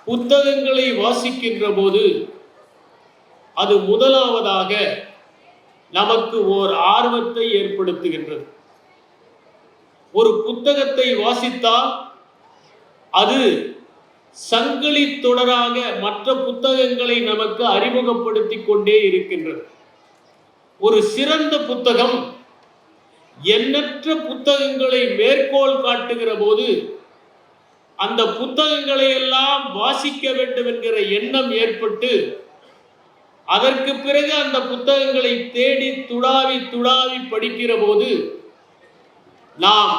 புத்தகங்களை வாசிக்கின்ற போது அது முதலாவதாக நமக்கு ஓர் ஆர்வத்தை ஏற்படுத்துகின்றது. ஒரு புத்தகத்தை வாசித்தால் அது சங்கிலி தொடராக மற்ற புத்தகங்களை நமக்கு அறிமுகப்படுத்திக் கொண்டே இருக்கின்றது. ஒரு சிறந்த புத்தகம் எண்ணற்ற புத்தகங்களை மேற்கோள் காட்டுகிற போது அந்த புத்தகங்களை எல்லாம் வாசிக்க வேண்டும் என்கிற எண்ணம் ஏற்பட்டு அதற்கு பிறகு அந்த புத்தகங்களை தேடி துடாவி படிக்கிற போது நாம்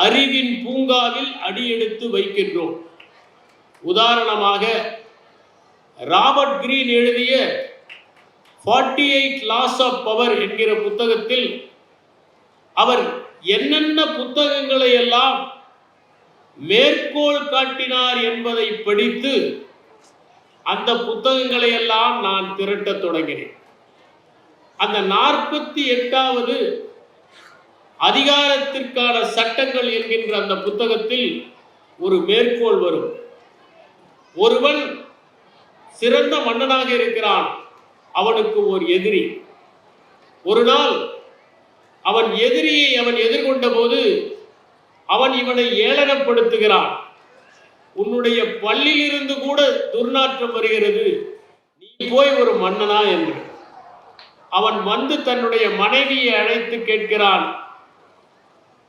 அறிவின் பூங்காவில் அடியெடுத்து வைக்கின்றோம். உதாரணமாக ராபர்ட் கிரீன் எழுதிய 48 Laws of Power என்கிற புத்தகத்தில் அவர் என்னென்ன புத்தகங்களை எல்லாம் மேற்கோள் காட்டினார் என்பதை படித்து அந்த புத்தகங்களை எல்லாம் நான் திரட்ட தொடங்கினேன். அந்த 48வது அதிகாரத்திற்கான சட்டங்கள் என்கின்ற அந்த புத்தகத்தில் ஒரு மேற்கோள் வரும். ஒருவன் சிறந்த மன்னனாக இருக்கிறான், அவனுக்கு ஒரு எதிரி. ஒரு நாள் அவன் எதிரியை அவன் எதிர்கொண்ட போது அவன் இவனை ஏளனப்படுத்துகிறான். உன்னுடைய பள்ளியிலிருந்து கூட துர்நாற்றம் வருகிறது, நீ போய் ஒரு மன்னனா என்று. அவன் வந்து தன்னுடைய மனைவியை அழைத்து கேட்கிறான்,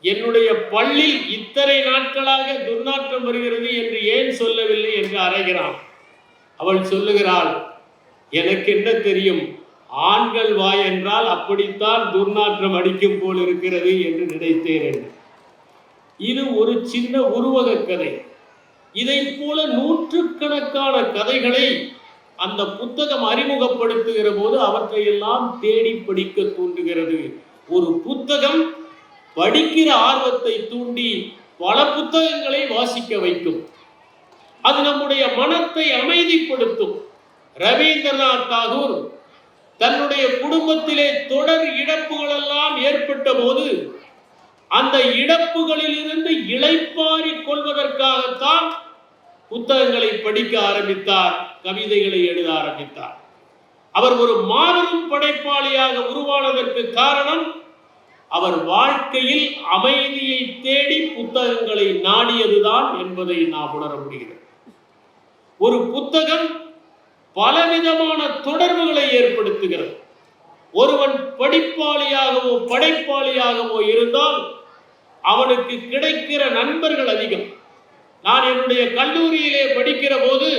என்னுடைய பள்ளி இத்தனை நாட்களாக துர்நாற்றம் வருகிறது என்று ஏன் சொல்லவில்லை என்று அறைகிறான். அவள் சொல்லுகிறாள், எனக்கு என்ன தெரியும், ஆண்கள் வாய் என்றால் அப்படித்தான் துர்நாற்றம் அடிக்கும் போல் இருக்கிறது என்று நினைத்தேன் என்று. இது ஒரு சின்ன உருவக கதை. இதை போல நூற்றுக்கணக்கான கதைகளை அந்த புத்தகம் அறிமுகப்படுத்துகிற போது அவற்றையெல்லாம் தேடி படிக்க தூண்டுகிறது. ஒரு புத்தகம் படிக்கிற ஆர்வத்தை தூண்டி பல புத்தகங்களை வாசிக்க வைக்கும். அது நம்முடைய மனத்தை அமைதிப்படுத்தும். ரவீந்திரநாத் தாகூர் தன்னுடைய குடும்பத்திலே தொடர் இழப்புகள் எல்லாம் ஏற்பட்ட போது அந்த இழப்புகளில் இருந்து இளைப்பாறிக் கொள்வதற்காகத்தான் புத்தகங்களை படிக்க ஆரம்பித்தார், கவிதைகளை எழுத ஆரம்பித்தார். அவர் ஒரு மாபெரும் படைப்பாளியாக உருவானதற்கு காரணம் அவர் வாழ்க்கையில் அமைதியை தேடி புத்தகங்களை நாடியதுதான் என்பதை நாம் உணர முடிகிறது. ஒரு புத்தகம் பலவிதமான தொடர்புகளை ஏற்படுத்துகிறது. ஒருவன் படிப்பாளியாகவோ படைப்பாளியாகவோ இருந்தால் அவனுக்கு கிடைக்கிற நண்பர்கள் அதிகம். நான் என்னுடைய கல்லூரியிலே படிக்கிற போது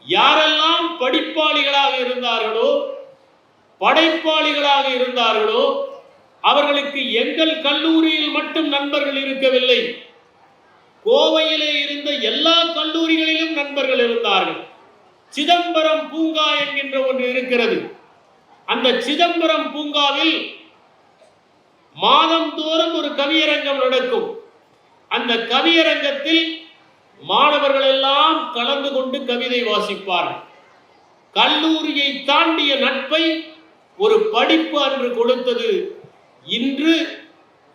யாரெல்லாம் படிப்பாளிகளாக இருந்தார்களோ படைப்பாளிகளாக இருந்தார்களோ அவர்களுக்கு எங்கள் கல்லூரியில் மட்டும் நண்பர்கள் இருக்கவில்லை, கோவையிலே இருந்த எல்லா கல்லூரிகளிலும் நண்பர்கள் இருந்தார்கள். சிதம்பரம் பூங்கா என்கின்ற ஒன்று இருக்கிறது. அந்த சிதம்பரம் பூங்காவில் மாதந்தோறும் ஒரு கவியரங்கம் நடக்கும். அந்த கவியரங்கத்தில் மாணவர்கள் எல்லாம் கலந்து கொண்டு கவிதை வாசிப்பார்கள். கல்லூரியை தாண்டிய நட்பை ஒரு படிப்பு அன்று கொடுத்தது. இன்று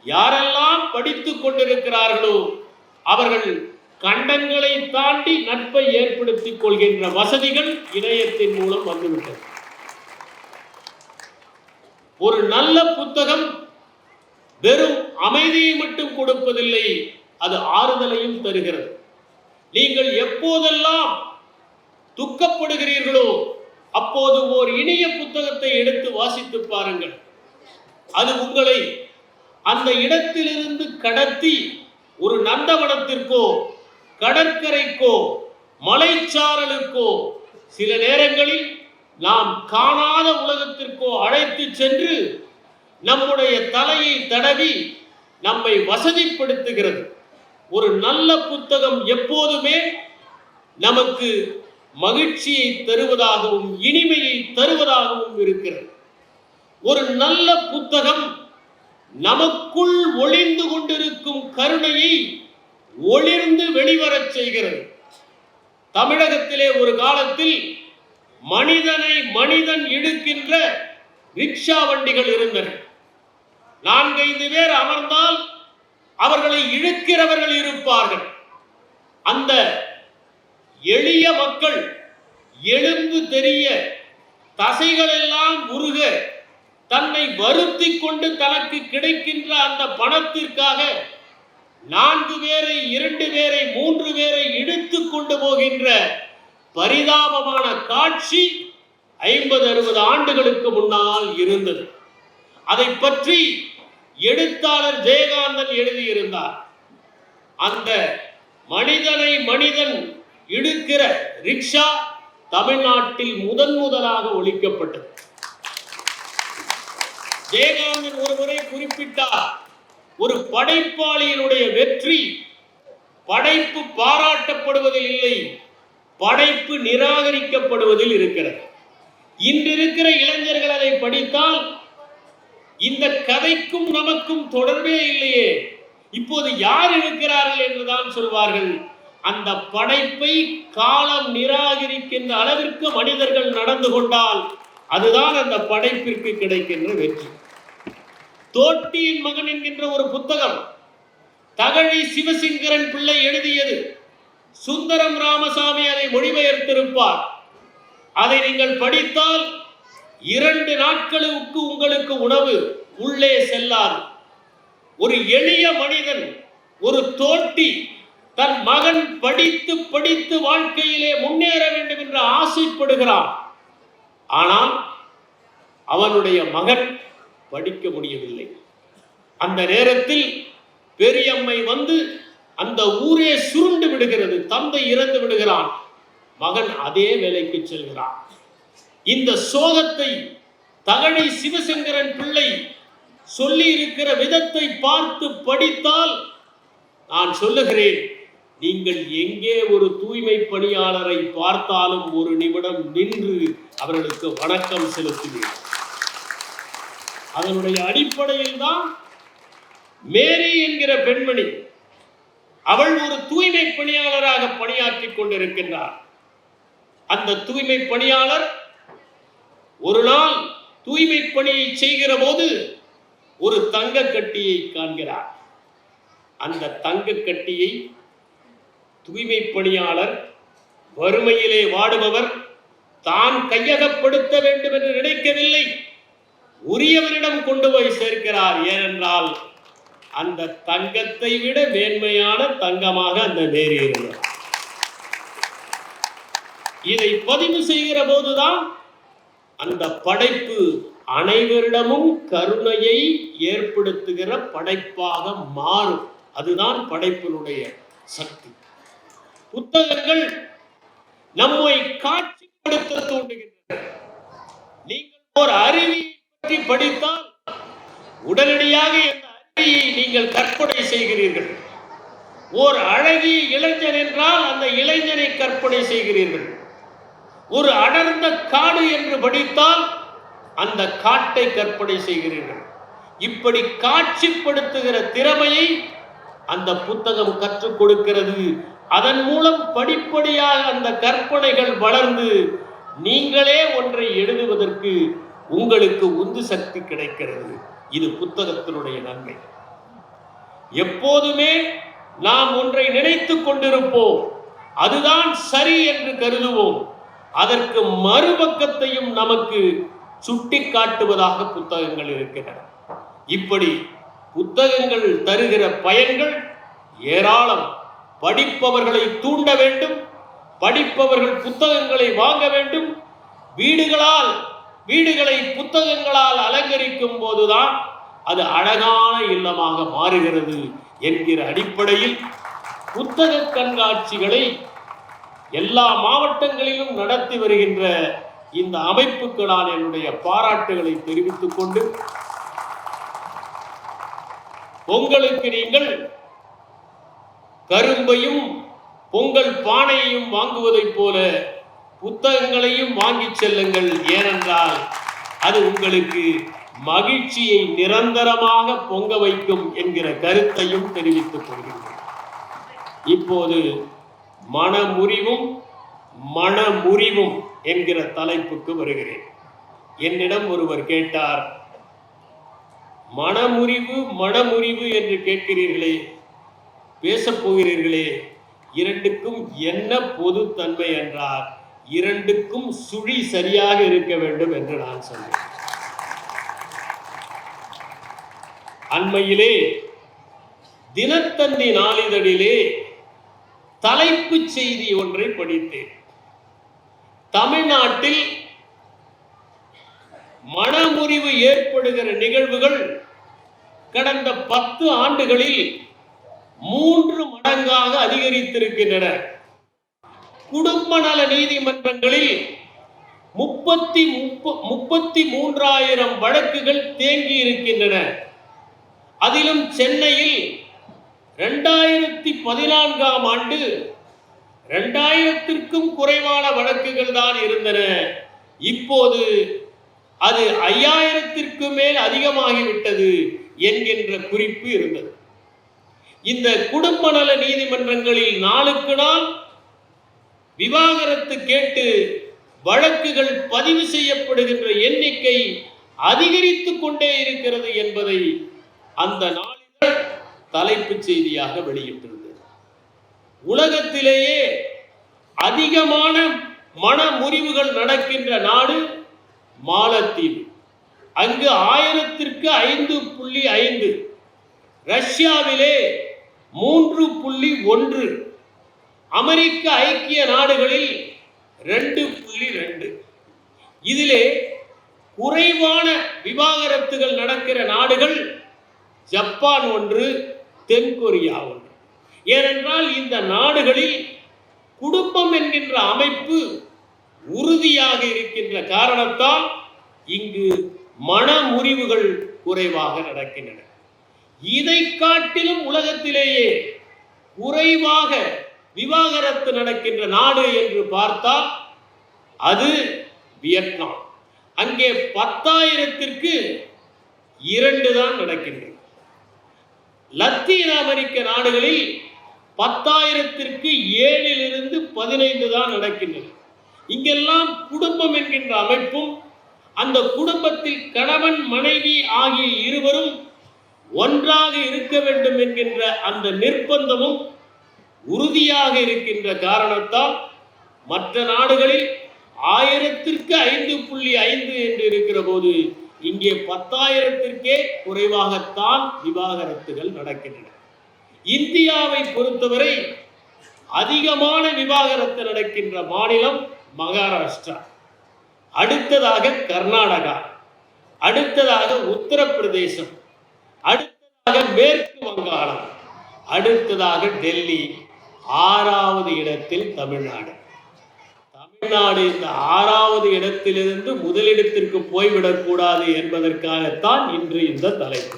யாரெல்லாம் படித்துக் கொண்டிருக்கிறார்களோ அவர்கள் கண்டங்களை தாண்டி நட்பை ஏற்படுத்திக் கொள்கின்ற வசதிகள் இணையத்தின் மூலம் வந்துவிட்டது. ஒரு நல்ல புத்தகம் வெறும் அமைதியை மட்டும் கொடுப்பதில்லை, அது ஆறுதலையும் தருகிறது. நீங்கள் எப்போதெல்லாம் துக்கப்படுகிறீர்களோ அப்போது ஓர் இனிய புத்தகத்தை எடுத்து வாசித்து பாருங்கள். அது உங்களை அந்த இடத்திலிருந்து கடத்தி ஒரு நந்தவனத்திற்கோ கடற்கரைக்கோ மலைச்சாரலுக்கோ சில நேரங்களில் நாம் காணாத உலகத்திற்கோ அழைத்து சென்று நம்முடைய தலையை தடவி நம்மை வசதிப்படுத்துகிறது. ஒரு நல்ல புத்தகம் எப்போதுமே நமக்கு மகிழ்ச்சியை தருவதாகவும் இனிமையை தருவதாகவும் இருக்கிறது. ஒரு நல்ல புத்தகம் நமக்குள் ஒளிந்து கொண்டிருக்கும் கருணையை ஒளிர்ந்து வெளிவரச் செய்கிறது. தமிழகத்திலே ஒரு காலத்தில் மனிதனை மனிதன் இழுக்கின்ற ரிக்ஷா வண்டிகள் இருந்தன. 4-5 பேர் அமர்ந்தால் அவர்களை இழுக்கிறவர்கள் இருப்பார்கள். அந்த எளிய மக்கள் எலும்பு தெரிய, தசைகள் எல்லாம் உருக, தன்னை வருத்தி கொண்டு தனக்கு கிடைக்கின்ற அந்த பணத்திற்காக 4 பேரை 2 பேரை 3 பேரை இழுத்து கொண்டு போகின்ற பரிதாபமான காட்சி 50-60 ஆண்டுகளுக்கு முன்னால் இருந்தது. அதை பற்றி எழுத்தாளர் ஜெயகாந்தன் எழுதியிருந்தார். அந்த மனிதனை மனிதன் இழுக்கிற ரிக்ஷா தமிழ்நாட்டில் முதலாக ஒழிக்கப்பட்டது. ஜெயகாந்தன் ஒரு முறை குறிப்பிட்டார், ஒரு படைப்பாளியினுடைய வெற்றி படைப்பு பாராட்டப்படுவதில் இல்லை, படைப்பு நிராகரிக்கப்படுவதில் இருக்கிறது. இன்றிருக்கிற இளைஞர்கள் அதை படித்தால் இந்த கதைக்கும் நமக்கும் தொடர்பே இல்லையே, இப்போது யார் இருக்கிறார்கள் என்றுதான் சொல்வார்கள். அந்த படைப்பை காலம் நிராகரிக்கின்ற அளவிற்கு மனிதர்கள் நடந்து கொண்டால் அதுதான் அந்த படைப்பிற்கு கிடைக்கின்ற வெற்றி. தோட்டியின் மகன் என்கின்ற ஒரு புத்தகம் தகழி சிவசங்கரன் பிள்ளை எழுதியது. சுந்தரம் ராமசாமி அதை மொழிபெயர்த்திருப்பார். அதை நீங்கள் படித்தால் 2 நாட்களுக்கு உங்களுக்கு உணவு உள்ளே செல்லாது. ஒரு எளிய மனிதன், ஒரு தோட்டி, தன் மகன் படித்து படித்து வாழ்க்கையிலே முன்னேற வேண்டும் என்று ஆசைப்படுகிறான். ஆனால் அவனுடைய மகன் படிக்க முடியவில்லை. அந்த நேரத்தில் பெரியம்மை வந்து அந்த ஊரே சுருண்டு விடுகிறது. தந்தை இறந்து விடுகிறான், மகன் அதே வேலைக்கு செல்கிறான். இந்த சோகத்தை தகழி சிவசங்கரன் பிள்ளை சொல்லி இருக்கிற விதத்தை பார்த்து படித்தால் நான் சொல்லுகிறேன், நீங்கள் எங்கே ஒரு தூய்மை பணியாளரை பார்த்தாலும் ஒரு நிமிடம் நின்று அவர்களுக்கு வணக்கம் செலுத்துவீர்கள். அதனுடைய அடிப்படையில் தான் மேரி என்கிற பெண்மணி, அவள் ஒரு தூய்மை பணியாளராக பணியாற்றி கொண்டிருக்கின்றார். அந்த தூய்மை பணியாளர் ஒரு நாள் தூய்மை பணியை செய்கிற போது ஒரு தங்க கட்டியை காண்கிறார். அந்த தங்க கட்டியை தூய்மை பணியாளர், வறுமையிலே வாடுபவர், தான் கையகப்படுத்த வேண்டும் என்று நினைக்கவில்லை, உரியவரிடம் கொண்டு போய் சேர்க்கிறார். ஏனென்றால் அந்த தங்கத்தை விட மேன்மையான தங்கமாக அந்த மேரி இருந்தார். இதை பதிவு செய்கிற போதுதான் அந்த படைப்பு அனைவரிடமும் கருணையை ஏற்படுத்துகிற படைப்பாக மாறும். அதுதான் படைப்பினுடைய சக்தி. புத்தகங்கள் நம்மை காட்சிப்படுத்த தூண்டுகின்றன. நீங்கள் ஒரு அருவியை பற்றி படித்தால் உடனடியாக இந்த அருவியை நீங்கள் கற்பனை செய்கிறீர்கள். ஒரு அழகிய இளைஞன் என்றால் அந்த இளைஞனை கற்பனை செய்கிறீர்கள். ஒரு அடர்ந்த காடு என்று படித்தால் அந்த காட்டை கற்பனை செய்கிறீர்கள். இப்படி காட்சிப்படுத்துகிற திறமையை அந்த புத்தகம் கற்றுக் கொடுக்கிறது. அதன் மூலம் படிப்படியாக அந்த கற்பனைகள் வளர்ந்து நீங்களே ஒன்றை எழுதுவதற்கு உங்களுக்கு உந்து சக்தி கிடைக்கிறது. இது புத்தகத்தினுடைய நன்மை. எப்போதுமே நாம் ஒன்றை நினைத்துக் கொண்டிருப்போம், அதுதான் சரி என்று கருதுவோம். அதற்கு மறுபக்கத்தையும் நமக்கு சுட்டி காட்டுவதாக புத்தகங்கள் இருக்கின்றன. இப்படி புத்தகங்கள் தருகிற பயன்கள் ஏராளம். படிப்பவர்களை தூண்ட வேண்டும், படிப்பவர்கள் புத்தகங்களை வாங்க வேண்டும். வீடுகளை புத்தகங்களால் அலங்கரிக்கும் போதுதான் அது அழகான இல்லமாக மாறுகிறது என்கிற அடிப்படையில் புத்தக கண்காட்சிகளை எல்லா மாவட்டங்களிலும் நடத்தி வருகின்ற இந்த அமைப்புக்கு நான் என்னுடைய பாராட்டுகளை தெரிவித்துக் கொண்டு, பொங்கலுக்கு நீங்கள் கரும்பையும் பொங்கல் பானையையும் வாங்குவதைப் போல புத்தகங்களையும் வாங்கி செல்லுங்கள். ஏனென்றால் அது உங்களுக்கு மகிழ்ச்சியை நிரந்தரமாக பொங்க வைக்கும் என்கிற கருத்தையும் தெரிவித்துக் கொள்கின்றேன். இப்போது மனமுறிவும் என்கிற தலைப்புக்கு வருகிறேன். என்னிடம் ஒருவர் கேட்டார், மனமுறிவு என்று கேட்கிறீர்களே, பேசப் போகிறீர்களே, இரண்டுக்கும் என்ன பொதுத்தன்மை என்றால் இரண்டுக்கும் சுழி சரியாக இருக்க வேண்டும் என்று நான் சொன்னேன். அண்மையிலே தினத்தந்தி நாளிதழிலே தலைப்பு செய்தி ஒன்றை படித்தேன். தமிழ்நாட்டில் மனமுறிவு ஏற்படுகிற நிகழ்வுகள் கடந்த 10 ஆண்டுகளில் 3 மடங்காக அதிகரித்திருக்கின்றன. குடும்ப நல நீதிமன்றங்களில் 33,000 வழக்குகள் தேங்கி இருக்கின்றன. அதிலும் சென்னையில் 2014ஆம் ஆண்டு 2000க்கும் குறைவான வழக்குகள் தான் இருந்தன. இப்போது அது 5000ற்கு மேல் அதிகமாகிவிட்டது என்கின்ற குறிப்பு இருந்தது. இந்த குடும்ப நல நீதிமன்றங்களில் நாளுக்கு நாள் விவாகரத்து கேட்டு வழக்குகள் பதிவு செய்யப்படுகின்ற எண்ணிக்கை அதிகரித்துக் கொண்டே இருக்கிறது என்பதை அந்த நாளிதழ் தலைப்புச் செய்தியாக வெளியிட்டிருந்தது. உலகத்திலேயே அதிகமான மன முறிவுகள் நடக்கின்ற நாடு மாலத்தீவு. அங்கு 1000ற்கு 5.5, ரஷ்யாவிலே 3.1, அமெரிக்க ஐக்கிய நாடுகளில் 2.2. இதிலே குறைவான விவாகரத்துகள் நடக்கிற நாடுகள் ஜப்பான் 1, தென்கொரியா 1. ஏனென்றால் இந்த நாடுகளில் குடும்பம் என்கின்ற அமைப்பு உறுதியாக இருக்கின்ற காரணத்தால் இங்கு மன முறிவுகள் குறைவாக நடக்கின்றன. இதை காட்டிலும் உலகத்திலேயே குறைவாக விவாகரத்து நடக்கின்ற நாடு என்று பார்த்தால் அது வியட்நாம். அங்கே 10,000ற்கு 2 தான் நடக்கின்றன. லத்தீன் அமெரிக்க நாடுகளில் 10,000ற்கு 7லிருந்து 15 தான் நடக்கின்றன. இங்கெல்லாம் குடும்பம் என்கின்ற அமைப்பும் அந்த குடும்பத்தில் கணவன் மனைவி ஆகிய இருவரும் ஒன்றாக இருக்க வேண்டும் என்கின்ற அந்த நிர்பந்தமும் உறுதியாக இருக்கின்ற காரணத்தால் மற்ற நாடுகளில் 1000ற்கு 5.5 என்று இருக்கிற போது இங்கே 10,000ற்கே குறைவாகத்தான் விவாகரத்துகள் நடக்கின்றன. இந்தியாவை பொறுத்தவரை அதிகமான விவாகரத்து நடக்கின்ற மாநிலம் மகாராஷ்டிரா, அடுத்ததாக கர்நாடகா, அடுத்ததாக உத்தரப்பிரதேசம், அடுத்ததாக மேற்கு வங்காளம், அடுத்ததாக டெல்லி, 6வது இடத்தில் தமிழ்நாடு. தமிழ்நாடு இந்த 6வது இடத்திலிருந்து முதலிடத்திற்கு போய்விடக்கூடாது என்பதற்காகத்தான் இன்று இந்த தலைப்பு.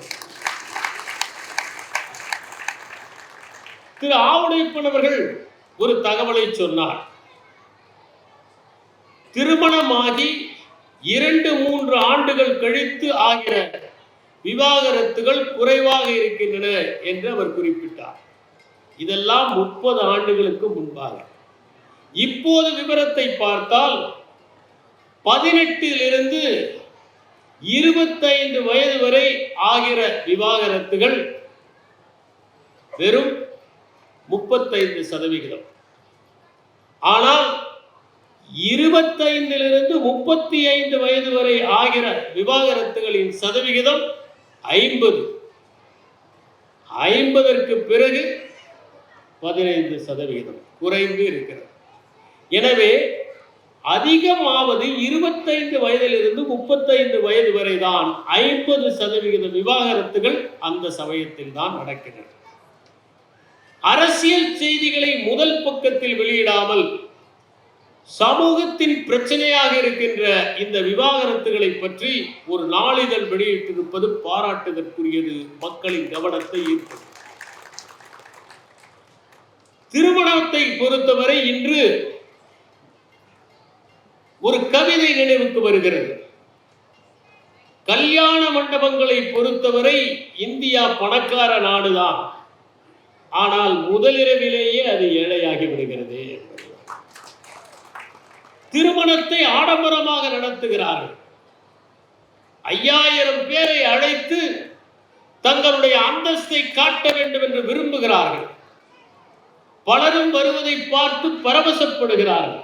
திரு ஆவுடையப்பன் அவர்கள் ஒரு தகவலை சொன்னார். திருமணமாகி 2-3 ஆண்டுகள் கழித்து ஆகிற விவாகரத்துகள் குறைவாக இருக்கின்றன என்று அவர் குறிப்பிட்டார். இதெல்லாம் 30 ஆண்டுகளுக்கு முன்பாக. இப்போது விவரத்தை பார்த்தால் 18லிருந்து 25 வயது வரை ஆகிற விவாகரத்துகள் வெறும் 35%. ஆனால் 25லிருந்து 35 வயது வரை ஆகிற விவாகரத்துகளின் சதவிகிதம் 50. 50ற்கு பிறகு 15% குறைந்து இருக்கிறது. எனவே அதிகமாவது 25 வயதிலிருந்து 35 வயது வரை தான் 50% விவாகரத்துகள் அந்த சமயத்தில் தான் நடக்கின்றன. அரசியல் செய்திகளை முதல் பக்கத்தில் வெளியிடாமல் சமூகத்தின் பிரச்சனையாக இருக்கின்ற இந்த விவாகரத்துகளை பற்றி ஒரு நாளிதழ் வெளியிட்டிருப்பது பாராட்டுதற்குரியது, மக்களின் கவனத்தை ஈர்ப்பது. திருமணத்தை பொறுத்தவரை இன்று ஒரு கவிதை நினைவுக்கு வருகிறது. கல்யாண மண்டபங்களை பொறுத்தவரை இந்தியா பணக்கார நாடுதான், ஆனால் முதலிரவிலேயே அது ஏழையாகி விடுகிறது. திருமணத்தை ஆடம்பரமாக நடத்துகிறார்கள். 5000 பேரை அழைத்து தங்களுடைய அந்தஸ்தை காட்ட வேண்டும் என்று விரும்புகிறார்கள். பலரும் வருவதை பார்த்து பரவசப்படுகிறார்கள்.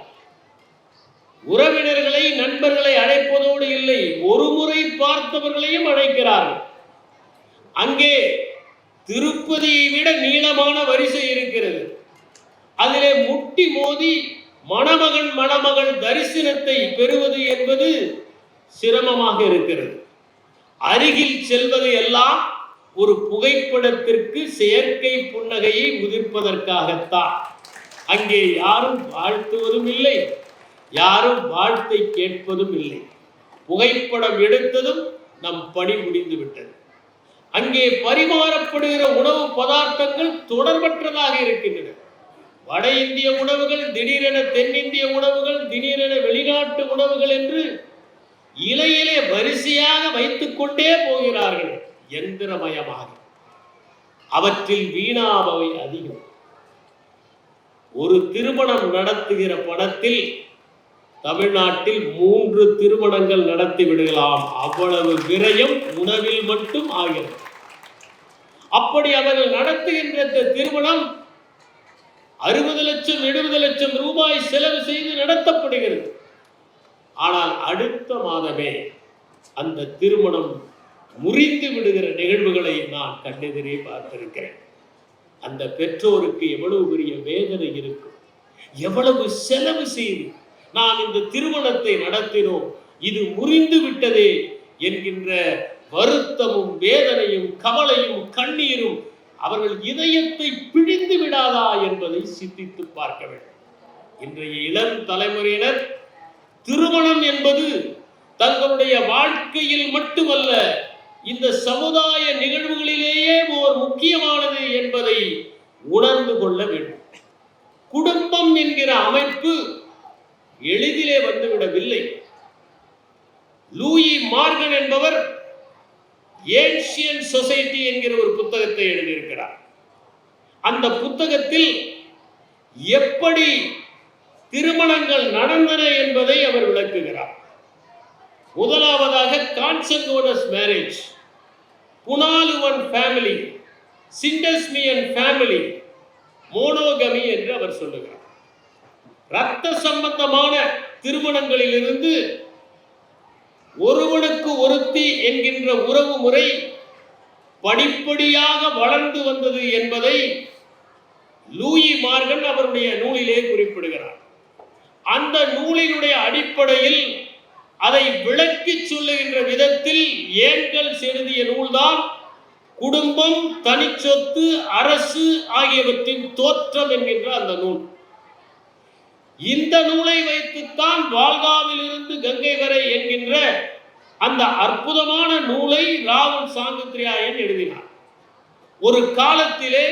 உறவினர்களை, நண்பர்களை அழைப்பதோடு இல்லை, ஒரு முறை பார்த்தவர்களையும் அழைக்கிறார்கள். அங்கே திருப்பதியை விட நீளமான வரிசை இருக்கிறது. அதிலே முட்டி மோதி மணமகன் மணமகள் தரிசனத்தை பெறுவது என்பது சிரமமாக இருக்கிறது. அருகில் செல்வது எல்லாம் ஒரு புகைப்படத்திற்கு செயற்கை புன்னகையை உதிர்ப்பதற்காகத்தான். அங்கே யாரும் வாழ்த்துவதும் இல்லை, யாரும் வாழ்த்தை கேட்பதும் இல்லை. புகைப்படம் எடுத்ததும் நம் பணி முடிந்து விட்டது. அங்கே பரிமாறப்படுகிற உணவு பதார்த்தங்கள் தொடர்பற்றதாக இருக்கின்றன. வட இந்திய உணவுகள், திடீரென தென்னிந்திய உணவுகள், திடீரென வெளிநாட்டு உணவுகள் என்று இலையிலே வரிசையாக வைத்துக் கொண்டே போகிறார்கள், எந்திரமயமாக. அவற்றில் வீணாவை அதிகம். ஒரு திருமணம் நடத்துகிற படத்தில் தமிழ்நாட்டில் 3 திருமணங்கள் நடத்தி விடலாம். அவ்வளவு விரயம் உணவில் மட்டும் ஆகிறது. அப்படி அவர்கள் நடத்துகின்ற திருமணம் 60 லட்சம் 70 லட்சம் ரூபாய் செலவு செய்து நடத்தப்படுகிறது. ஆனால் அடுத்த மாதமே அந்த திருமணம் முறிந்து விடுகிற நிகழ்வுகளை நான் கண்ணெதிரே பார்த்திருக்கிறேன். அந்த பெற்றோருக்கு எவ்வளவு பெரிய வேதனை இருக்கும், எவ்வளவு செலவு செய்து நாம் இந்த திருமணத்தை நடத்தினோம், இது முறிந்து விட்டதே என்கின்ற வருத்தமும் வேதனையும் கவலையும் கண்ணீரும் அவர்கள் இதயத்தை பிழிந்து விடாதா என்பதை சிந்தித்து பார்க்க வேண்டும். இன்றைய இளம் தலைமுறையினர் திருமணம் என்பது தங்களுடைய வாழ்க்கையில் மட்டுமல்ல, இந்த சமுதாய நிகழ்வுகளிலேயே ஒரு முக்கியமானது என்பதை உணர்ந்து கொள்ள வேண்டும். குடும்பம் என்கிற அமைப்பு எளிதிலே வந்துவிடவில்லை. லூயி மார்கன் என்பவர் ஏன்ஷியன்ட் சொசைட்டி என்கிற ஒரு புத்தகத்தை எழுதியிருக்கிறார். அந்த புத்தகத்தில் எப்படி திருமணங்கள் நடந்தன என்பதை அவர் விளக்குகிறார். முதலாவதாக கான்சங்கோனஸ் மேரேஜ், புனாலுவன் ஃபேமிலி, சிண்டஸ்மியன் ஃபேமிலி, மோனோகமி என்று அவர் சொல்லுகிறார். இரத்த சம்பந்தமான திருமணங்களிலிருந்து ஒருவனுக்கு ஒருத்தி என்கின்ற உறவு முறை படிப்படியாக வளர்ந்து வந்தது என்பதை லூயி மார்கன் அவருடைய நூலிலே குறிப்பிடுகிறார். அந்த நூலினுடைய அடிப்படையில் அதை விளக்கி சொல்லுகின்ற விதத்தில் ஏங்கல்ஸ் எழுதிய நூல்தான் குடும்பம், தனிச்சொத்து, அரசு ஆகியவற்றின் தோற்றம் என்கின்ற அந்த நூல். இந்த நூலை வைத்துத்தான் வால்காவில் இருந்து கங்கை வரை என்கின்ற அந்த அற்புதமான நூலை ராகுல் சாங்கித்ரியாயன் எழுதினார். ஒரு காலத்திலே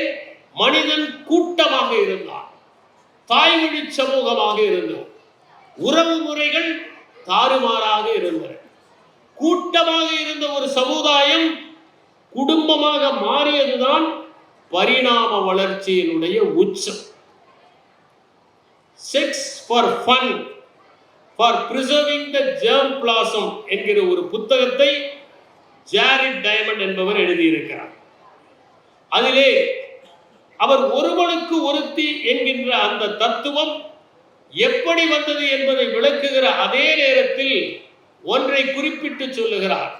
மனிதன் கூட்டமாக இருந்தான், தாய்மொழி சமூகமாக இருந்தது, உறவு முறைகள் தாறுமாறாக இருந்தன. கூட்டமாக இருந்த ஒரு சமுதாயம் குடும்பமாக மாறியதுதான் பரிணாம வளர்ச்சியினுடைய உச்சம். Sex for fun for preserving the germ plasm என்கிற ஒரு புத்தகத்தை ஜாரிட் டைமண்ட் என்பவர் எழுதியிருக்கிறார். அதிலே அவர் ஒருவனுக்கு ஒருத்தி என்கின்ற அந்த தத்துவம் எப்படி வந்தது என்பதை விளக்குகிற அதே நேரத்தில் ஒன்றை குறிப்பிட்டு சொல்லுகிறார்.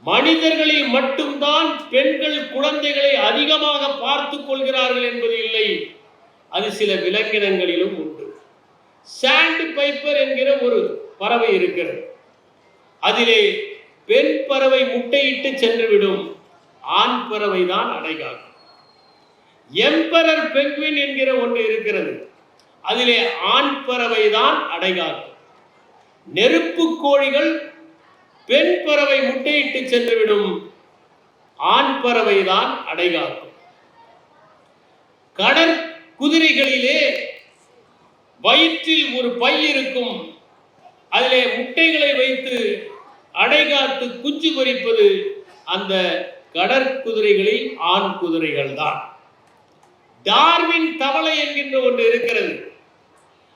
மனிதர்களில் மட்டும்தான் பெண்கள் குழந்தைகளை அதிகமாக பார்த்துக் கொள்கிறார்கள் என்பது இல்லை, அது சில விலங்கினங்களிலும் உண்டு. சாண்ட் பைப்பர் என்கிற ஒரு பறவை இருக்கிறது. அதிலே பெண் பறவை முட்டையிட்டு சென்றுவிடும், ஆண் பறவை தான் அடைகாக்கும். எம்பரர் பெங்குவின் என்கிற ஒன்று இருக்கிறது, அதிலே ஆண் பறவை தான் அடைகாக்கும். நெருப்பு கோழிகள் பெண் பறவை முட்டையிட்டு சென்றுவிடும், ஆண் பறவை தான் அடைகாக்கும். கடற் குதிரைகளிலே வயிற்றில் ஒரு பை இருக்கும், அதிலே முட்டைகளை வைத்து அடைகாத்து குஞ்சு பொரிப்பது அந்த கடற்குதிரைகளில் ஆண் குதிரைகள் தான். டார்வின் தவளை என்கின்ற ஒன்று இருக்கிறது,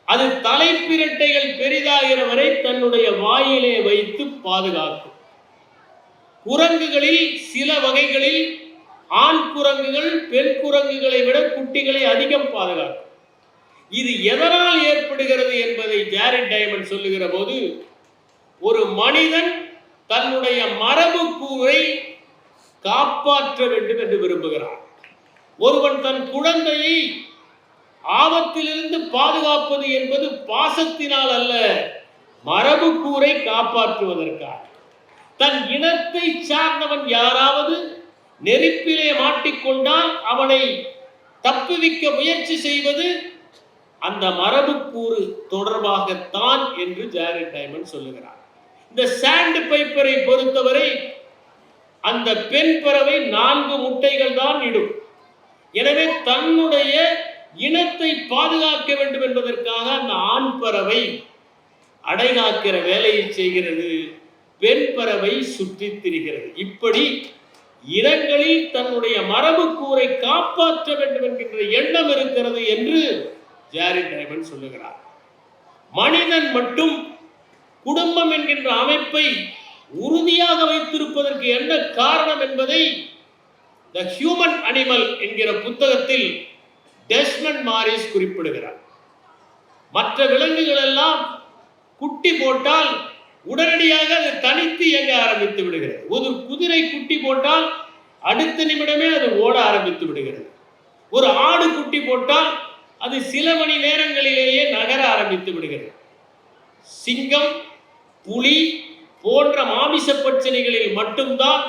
அது தலைப்பிரட்டைகள் பெரிதாகிற வரை தன்னுடைய வாயிலே வைத்து பாதுகாக்கும். குரங்குகளில் சில வகைகளில் ஆண் குரங்குகள் பெண் குரங்குகளை விட குட்டிகளை அதிகம் பாதுகாக்கும். இது எதனால் ஏற்படுகிறது என்பதை ஜாரட் டைமண்ட் சொல்லுகிற போது, ஒரு மனிதன் தன்னுடைய மரபு கூறை காப்பாற்ற வேண்டும் என்று விரும்புகிறான். ஒருவன் தன் குழந்தையை ஆபத்திலிருந்து பாதுகாப்பது என்பது பாசத்தினால் அல்ல, மரபு கூறை காப்பாற்றுவதற்காக. தன் இனத்தை சார்ந்தவன் யாராவது நெருப்பிலே மாட்டிக்கொண்டால் அவனை தப்புவிக்க முயற்சி செய்வது அந்த மரபு கூறு தொடர்பாகத்தான் என்று ஜாரட் டைமண்ட் சொல்லுகிறார். இந்த சாண்ட் பைப்பரை பொறுத்தவரை அந்த பெண் பறவை 4 முட்டைகள் தான் இடும். எனவே தன்னுடைய இனத்தை பாதுகாக்க வேண்டும் என்பதற்காக அந்த ஆண் பறவை அடைகாக்கிற வேலையை செய்கிறது, பெண் பறவை சுற்றி திரிகிறது. இப்படி இனங்களில் தன்னுடைய மரபு கூரை காப்பாற்ற வேண்டும் என்கின்ற எண்ணம் இருக்கிறது என்று ஜாரட் டைமண்ட் சொல்லுகிறார். மனிதன் மட்டும் குடும்பம் என்கின்ற அமைப்பை உறுதியாக வைத்திருப்பதற்கு என்ன காரணம் என்பதை தி ஹியூமன் அனிமல் என்கிற புத்தகத்தில் டெஸ்மண்ட் மாரிஸ் குறிப்பிடுகிறார். மற்ற விலங்குகள் எல்லாம் குட்டி போட்டால் உடனடியாக அது தனித்து இயங்க ஆரம்பித்து விடுகிறது. ஒரு குதிரை குட்டி போட்டால் அடுத்த நிமிடமே அது ஓட ஆரம்பித்து விடுகிறது. ஒரு ஆடு குட்டி போட்டால் அது சில மணி நேரங்களிலேயே நகர ஆரம்பித்து விடுகிறது. சிங்கம், புலி போன்ற மாமிச பட்சணிகளில் மட்டும்தான்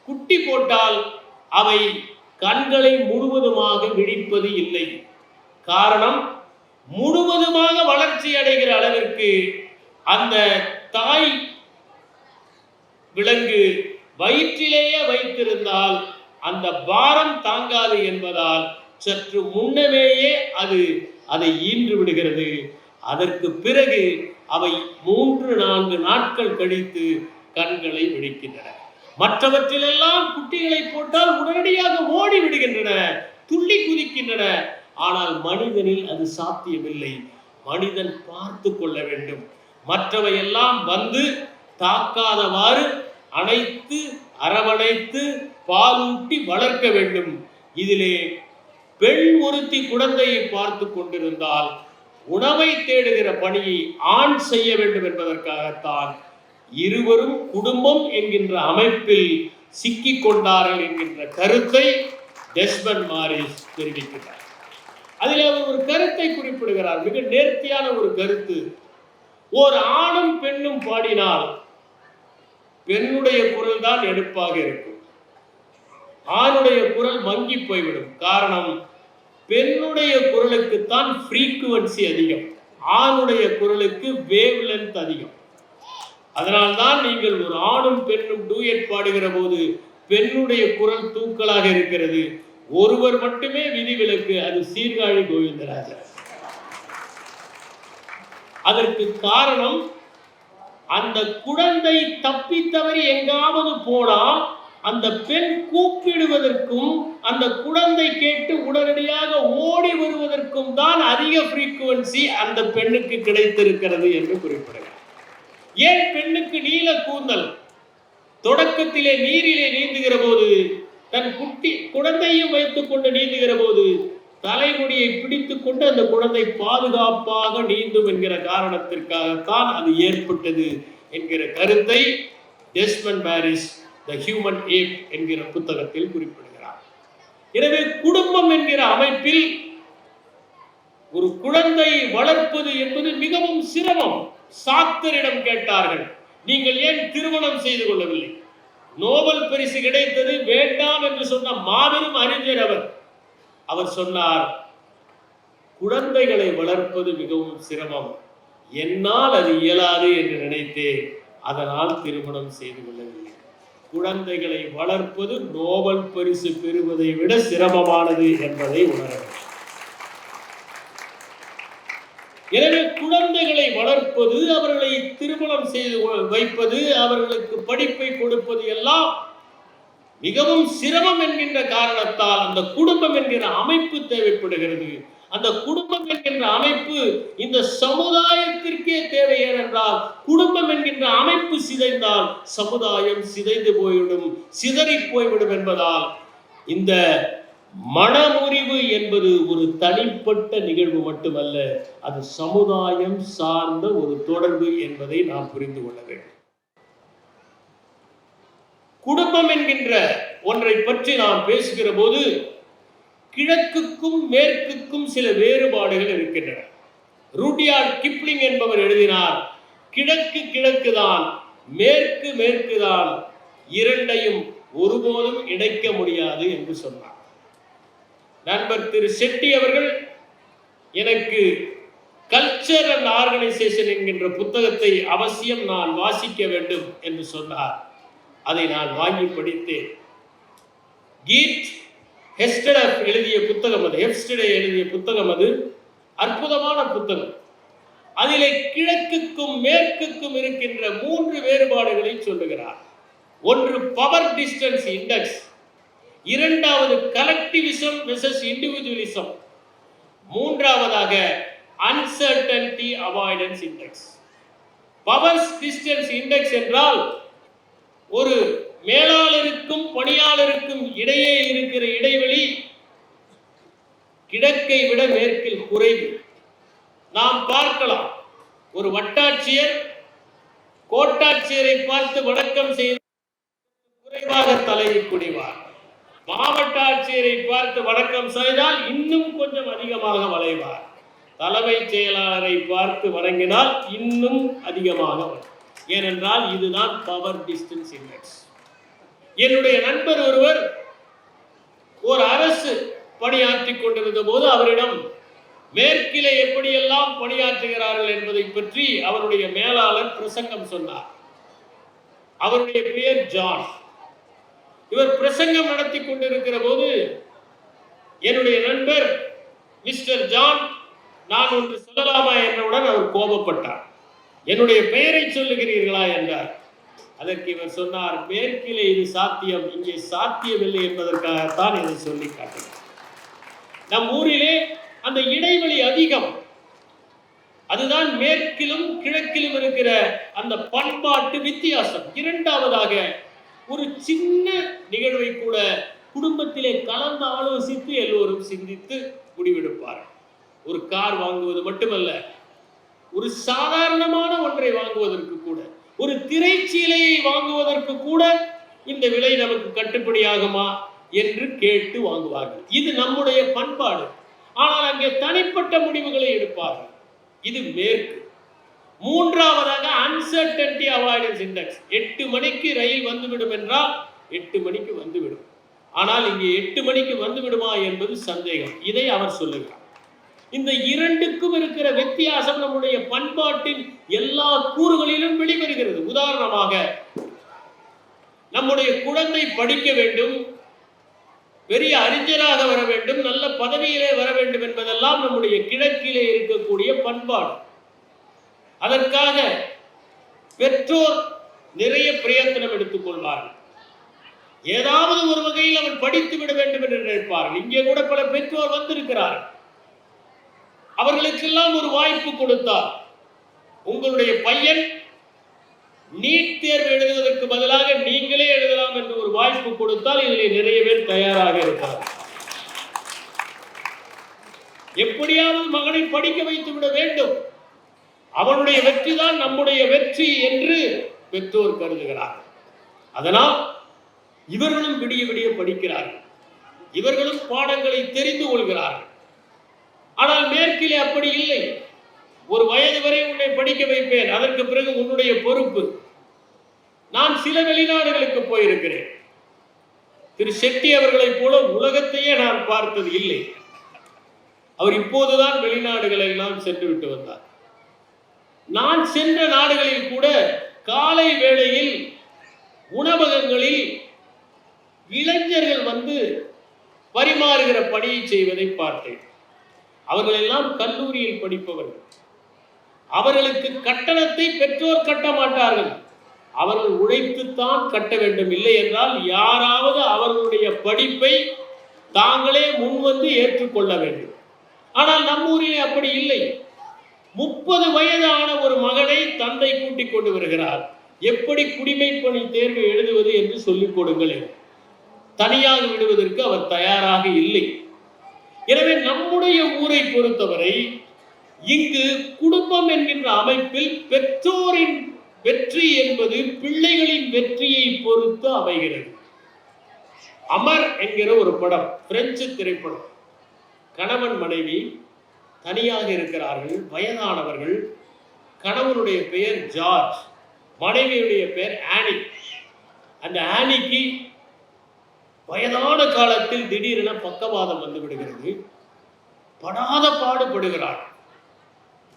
குட்டி போட்டால் அவை கண்களை முழுவதுமாக விழிப்பது இல்லை. காரணம், முழுவதுமாக வளர்ச்சி அடைகிற அளவிற்கு அந்த தாய் விலங்கு வயிற்றிலேயே வைத்திருந்தால் அந்த பாரம் தாங்காது என்பதால் சற்று முன்னமேயே அது அதை ஈன்று விடுகிறது. அதற்கு பிறகு அவை 3-4 நாட்கள் கழித்து கண்களை விழிக்கின்றன. மற்றவற்றிலெல்லாம் குட்டிகளை போட்டால் உடனடியாக ஓடி விடுகின்றன, துள்ளி குதிக்கின்றன. ஆனால் மனிதனில் அது சாத்தியமில்லை. மனிதன் பார்த்து கொள்ள வேண்டும். மற்றவையெல்லாம் வந்து தாக்காதவாறு அணைத்து அரவணைத்து பாலூட்டி வளர்க்க வேண்டும். இதிலே பெண் ஒருத்தி குழந்தையை பார்த்து கொண்டிருந்தால் உணவை தேடுகிற பணியை ஆண் செய்ய வேண்டும் என்பதற்காகத்தான் இருவரும் குடும்பம் என்கின்ற அமைப்பில் சிக்கிக் கொண்டார்கள் என்கின்ற கருத்தை டெஸ்மண்ட் மாரிஸ் தெரிவிக்கிறார். அதில் அவர் ஒரு கருத்தை குறிப்பிடுகிறார், மிக நேர்த்தியான ஒரு கருத்து. ஒரு ஆணும் பெண்ணும் பாடினால் பெண்ணுடைய குரல் தான் எடுப்பாக இருக்கும், ஆணுடைய குரல் மங்கி போய்விடும். காரணம், பெண்ணுடைய குரலுக்குத்தான் ஃப்ரீக்குவன்சி அதிகம், ஆணுடைய குரலுக்கு வேவ் லென்த் அதிகம். அதனால்தான் நீங்கள் ஒரு ஆணும் பெண்ணும் டூயட் பாடுகிற போது பெண்ணுடைய குரல் தூக்கலாக இருக்கிறது. ஒருவர் மட்டுமே விதிவிலக்கு, அது சீர்காழி கோவிந்தராஜன். அதற்கு காரணம், அந்த குழந்தை தப்பி தவறி எங்காவது போனால் அந்த பெண் கூப்பிடுவதற்கும் அந்த குழந்தை கேட்டு உடனடியாக ஓடி வருவதற்கும் தான் அதிக ஃப்ரீக்குவன்சி அந்த பெண்ணுக்கு கிடைத்திருக்கிறது என்று குறிப்பிடுகிறார். ஏன் பெண்ணுக்கு நீல கூந்தல்? தொடக்கத்திலே நீரிலே நீந்துகிற போது தன் குழந்தையும் வைத்துக் கொண்டு நீந்துகிற போது தலைமுடியை பிடித்துக் கொண்டு அந்த குழந்தை பாதுகாப்பாக நீந்தும் என்கிற காரணத்திற்காகத்தான் அது ஏற்பட்டது என்கிற கருத்தை டெஸ்மண்ட் மாரிஸ் தி ஹியூமன் ஏப் என்கிற புத்தகத்தில் குறிப்பிடுகிறார். எனவே குடும்பம் என்கிற அமைப்பில் ஒரு குழந்தை வளர்ப்பது என்பது மிகவும் சிரமம். சாக்தரிடம் கேட்டார்கள், நீங்கள் ஏன் திருமணம் செய்து கொள்ளவில்லை? நோபல் பரிசு கிடைத்தது, வேண்டாம் என்று சொன்ன மாபெரும் அறிஞர் அவர். அவர் சொன்னார், குழந்தைகளை வளர்ப்பது மிகவும் சிரமம், என்னால் அது இயலாது என்று நினைத்தேன், அதனால் திருமணம் செய்து கொள்ளவில்லை. குழந்தைகளை வளர்ப்பது நோபல் பரிசு பெறுவதை விட சிரமமானது என்பதை உணர வேண்டும். எனவே குழந்தைகளை வளர்ப்பது, அவர்களை திருமணம் செய்து வைப்பது, அவர்களுக்கு படிப்பை கொடுப்பது எல்லாம் மிகவும் சிரமம் என்கின்ற காரணத்தால் அந்த குடும்பம் என்கிற அமைப்பு தேவைப்படுகிறது. அந்த குடும்பம் என்கின்ற அமைப்பு இந்த சமுதாயத்திற்கே தேவை. ஏனென்றால் குடும்பம் என்கின்ற அமைப்பு சிதைந்தால் சமுதாயம் சிதைந்து போய்விடும், சிதறி போய்விடும் என்பதால் இந்த மனமுறிவு என்பது ஒரு தனிப்பட்ட நிகழ்வு மட்டுமல்ல, அது சமுதாயம் சார்ந்த ஒரு தொடர்பு என்பதை நாம் புரிந்து கொள்ள வேண்டும். குடும்பம் என்கின்ற ஒன்றை பற்றி நாம் பேசுகிற போது கிழக்குக்கும் மேற்குக்கும் சில வேறுபாடுகள் இருக்கின்றன. ரூடியார்ட் கிப்ளிங் என்பவர் எழுதினார், கிழக்கு கிழக்குதான், மேற்கு மேற்குதான், இரண்டையும் ஒருபோதும் இணைக்க முடியாது என்று சொன்னார். நண்பர் திரு செட்டி அவர்கள் எனக்கு கல்ச்சர் அண்ட் ஆர்கனைசேஷன் என்கின்ற புத்தகத்தை அவசியம் நான் வாசிக்க வேண்டும் என்று சொன்னார். அதை நான் வாங்கி படித்தேன். கீட் ஹெஸ்டடே எழுதிய புத்தகம் அது அற்புதமான புத்தகம். அதிலே கிழக்குக்கும் மேற்குக்கும் இருக்கின்ற 3 வேறுபாடுகளை சொல்லுகிறார். ஒன்று பவர் டிஸ்டன்ஸ் இண்டெக்ஸ், இரண்டாவது கலெக்டிவிசம் வெர்சஸ் இண்டிவிஜுவலிசம், மூன்றாவதாக uncertainty avoidance index. Power distance index என்றால் ஒரு மேலாளருக்கும் பணியாளருக்கும் இடையே இருக்கிற இடைவெளி கிழக்கை விட மேற்கில் குறைவு. நாம் பார்க்கலாம், ஒரு வட்டாட்சியர் கோட்டாட்சியரை பார்த்து வணக்கம் செய்து குறைவாக தலையை குனிவார். மாவட்ட ஆட்சியரை பார்த்து வணக்கம் செய்தால் இன்னும் கொஞ்சம் அதிகமாக வளைவார். தலைமைச் செயலாளரை பார்த்து வணங்கினால் இன்னும் அதிகமாக வளைவார். ஏனென்றால் இதுதான் பவர் டிஸ்டன்ஸ் இண்டெக்ஸ். என்னுடைய நண்பர் ஒருவர் ஒரு அரசு பணியாற்றிக் கொண்டிருந்த போது அவரிடம் மேற்கிலே எப்படியெல்லாம் பணியாற்றுகிறார்கள் என்பதை பற்றி அவருடைய மேலாளர் பிரசங்கம் சொன்னார். அவருடைய பெயர் ஜான். இவர் பிரசங்கம் நடத்தி கொண்டிருக்கிற போது என்னுடைய நண்பர் மிஸ்டர் ஜான், நான் ஒன்று சொல்லலாமா என்றவுடன் அவர் கோபப்பட்டார். என்னுடைய பெயரை சொல்லுகிறீர்களா என்றார். அதற்கு இவர் சொன்னார், மேற்கிலே இது சாத்தியம், இங்கே சாத்தியமில்லை என்பதற்காகத்தான் இதை சொல்லி காட்டினார். நம் ஊரிலே அந்த இடைவெளி அதிகம். அதுதான் மேற்கிலும் கிழக்கிலும் இருக்கிற அந்த பண்பாட்டு வித்தியாசம். இரண்டாவதாக, ஒரு சின்ன நிகழ்வை கூட குடும்பத்திலே கலந்து ஆலோசித்து எல்லோரும் சிந்தித்து முடிவெடுப்பார்கள். ஒரு கார் வாங்குவது மட்டுமல்ல, ஒரு சாதாரணமான ஒன்றை வாங்குவதற்கு கூட, ஒரு திரைச்சீலையை வாங்குவதற்கு கூட இந்த விலை நமக்கு கட்டுப்படியாகுமா என்று கேட்டு வாங்குவார்கள். இது நம்முடைய பண்பாடு. ஆனால் அங்கே தனிப்பட்ட முடிவுகளை எடுப்பார்கள். இது மேற்கு. மூன்றாவதாக அன்சர்டனிட்டி அவாய்டன்ஸ் இண்டெக்ஸ். 8 மணிக்கு ரயில் வந்துவிடும் என்றால் 8 மணிக்கு வந்துவிடும். ஆனால் இங்கே 8 மணிக்கு வந்துவிடுமா என்பது சந்தேகம். இதை அவர் சொல்லுகிறார். இந்த இரண்டுக்கும் இருக்கிற வித்தியாசம் நம்முடைய பண்பாட்டின் எல்லா கூறுகளிலும் வெளிவருகிறது. உதாரணமாக, நம்முடைய குழந்தை படிக்க வேண்டும், பெரிய அறிஞராக வர வேண்டும், நல்ல பதவியிலே வர வேண்டும் என்பதெல்லாம் நம்முடைய கிழக்கிலே இருக்கக்கூடிய பண்பாடு. அதற்காக பெற்றோர் நிறைய பிரயத்தனம் எடுத்துக் கொள்வார்கள். ஏதாவது ஒரு வகையில் அவன் படித்து விட வேண்டும் என்று நினைப்பார்கள். இங்கே கூட பல பெற்றோர் வந்திருக்கிறார்கள். அவர்களுக்கெல்லாம் ஒரு வாய்ப்பு கொடுத்தார். உங்களுடைய பையன் நீட் தேர்வு எழுதுவதற்கு பதிலாக நீங்களே எழுதலாம் என்று ஒரு வாய்ப்பு கொடுத்தால் இதில் நிறைய பேர் தயாராக இருப்பார். எப்படியாவது மகனை படிக்க வைத்து விட வேண்டும், அவனுடைய வெற்றி தான் நம்முடைய வெற்றி என்று பெற்றோர் கருதுகிறார். அதனால் இவர்களும் விடிய விடிய படிக்கிறார்கள், இவர்களும் பாடங்களை தெரிந்து கொள்கிறார்கள். ஆனால் மேற்கிலே அப்படி இல்லை. ஒரு வயது வரை உன்னை படிக்க வைப்பேன், அதற்கு பிறகு உன்னுடைய பொறுப்பு. நான் சில வெளிநாடுகளுக்கு போயிருக்கிறேன். திரு செட்டி அவர்களைப் போல உலகத்தையே நான் பார்த்தது இல்லை. அவர் இப்போதுதான் வெளிநாடுகளை எல்லாம் சென்று விட்டு வந்தார். நான் சென்ற நாடுகளில் கூட காலை வேளையில் உணவகங்களில் இளைஞர்கள் வந்து பரிமாறுகிற பணியை செய்வதை பார்த்தேன். அவர்கள் எல்லாம் கல்லூரியில் படிப்பவர்கள். அவர்களுக்கு கட்டணத்தை பெற்றோர் கட்ட மாட்டார்கள், அவர்கள் உழைத்துத்தான் கட்ட வேண்டும். இல்லை என்றால் யாராவது அவர்களுடைய படிப்பை தாங்களே முன்வந்து ஏற்றுக்கொள்ள வேண்டும். ஆனால் நம் ஊரிலே அப்படி இல்லை. 30 வயதான ஒரு மகனை தந்தை கூட்டிக் கொண்டு வருகிறார். எப்படி குடிமை பணி தேர்வு எழுதுவது என்று சொல்லிக் கொடுங்கள். தனியாக விடுவதற்கு அவர் தயாராக இல்லை. எனவே நம்முடைய ஊரை பொறுத்தவரை இங்கு குடும்பம் என்கின்ற அமைப்பில் பெற்றோரின் வெற்றி என்பது பிள்ளைகளின் வெற்றியை பொறுத்து அமைகிறது. அமர் என்கிற ஒரு படம், பிரெஞ்சு திரைப்படம். கணவன் மனைவி தனியாக இருக்கிறார்கள், வயதானவர்கள். கணவனுடைய பெயர் ஜார்ஜ், மனைவியுடைய பெயர் ஆனி. அந்த ஆனிக்கு வயதான காலத்தில் திடீரென பக்கவாதம் வந்து விடுகிறது. படாத பாடுபடுகிறாள்,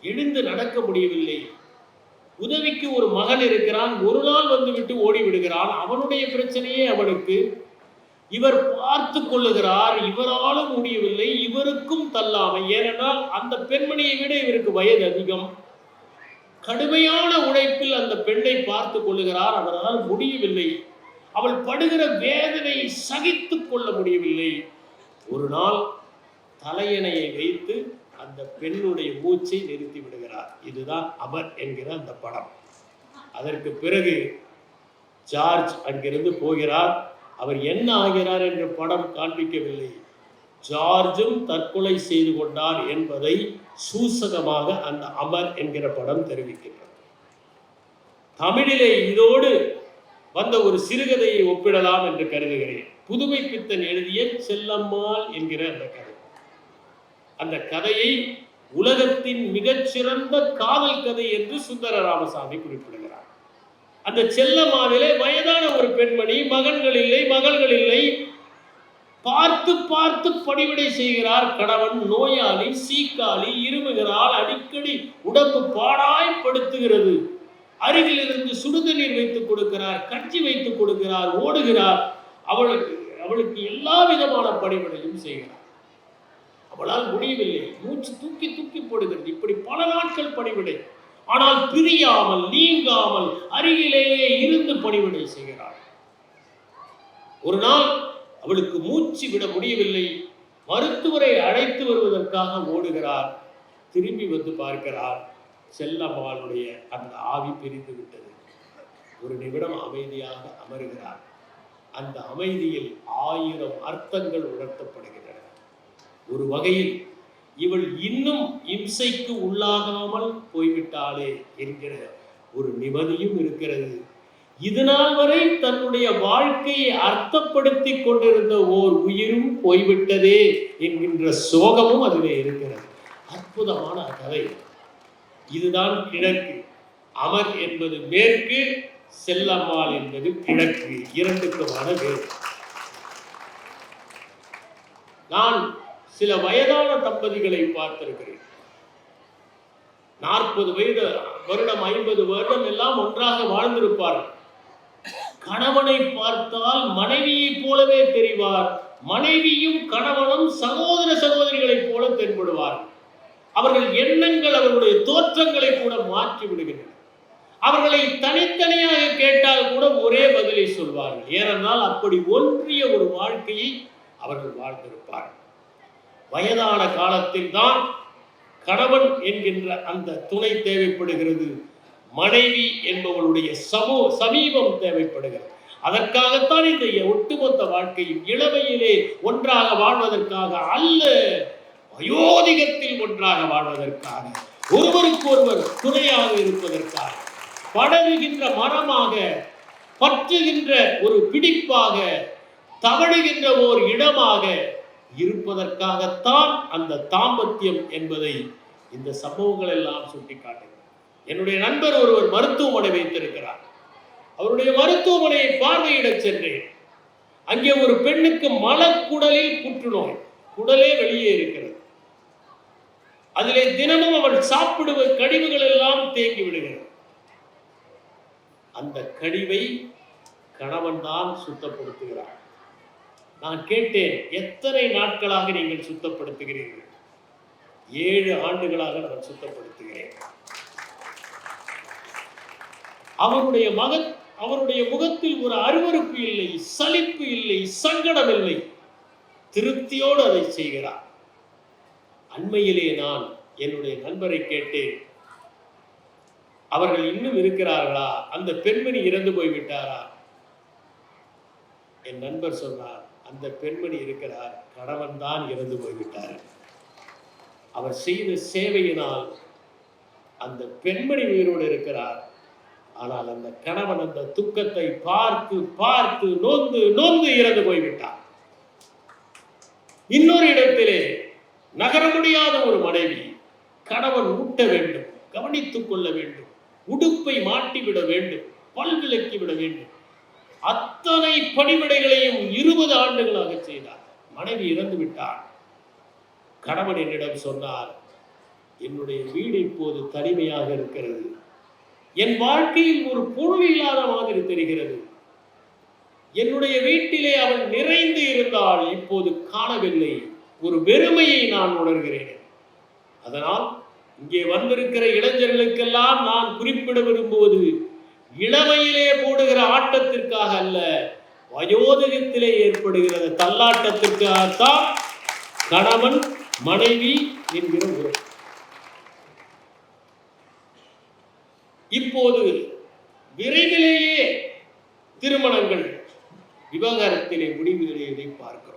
எழுந்து நடக்க முடியவில்லை. உதவிக்கு ஒரு மகன் இருக்கிறான், ஒரு நாள் வந்து விட்டு ஓடி விடுகிறான். அவனுடைய பிரச்சனையே அவனுக்கு. இவர் பார்த்து கொள்ளுகிறார், இவராலும் முடியவில்லை, இவருக்கும் தள்ளாமை. ஏனென்றால் அந்த பெண்மணியை விட இவருக்கு வயது அதிகம். கடுமையான உழைப்பில் அந்த பெண்ணை பார்த்து கொள்ளுகிறார், அவரால் முடியவில்லை. அவள் படுகிற வேதனையை சகித்துக் கொள்ள முடியவில்லை. ஒரு நாள் தலையணையை வைத்து அந்த பெண்ணுடைய மூச்சை நிறுத்தி விடுகிறார். இதுதான் அமர் என்கிற அந்த படம். அதற்கு பிறகு ஜார்ஜ் அங்கிருந்து போகிறார். அவர் என்ன ஆகிறார் என்ற படம் காண்பிக்கவில்லை. ஜார்ஜும் தற்கொலை செய்து கொண்டார் என்பதை சூசகமாக அந்த அமர் என்கிற படம் தெரிவிக்கின்றது. தமிழிலே இதோடு வந்த ஒரு சிறுகதையை ஒப்பிடலாம் என்று கருதுகிறேன். புதுமை பித்தன் எழுதிய செல்லம்மாள் என்கிற அந்த கதை. அந்த கதையை உலகத்தின் மிகச்சிறந்த காதல் கதை என்று சுந்தர ராமசாமி குறிப்பிடுகிறார். அந்த செல்லம்மாவிலே வயதான ஒரு பெண்மணி, மகன்கள் இல்லை, மகள்கள் இல்லை. பார்த்து பார்த்து பணிவிடை செய்கிறார். கணவன் நோயாளி, சீக்காளி, இருமுகிறாள், அடிக்கடி உடம்பு பாடாய்ப்படுத்துகிறது. அருகில் இருந்து சுடுதண்ணீர் வைத்துக் கொடுக்கிறார், கஞ்சி வைத்துக் கொடுக்கிறார், ஓடுகிறார். அவளுக்கு எல்லா விதமான பணிவிடையும் செய்கிறார். அவளால் முடியவில்லை, மூச்சு தூக்கி தூக்கி போடுகிறது. இப்படி பல நாட்கள் பணிவிடை. ஆனால் பிரியாமல் நீங்காமல் அருகிலேயே இருந்து பணிவிடை செய்கிறார். ஒரு நாள் அவளுக்கு மூச்சு விட முடியவில்லை. மருத்துவரை அழைத்து வருவதற்காக ஓடுகிறார். திரும்பி வந்து பார்க்கிறார், செல்லம்மாளுடைய அந்த ஆவி பிரிந்து விட்டது. ஒரு நிமிடம் அமைதியாக அமருகிறார். அந்த அமைதியில் 1000 அர்த்தங்கள் உணர்த்தப்படுகின்றன. ஒரு வகையில் இவள் இன்னும் இம்சைக்கு உள்ளாகாமல் போய்விட்டாளே என்கிற ஒரு நிம்மதியும் இருக்கிறது. இதுநாள் வரை தன்னுடைய வாழ்க்கையை அர்த்தப்படுத்தி கொண்டிருந்த ஓர் உயிரும் போய்விட்டதே என்கின்ற சோகமும் அதிலே இருக்கிறது. அற்புதமான கதை. இதுதான் கிழக்கு. அமர் என்பது மேற்கு, செல்லம்மாள் என்பது கிழக்கு. இரண்டுக்குமான வேறு. நான் சில வயதான தம்பதிகளை பார்த்திருக்கிறேன். 40 வருடம் 50 வருடம் எல்லாம் ஒன்றாக வாழ்ந்திருப்பார்கள். கணவனை பார்த்தால் மனைவியைப் போலவே தெரிவார். மனைவியும் கணவனும் சகோதர சகோதரிகளைப் போல தென்படுவார்கள். அவர்கள் எண்ணங்கள், அவர்களுடைய தோற்றங்களை கூட மாற்றி விடுகின்றன. அவர்களை தனித்தனியாக கேட்டால் கூட ஒரே பதிலை சொல்வார்கள். ஏனென்றால் அப்படி ஒன்றிய ஒரு வாழ்க்கையை அவர்கள் வாழ்ந்திருப்பார்கள். வயதான காலத்தில் தான் கணவன் என்கின்ற அந்த துணை தேவைப்படுகிறது. மனைவி என்பவளுடைய சமீபம் தேவைப்படுகிறது. அதற்காகத்தான் இந்த ஒட்டுமொத்த வாழ்க்கையும் இளமையிலே ஒன்றாக வாழ்வதற்காக அல்ல, வயோதிகத்தில் ஒன்றாக வாழ்வதற்காக, ஒருவருக்கு ஒருவர் துணையாக இருப்பதற்காக, படகுகின்ற மரமாக, பற்றுகின்ற ஒரு பிடிப்பாக, தவழுகின்ற ஓர் இடமாக இருப்பதற்காகத்தான் அந்த தாம்பத்தியம் என்பதை இந்த சம்பவங்கள் எல்லாம் சுட்டிக்காட்டுகிறது. என்னுடைய நண்பர் ஒருவர் மருத்துவமனை வைத்திருக்கிறார். அவருடைய மருத்துவமனையை பார்வையிட சென்றேன். அங்கே ஒரு பெண்ணுக்கு மலக்குடலில் புற்றுநோய், குடலே வெளியே இருக்கிறது. அதிலே தினமும் அவள் சாப்பிடுவ கழிவுகள் எல்லாம் தேங்கி விடுகிறது. அந்த கழிவை கணவன் தான் சுத்தப்படுத்துகிறார். நான் கேட்டேன், எத்தனை நாட்களாக நீங்கள் சுத்தப்படுத்துகிறீர்கள்? 7 ஆண்டுகளாக நான் சுத்தப்படுத்துகிறேன். அவருடைய முகத்தில் ஒரு அருவருப்பு இல்லை, சலிப்பு இல்லை, சங்கடம் இல்லை, திருப்தியோடு அதை செய்கிறார். அண்மையிலே நான் என்னுடைய நண்பரை கேட்டேன், அவர்கள் இன்னும் இருக்கிறார்களா? அந்த பெண்மணி இறந்து போய்விட்டாரா? என் நண்பர் சொன்னார், அந்த பெண்மணி இருக்கிறார், கணவன் தான் இறந்து போய்விட்டார். அவர் செய்த சேவையினால் அந்த பெண்மணி உயிரோடு இருக்கிறார். ஆனால் அந்த கணவன் அந்த துக்கத்தை பார்த்து பார்த்து நொந்து நொந்து இறந்து போய்விட்டார். இன்னொரு இடத்திலே நகர முடியாத ஒரு மனைவி, கணவன் ஊட்ட வேண்டும், கவனித்துக் கொள்ள வேண்டும், உடுப்பை மாட்டிவிட வேண்டும், பல் விலக்கி விட வேண்டும், அத்தனை பணிவிடைகளையும் 20 ஆண்டுகளாக செய்தார். மனைவி இறந்து விட்டார். கணவன் என்னிடம் சொன்னார், என்னுடைய வீடு இப்போது தனிமையாக இருக்கிறது, என் வாழ்க்கையில் ஒரு பொருள் இல்லாத மாதிரி தெரிகிறது, என்னுடைய வீட்டிலே அவள் நிறைந்து இருந்தால் இப்போது காணவில்லை, ஒரு வெறுமையை நான் உணர்கிறேன். அதனால் இங்கே வந்திருக்கிற இளைஞர்களுக்கெல்லாம் நான் குறிப்பிட விரும்புவது, இளமையிலே போடுகிற ஆட்டத்திற்காக அல்ல, வயோதிகத்திலே ஏற்படுகிற தள்ளாட்டத்திற்காகத்தான் கணவன் மனைவி என்கிற உறவு. இப்போது விரைவிலேயே திருமணங்கள் விவாகரத்திலே முடிவுகளை பார்க்கிறோம்.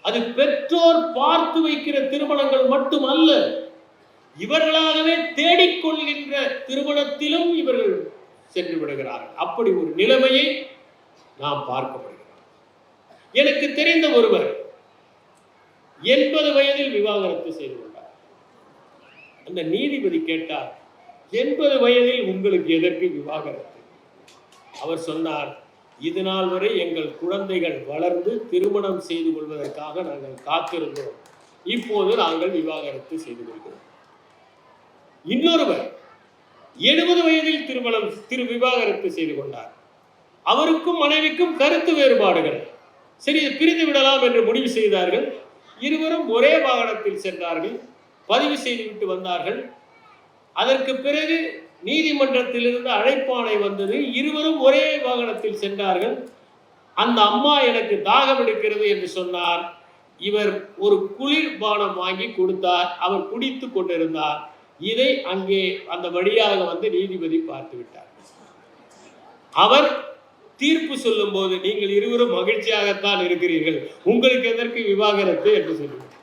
அது பெற்றோர் பார்த்து வைக்கிற திருமணங்கள் மட்டுமல்ல, இவர்களாகவே தேடிக்கொள்கின்ற திருமணத்திலும் இவர்கள் சென்று விடுகிறார்கள். அப்படி ஒரு நிலைமையை நாம் பார்க்கப்படுகிறோம். எனக்கு தெரிந்த ஒருவர் 80 வயதில் விவாகரத்து செய்து கொண்டார். அந்த நீதிபதி கேட்டார், 80 வயதில் உங்களுக்கு எதற்கு விவாகரத்து? அவர் சொன்னார், இது நாள் வரை எங்கள் குழந்தைகள் வளர்ந்து திருமணம் செய்து கொள்வதற்காக நாங்கள் காத்திருந்தோம், இப்போது நாங்கள் விவாகரத்து செய்து கொள்கிறோம். இன்னொருவர் 70 வயதில் விவாகரத்து செய்து கொண்டார். அவருக்கும் மனைவிக்கும் கருத்து வேறுபாடுகள், சரி பிரிந்து விடலாம் என்று முடிவு செய்தார்கள். இருவரும் ஒரே வாகனத்தில் சென்றார்கள், பதிவு செய்துவிட்டு வந்தார்கள். அதற்கு பிறகு நீதிமன்றத்திலிருந்து அழைப்பாணை வந்தது. இருவரும் ஒரே வாகனத்தில் சென்றார்கள். அந்த அம்மா எனக்கு தாகம் எடுக்கிறது என்று சொன்னார். இவர் ஒரு குளிர்பானம் வாங்கி கொடுத்தார். அவர் குடித்து கொண்டிருந்தார். இதை அங்கே அந்த வழியாக வந்து நீதிபதி பார்த்து விட்டார். அவர் தீர்ப்பு சொல்லும் போது, நீங்கள் இருவரும் மகிழ்ச்சியாகத்தான் இருக்கிறீர்கள், உங்களுக்கு எதற்கு விவாகரத்து என்று சொல்லுவார்.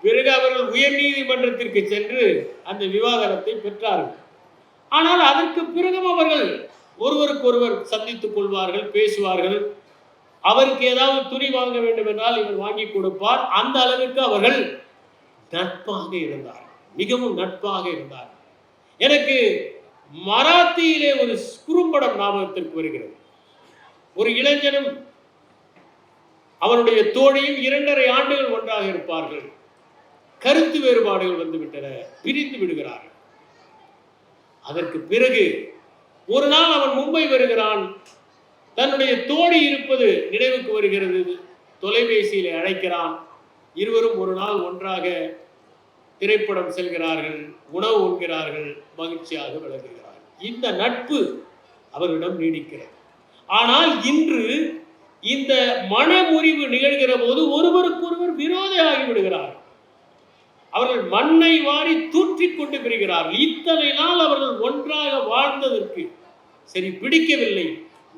பிறகு அவர்கள் உயர் நீதிமன்றத்திற்கு சென்று அந்த விவாகரத்தை பெற்றார்கள். ஆனால் அதற்கு பிறகும் அவர்கள் ஒருவருக்கொருவர் சந்தித்துக் கொள்வார்கள், பேசுவார்கள். அவருக்கு ஏதாவது துணி வாங்க வேண்டும் என்றால் இவர் வாங்கி கொடுப்பார். அந்த அளவுக்கு அவர்கள் நட்பாக இருந்தார், மிகவும் நட்பாக இருந்தார். எனக்கு மராத்தியிலே ஒரு குறும்படம் ஞாபகத்திற்கு வருகிறது. ஒரு இளைஞனும் அவனுடைய தோழியும் 2.5 ஆண்டுகள் ஒன்றாக இருப்பார்கள். கருத்து வேறுபாடுகள் வந்துவிட்டன, பிரிந்து விடுகிறார்கள். அதற்கு பிறகு ஒரு நாள் அவன் மும்பை வருகிறான். தன்னுடைய தோழி இருப்பது நினைவுக்கு வருகிறது. தொலைபேசியிலே அழைக்கிறான். இருவரும் ஒரு நாள் ஒன்றாக திரைப்படம் செல்கிறார்கள், உணவு உண்கிறார்கள், மகிழ்ச்சியாக விளங்குகிறார்கள். இந்த நட்பு அவர்களிடம் நீடிக்கிறது. ஆனால் இன்று இந்த மனமுறிவு நிகழ்கிற போது ஒருவருக்கொருவர் விரோதியாகி விடுகிறார்கள். அவர்கள் மண்ணை வாரி தூற்றிக் கொண்டு பிரிகிறார்கள். இத்தனை நாள் அவர்கள் ஒன்றாக வாழ்ந்ததற்கு சரி பிடிக்கவில்லை,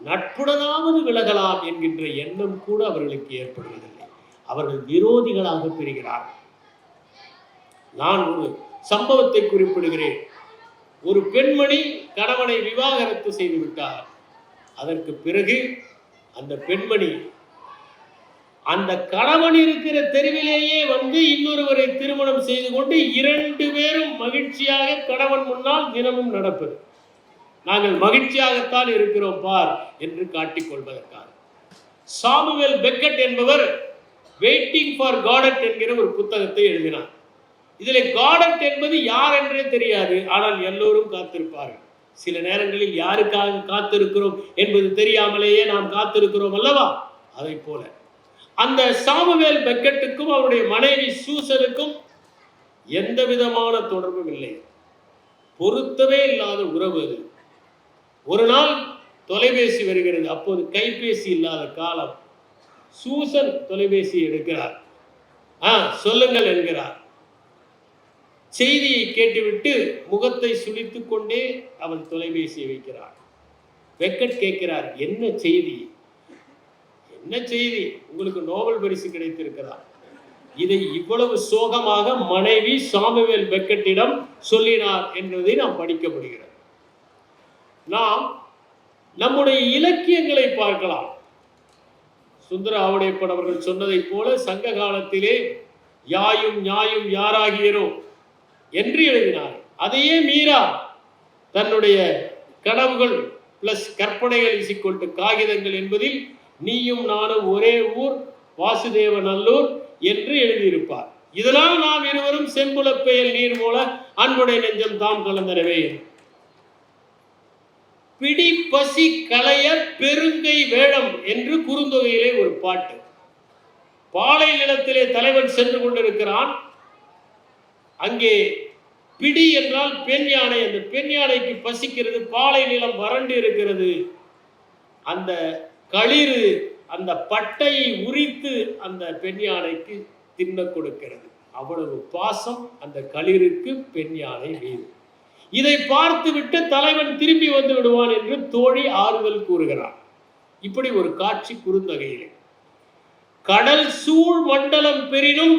நட்புடனாவது விலகலாம் என்கின்ற எண்ணம் கூட அவர்களுக்கு ஏற்படுவதில்லை. அவர்கள் விரோதிகளாக பிரிகிறார்கள். நான் ஒரு சம்பவத்தை குறிப்பிடுகிறேன். ஒரு பெண்மணி கணவனை விவாகரத்து செய்து விட்டார். அதற்கு பிறகு அந்த பெண்மணி அந்த கணவன் இருக்கிற தெருவிலேயே வந்து இன்னொருவரை திருமணம் செய்து கொண்டு 2 பேரும் மகிழ்ச்சியாக கணவன் முன்னால் தினமும் நடப்பது. நாங்கள் மகிழ்ச்சியாகத்தான் இருக்கிறோம் பார் என்று காட்டிக் கொள்வதற்காக. சாமுவேல் பெக்கெட் என்பவர் வெயிட்டிங் ஃபார் காடட் என்கிற ஒரு புத்தகத்தை எழுதினார். இதில் காடட் என்பது யார் என்றே தெரியாது, ஆனால் எல்லோரும் காத்திருப்பார்கள். சில நேரங்களில் யாருக்காக காத்திருக்கிறோம் என்பது தெரியாமலேயே நாம் காத்திருக்கிறோம் அல்லவா? அதை போல அந்த சாமுவேல் பெக்கெட்டுக்கும் அவருடைய மனைவி சூசனுக்கும் எந்த விதமான தொடர்பும் இல்லை, பொருத்தவே இல்லாத உறவு அது. ஒரு நாள் தொலைபேசி வருகிறது. அப்போது கைபேசி இல்லாத காலம். சூசன் தொலைபேசி எடுக்கிறார். சொல்லுங்கள் என்கிறார். செய்தியை கேட்டுவிட்டு முகத்தை சுளித்துக் கொண்டே அவன் தொலைபேசியை வைக்கிறார். பெக்கெட் கேட்கிறார், என்ன செய்தி? என்ன செய்தி, உங்களுக்கு நோபல் பரிசு கிடைத்திருக்கிறதா? இதை இவ்வளவு சோகமாக மனைவி சாமுவேல் பெக்கெட்டிடம் சொல்லினார் என்பதை நாம் படிக்க முடிகிறது. நாம் நம்முடைய இலக்கியங்களை பார்க்கலாம். சுந்தர ஆவுடையப்பன் அவர்கள் சொன்னதைப் போல சங்க காலத்திலே யாயும் ஞாயும் யாராகியரோ என்று எழுதினார். அதையே மீரா தன்னுடைய கனவுகள் பிளஸ் கற்பனைகள் இசிக்கொண்டு காகிதங்கள் என்பதில் நீயும் நானும் ஒரே ஊர் வாசுதேவ நல்லூர் என்று எழுதியிருப்பார். இதனால் நாம் இருவரும் செம்புல பெயல் நீர் போல அன்புடைய நெஞ்சம் தாம் கலந்தனவே. பிடி பசி களைய பெருங்கை வேடம் என்று குறுந்தொகையிலே ஒரு பாட்டு. பாலை நிலத்திலே தலைவன் சென்று கொண்டிருக்கிறான். அங்கே பிடி என்றால் பெண் யானை. அந்த பெண் யானைக்கு பசிக்கிறது, பாலை நிலம் வறண்டு இருக்கிறது. அந்த களிறு அந்த பட்டையை உரித்து அந்த பெண் யானைக்கு தின்ன கொடுக்கிறது. அவ்வளவு பாசம் அந்த களிருக்கு பெண் யானை மீது. இதை பார்த்துவிட்டு தலைவன் திரும்பி வந்து விடுவான் என்று தோழி ஆறுதல் கூறுகிறான். இப்படி ஒரு காட்சி குறுந்தொகையிலே. கடல் சூழ் மண்டலம் பெரினும்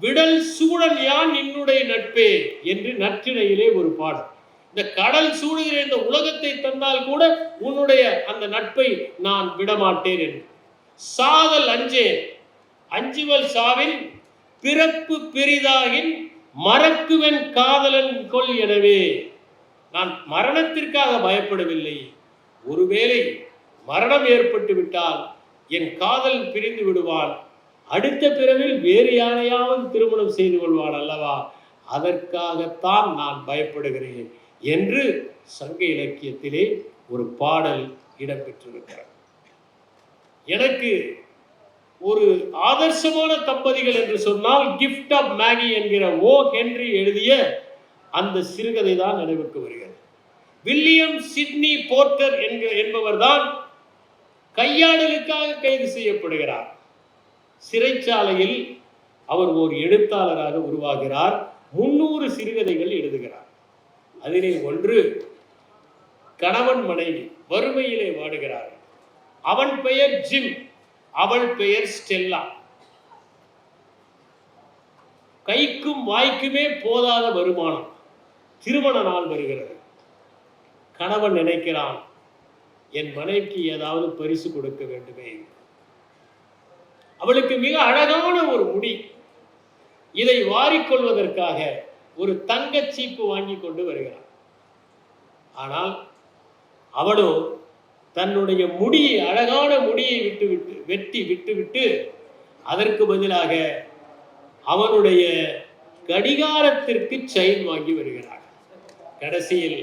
விடல் சூழல் யான் என்னுடைய நட்பே என்று நற்றிணையிலே ஒரு பாடல். இந்த கடல் சூழுகிற இந்த உலகத்தை தந்தால் கூட உன்னுடைய அந்த நட்பை நான் விடமாட்டேன் என்று. சாதல் அஞ்சேன் அஞ்சுவல் சாவின் பிறப்பு பெரிதாகின் மறக்குவன் காதலன் கொள். எனவே நான் மரணத்திற்காக பயப்படவில்லை. ஒருவேளை மரணம் ஏற்பட்டு விட்டால் என் காதல் பிரிந்து விடுவான், அடுத்த பிறவில் வேறு யாரையாவது திருமணம் செய்து கொள்வான் அல்லவா, அதற்காகத்தான் நான் பயப்படுகிறேன் என்று சங்க இலக்கியத்திலே ஒரு பாடல் இடம்பெற்றிருக்கிறது. எனக்கு ஒரு ஆதர்சமான தம்பதிகள் என்று சொன்னால் கிஃப்ட் ஆஃப் மேகி என்கிற ஓ ஹென்றி எழுதிய அந்த சிறுகதை தான் நினைவுக்கு வருகிறது. வில்லியம் சிட்னி போர்ட்டர் என்பவர் தான் கையாடலுக்காக கைது செய்யப்படுகிறார். சிறைச்சாலையில் அவர் ஒரு எழுத்தாளராக உருவாகிறார். 300 சிறுகதைகள் எழுதுகிறார். அதிலே ஒன்று கணவன் மனைவி வறுமையிலே வாடுகிறார். அவன் பெயர் ஜிம், அவள் பெயர் ஸ்டெல்லா. கைக்கும் வாய்க்குமே போதாத வருமானம். திருமண நாள் வருகிறது. கணவன் நினைக்கிறான், என் மனைவிக்கு ஏதாவது பரிசு கொடுக்க வேண்டுமே. அவளுக்கு மிக அழகான ஒரு முடி. இதை வாரிக்கொள்வதற்காக ஒரு தங்க சீப்பு வாங்கி கொண்டு வருகிறான். ஆனால் அவளோ தன்னுடைய முடியை, அழகான முடியை வெட்டி விட்டுவிட்டு அதற்கு பதிலாக அவனுடைய கடிகாரத்திற்கு செயின் வாங்கி வருகிறார். கடைசியில்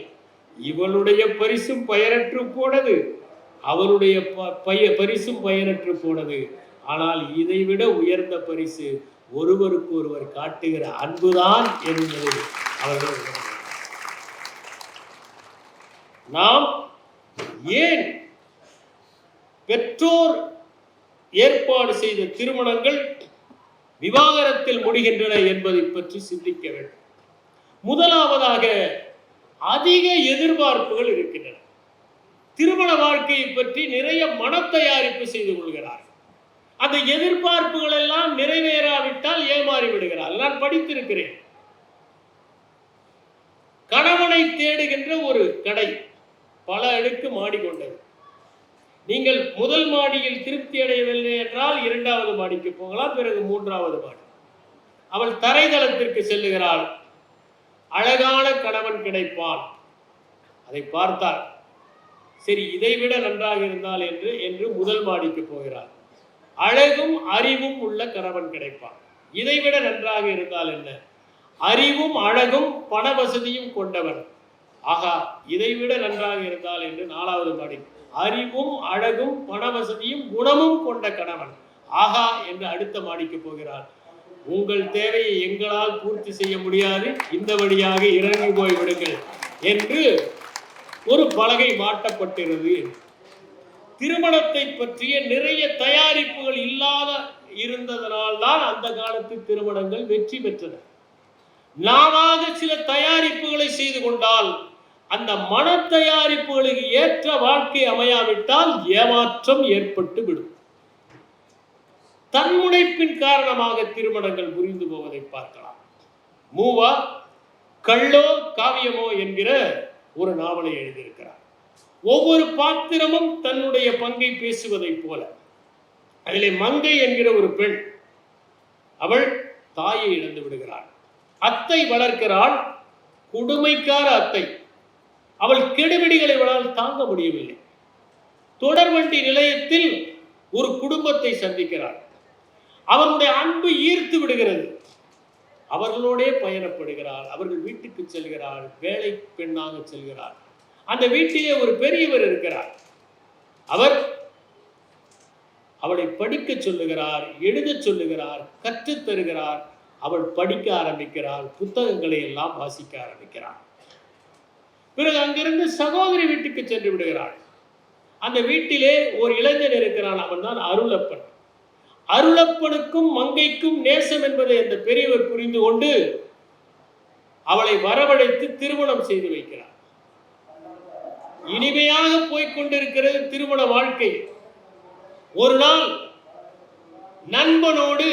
இவனுடைய பரிசும் பயனற்று போனது, அவனுடைய பரிசும் பயனற்று போனது. ஆனால் இதைவிட உயர்ந்த பரிசு ஒருவருக்கு ஒருவர் காட்டுகிற அன்புதான் என்பது அவர்கள். நாம் ஏன் பெற்றோர் ஏற்பாடு செய்த திருமணங்கள் விவாகரத்தில் முடிகின்றன என்பதை பற்றி சிந்திக்க வேண்டும். முதலாவதாக அதிக எதிர்பார்ப்புகள் இருக்கின்றன. திருமண வாழ்க்கையை பற்றி நிறைய மனத்தயாரிப்பு செய்து கொள்கிறார். அந்த எதிர்பார்ப்புகள் எல்லாம் நிறைவேறாவிட்டால் ஏமாறி விடுகிறார். நான் படித்திருக்கிறேன். கணவனை தேடுகின்ற ஒரு கடை பல அடுக்கு மாடி கொண்டது. நீங்கள் முதல் மாடியில் திருப்தி அடையவில்லை என்றால் 2வது மாடிக்கு போகலாம், பிறகு 3வது மாடி. அவள் தரைதளத்திற்கு செல்லுகிறாள். அழகான கணவன் கிடைப்பான். அதை பார்த்தாள். சரி, இதைவிட நன்றாக இருந்தால் என்று முதல் மாடிக்கு போகிறாள். அழகும் அறிவும் உள்ள கணவன் கிடைப்பான். இதைவிட நன்றாக இருந்தால் என்ன, அறிவும் அழகும் பண வசதியும் கொண்டவன். ஆகா, இதைவிட நன்றாக இருந்தால் என்று 4வது மாடி. அறிவும் அழகும் பண வசதியும் குணமும் கொண்ட கணவன். ஆகா என்று அடுத்த மாடிக்கு போகிறார். உங்கள் தேவையை எங்களால் பூர்த்தி செய்ய முடியாது, இந்த வழியாக இறங்கி போய் விடுங்கள் என்று ஒரு பலகை மாட்டப்பட்டிருந்தது. திருமணத்தை பற்றிய நிறைய தயாரிப்புகள் இல்லாத இருந்ததனால்தான் அந்த காலத்து திருமணங்கள் வெற்றி பெற்றன. நாமாக சில தயாரிப்புகளை செய்து கொண்டால் அந்த மன தயாரிப்புகளுக்கு ஏற்ற வாழ்க்கை அமையாவிட்டால் ஏமாற்றம் ஏற்பட்டு விடும். தன்முனைப்பின் காரணமாக திருமணங்கள் புரிந்து போவதை பார்க்கலாம். மூவா கள்ளோ காவியமோ என்கிற ஒரு நாவலை எழுதியிருக்கிறார். ஒவ்வொரு பாத்திரமும் தன்னுடைய பங்கை பேசுவதை போல. அதிலே மங்கை என்கிற ஒரு பெண், அவள் தாயை இழந்து விடுகிறாள். அத்தை வளர்க்கிறாள், கொடுமைக்கார அத்தை. அவள் கெடுபிடிகளை அவளால் தாங்க முடியவில்லை. தொடர்வண்டி நிலையத்தில் ஒரு குடும்பத்தை சந்திக்கிறாள். அவருடைய அன்பு ஈர்த்து விடுகிறது. அவர்களோடே பயணப்படுகிறாள். அவர்கள் வீட்டுக்கு செல்கிறாள். வேலை பெண்ணாக செல்கிறாள். அந்த வீட்டிலே ஒரு பெரியவர் இருக்கிறார். அவர் அவளை படிக்க சொல்லுகிறார், எழுத சொல்லுகிறார், கற்றுத் தருகிறார். அவள் படிக்க ஆரம்பிக்கிறாள். புத்தகங்களை எல்லாம் வாசிக்க ஆரம்பிக்கிறாள். பிறகு அங்கிருந்து சகோதரி வீட்டுக்கு சென்று விடுகிறாள். அந்த வீட்டிலே ஒரு இளைஞன் இருக்கிறான். அவன் தான் அருளப்பன். அருளப்பனுக்கும் மங்கைக்கும் நேசம் என்பதை அந்த பெரியவர் புரிந்து கொண்டு அவளை வரவழைத்து திருமணம் செய்து வைக்கிறார். இனிமையாக போய்கொண்டிருக்கிறது திருமண வாழ்க்கை. ஒரு நாள் நண்பனோடு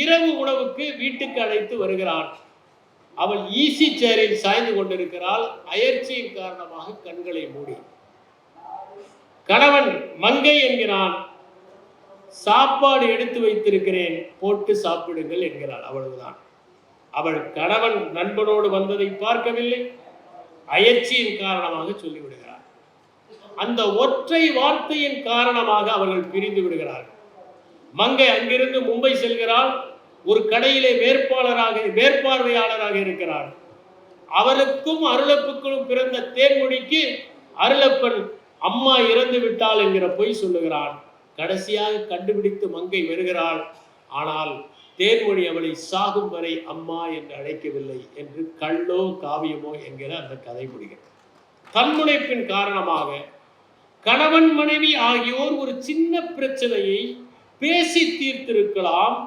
இரவு உணவுக்கு வீட்டுக்கு அழைத்து வருகிறான். அவள் ஈசி சேரில் சாய்ந்து கொண்டிருக்கிறாள். அயற்சியின் காரணமாக கண்களை மூடி. கணவன் மங்கை என்கிறான். சாப்பாடு எடுத்து வைத்திருக்கிறேன், போட்டு சாப்பிடுங்கள் என்கிறாள். அவ்வளவுதான். அவள் கணவன் நண்பனோடு வந்ததை பார்க்கவில்லை. அயற்சியின் காரணமாக சொல்லிவிடுகிறார். அந்த ஒற்றை வார்த்தையின் காரணமாக அவர்கள் பிரிந்து விடுகிறார்கள். மங்கை அங்கிருந்து மும்பை செல்கிறாள். ஒரு கடையிலே மேற்பார்வையாளராக இருக்கிறார். அவருக்கும் அருளப்புக்கும் பிறந்த தேன்மொழிக்கு அருளப்பன் அம்மா இறந்து விட்டாள் என்கிற பொய் சொல்லுகிறான். கடைசியாக கண்டுபிடித்து மங்கை வருகிறாள். ஆனால் தேன்மொழி அவளை சாகும் வரை அம்மா என்று அழைக்கவில்லை என்று கள்ளோ காவியமோ என்கிற அந்த கதை முடிகிறது. தன்முனைப்பின் காரணமாக கணவன் மனைவி ஆகியோர் ஒரு சின்ன பிரச்சனையை பேசி தீர்த்திருக்கலாம்.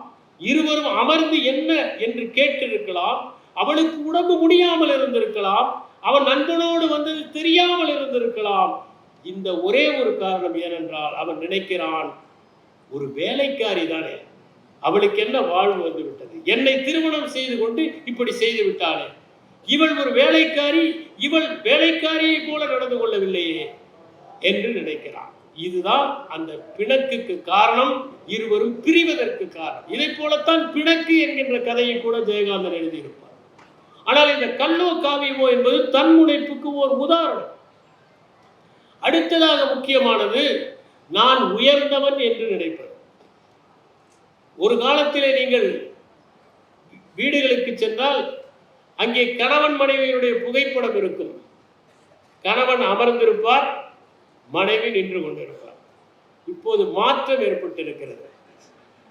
இருவரும் அமர்ந்து என்ன என்று கேட்டிருக்கலாம். அவளுக்கு உடம்பு முடியாமல் இருந்திருக்கலாம். அவன் நண்பனோடு வந்தது தெரியாமல் இருந்திருக்கலாம். இந்த ஒரே ஒரு காரணம் ஏனென்றால் அவன் நினைக்கிறான், ஒரு வேலைக்காரி தானே, அவளுக்கு என்ன வாழ்வு வந்து விட்டது, என்னை திருமணம் செய்து கொண்டு இப்படி செய்து விட்டாளே, இவள் ஒரு வேலைக்காரி, இவள் வேலைக்காரியை போல நடந்து கொள்ளவில்லையே என்று நினைக்கிறான். இதுதான் அந்த பிணக்குக்கு காரணம், இருவரும் பிரிவதற்கு காரணம். இதை போலத்தான் பிணக்கு என்கின்ற கதையை கூட ஜெயகாந்தன் எழுதியிருப்பார். ஆனால் இந்த கள்ளோ காவியமோ என்பது தன்முனைப்புக்கு ஒரு உதாரணம். அடுத்ததாக முக்கியமானது நான் உயர்ந்தவன் என்று நினைப்பது. ஒரு காலத்திலே நீங்கள் வீடுகளுக்கு சென்றால் அங்கே கணவன் மனைவியுடைய புகைப்படம் இருக்கும். கணவன் அமர்ந்திருப்பார், மனைவி நின்று கொண்டிருப்பார். இப்போது மாற்றம் ஏற்பட்டிருக்கிறது.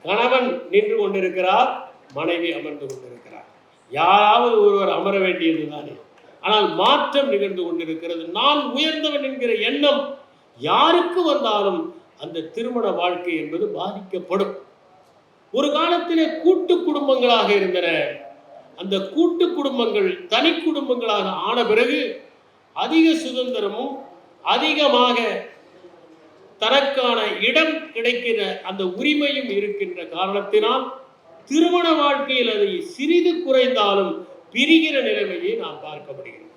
கணவன் நின்று கொண்டிருக்கிறார், மனைவி அமர்ந்து கொண்டிருக்கிறார். யாராவது ஒருவர் அமர வேண்டியது தானே. ஆனால் மாற்றம் நிகழ்ந்து கொண்டிருக்கிறது. நான் உயர்ந்தவன் என்கிற எண்ணம் யாருக்கு வந்தாலும் அந்த திருமண வாழ்க்கை என்பது பாதிக்கப்படும். ஒரு காலத்திலே கூட்டு குடும்பங்களாக இருந்தன. அந்த கூட்டு குடும்பங்கள் தனி குடும்பங்களாக ஆன பிறகு அதிக சுதந்திரமும் அதிகமாக தனக்கான இடம் கிடைக்கிற அந்த உரிமையும் இருக்கின்ற காரணத்தினால் திருமண வாழ்க்கையில் அதை சிறிது குறைந்தாலும் பிரிகிற நிலைமையை நாம் பார்க்க முடிகிறது.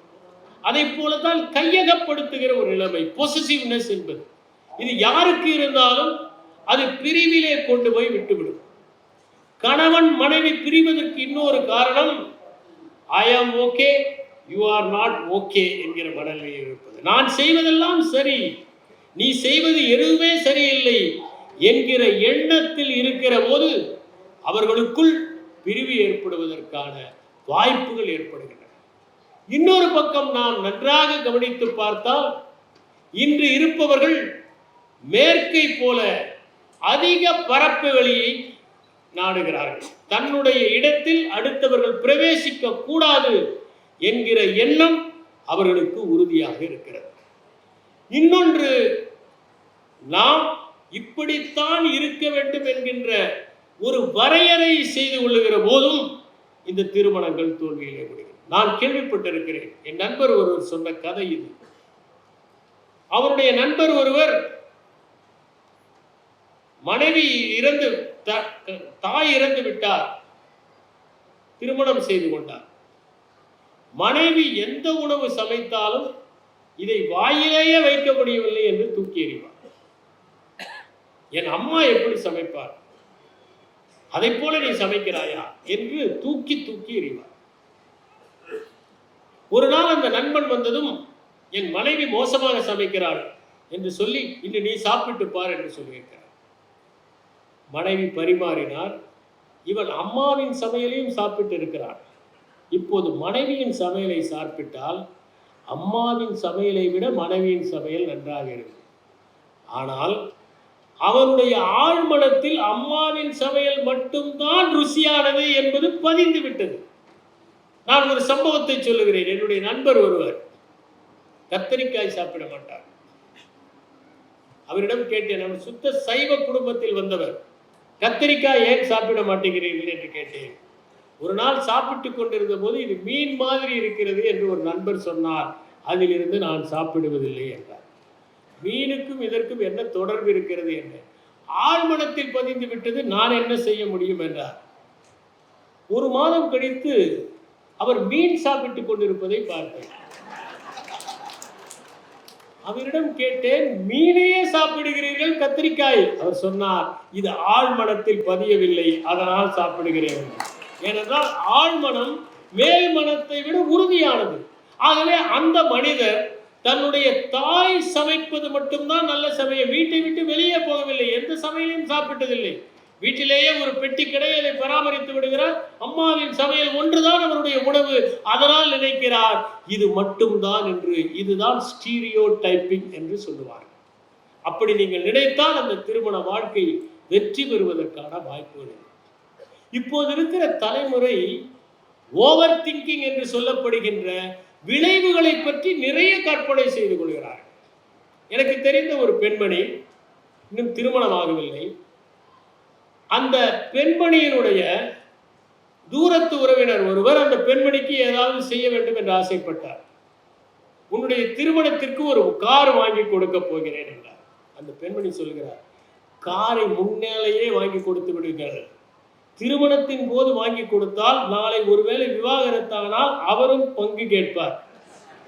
அதை போலதான் கையகப்படுத்துகிற ஒரு நிலைமை, பொசசிவ்னஸ் என்பது. இது யாருக்கு இருந்தாலும் அது பிரிவிலே கொண்டு போய் விட்டுவிடும். கணவன் மனைவி பிரிவதற்கு இன்னொரு காரணம் ஐ ஆம் okay, you are not okay என்கிற மனநிலையில் இருப்பது. நான் செய்வதெல்லாம் சரி, நீ செய்வது எதுவுமே சரியில்லை என்கிற எண்ணத்தில் இருக்கிற போது அவர்களுக்குள் பிரிவு ஏற்படுவதற்கான வாய்ப்புகள் ஏற்படுகின்றன. இன்னொரு பக்கம் நாம் நன்றாக கவனித்து பார்த்தால் இன்று இருப்பவர்கள் மேற்கை போல அதிக பரப்பு வெளியை நாடுகிறார்கள். தன்னுடைய இடத்தில் அடுத்தவர்கள் பிரவேசிக்க கூடாது என்கிற எண்ணம் அவர்களுக்கு உறுதியாக இருக்கிறது. இன்னொன்று, நாம் இப்படித்தான் இருக்க வேண்டும் என்கின்ற ஒரு வரையறை செய்து கொள்ளுகிற போதும் இந்த திருமணங்கள் தோல்வியிலே முடியும். நான் கேள்விப்பட்டிருக்கிறேன். என் நண்பர் ஒருவர் சொன்ன கதை இது. அவருடைய நண்பர் ஒருவர் மனைவி இறந்து தாய் இறந்து விட்டார், திருமணம் செய்து கொண்டார். மனைவி எந்த உணவு சமைத்தாலும் இதை வாயிலேயே வைக்க முடியவில்லை என்று தூக்கி எறிவார். என் அம்மா எப்படி சமைப்பார், அதை போல நீ சமைக்கிறாயா என்று தூக்கி தூக்கி எறிவார். ஒரு நாள் அந்த நண்பன் வந்ததும், என் மனைவி மோசமாக சமைக்கிறாள் என்று சொல்லி, இன்று நீ சாப்பிட்டு பார் என்று சொல்லியிருக்கிறார். மனைவி பரிமாறினார். இவன் அம்மாவின் சமையலையும் சாப்பிட்டு இருக்கிறான். இப்போது மனைவியின் சமையலை சாப்பிட்டால் அம்மாவின் சமையலை விட மனைவியின் சமையல் நன்றாக இருக்கும். ஆனால் அவருடைய ஆழ்மனத்தில் அம்மாவின் சமையல் மட்டும்தான் ருசியானது என்பது பதிந்து விட்டது. நான் ஒரு சம்பவத்தை சொல்லுகிறேன். என்னுடைய நண்பர் ஒருவர் கத்தரிக்காய் சாப்பிட மாட்டார். அவரிடம் கேட்டேன், அவர் சுத்த சைவ குடும்பத்தில் வந்தவர், கத்தரிக்காய் ஏன் சாப்பிட மாட்டேங்கிறீர்கள் என்று கேட்டேன். ஒரு நாள் சாப்பிட்டு கொண்டிருந்த போது, இது மீன் மாதிரி இருக்கிறது என்று ஒரு நண்பர் சொன்னார். அதிலிருந்து நான் சாப்பிடுவதில்லை என்றார். மீனுக்கும் இதற்கும் என்ன தொடர்பு இருக்கிறது என்று ஆழ்மனத்தில் பதிந்து விட்டது. நான் என்ன செய்ய முடியும் என்றார். ஒரு மாதம் கழித்து அவர் மீன் சாப்பிட்டுக் கொண்டிருப்பதை பார்த்தேன். அவரிடம் கேட்டேன், மீனையே சாப்பிடுகிறீர்கள், கத்திரிக்காய்? அவர் சொன்னார், இது ஆழ்மனத்தில் பதியவில்லை, அதனால் சாப்பிடுகிறேன். ஏனென்றால் ஆழ்மனம் மேல் மனத்தை விட உறுதியானது. ஆகவே அந்த மனிதர் தன்னுடைய தாய் சமைப்பது மட்டும்தான் நல்ல சமையல், வீட்டை விட்டு வெளியே போகவில்லை, எந்த சமையலையும் சாப்பிட்டதில்லை. வீட்டிலேயே ஒரு பெட்டி கடை, அதை பராமரித்து விடுகிறார். அம்மாவின் சமையல் ஒன்றுதான் அவருடைய உணவு. அதனால் நினைக்கிறார் இது மட்டும்தான் என்று. இதுதான் ஸ்டீரியோ டைப்பிங் என்று சொல்லுவார். அப்படி நீங்கள் நினைத்தால் அந்த திருமண வாழ்க்கை வெற்றி பெறுவதற்கான வாய்ப்புகள். இப்போது இருக்கிற தலைமுறை ஓவர் திங்கிங் என்று சொல்லப்படுகின்ற விளைவுகளை பற்றி நிறைய கற்பனை செய்து கொள்கிறார். எனக்கு தெரிந்த ஒரு பெண்மணி இன்னும் திருமணமாகவில்லை. அந்த பெண்மணியினுடைய தூரத்து உறவினர் ஒருவர் அந்த பெண்மணிக்கு ஏதாவது செய்ய வேண்டும் என்று ஆசைப்பட்டார். உன்னுடைய திருமணத்திற்கு ஒரு கார் வாங்கி கொடுக்க போகிறேன் என்றார். அந்த பெண்மணி சொல்கிறார், காரை முன்னாலேயே வாங்கி கொடுத்து விடுங்கள். திருமணத்தின் போது வாங்கி கொடுத்தால் நாளை ஒருவேளை விவாகரத்தானால் அவரும் பங்கு கேட்பார்.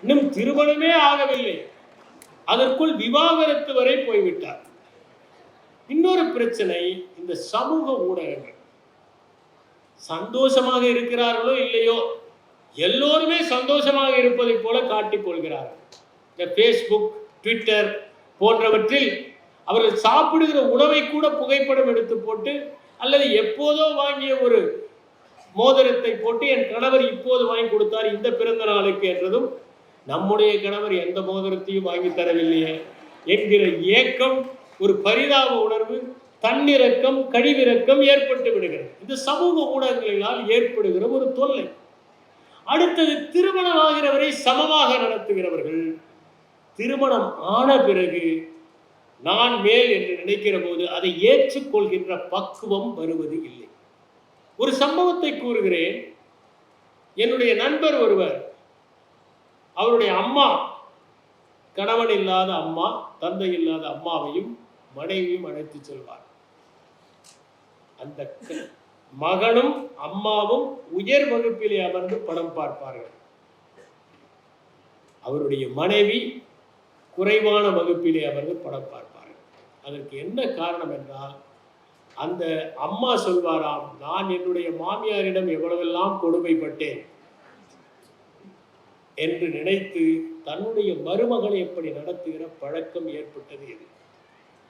இன்னும் திருமணமே ஆகவில்லை, அதற்குள் விவாகரத்து வரை போய்விட்டார். இன்னொரு பிரச்சனை, இந்த சமூக ஊடகங்கள். சந்தோஷமாக இருக்கிறார்களோ இல்லையோ, எல்லோருமே சந்தோஷமாக இருப்பதை போல காட்டிக் கொள்கிறார்கள். இந்த ஃபேஸ்புக், ட்விட்டர் போன்றவற்றில் அவர்கள் சாப்பிடுகிற உணவை கூட புகைப்படம் எடுத்து போட்டு, அல்லது எப்போதோ வாங்கிய ஒரு மோதிரத்தை போட்டு, என் கணவர் இப்போது வாங்கி கொடுத்தார் இந்த பிறந்த நாளுக்கு என்றதும், நம்முடைய கணவர் எந்த மோதிரத்தையும் வாங்கி தரவில்லையே என்கிற ஏக்கம், ஒரு பரிதாப உணர்வு, தன்னிறக்கம், கழிவிறக்கம் ஏற்பட்டு விடுகிறது. இந்த சமூக ஊடகங்களால் ஏற்படுகிற ஒரு தொல்லை. அடுத்தது, திருமணம் ஆகிறவரை சமமாக நடத்துகிறவர்கள். திருமணம் ஆன பிறகு நான் மேல் என்று நினைக்கிற போது அதை ஏற்றுக்கொள்கின்ற பக்குவம் வருவது இல்லை. ஒரு சம்பவத்தை கூறுகிறேன். என்னுடைய நண்பர் ஒருவர், அவருடைய அம்மா, கணவன் இல்லாத அம்மா, தந்தை இல்லாத அம்மாவையும் மனைவியும் அழைத்து செல்வார். அந்த மகனும் அம்மாவும் உயர் வகுப்பிலே அமர்ந்து படம் பார்ப்பார்கள். அவருடைய மனைவி குறைவான வகுப்பிலே அமர்ந்து படம் பார்ப்பார்கள். அதற்கு என்ன காரணம் என்றால், அந்த அம்மா சொல்வாராம், நான் என்னுடைய மாமியாரிடம் எவ்வளவெல்லாம் கொடுமைப்பட்டேன் என்று நினைத்து தன்னுடைய மருமகளை எப்படி நடத்துகிற பழக்கம் ஏற்பட்டது. இது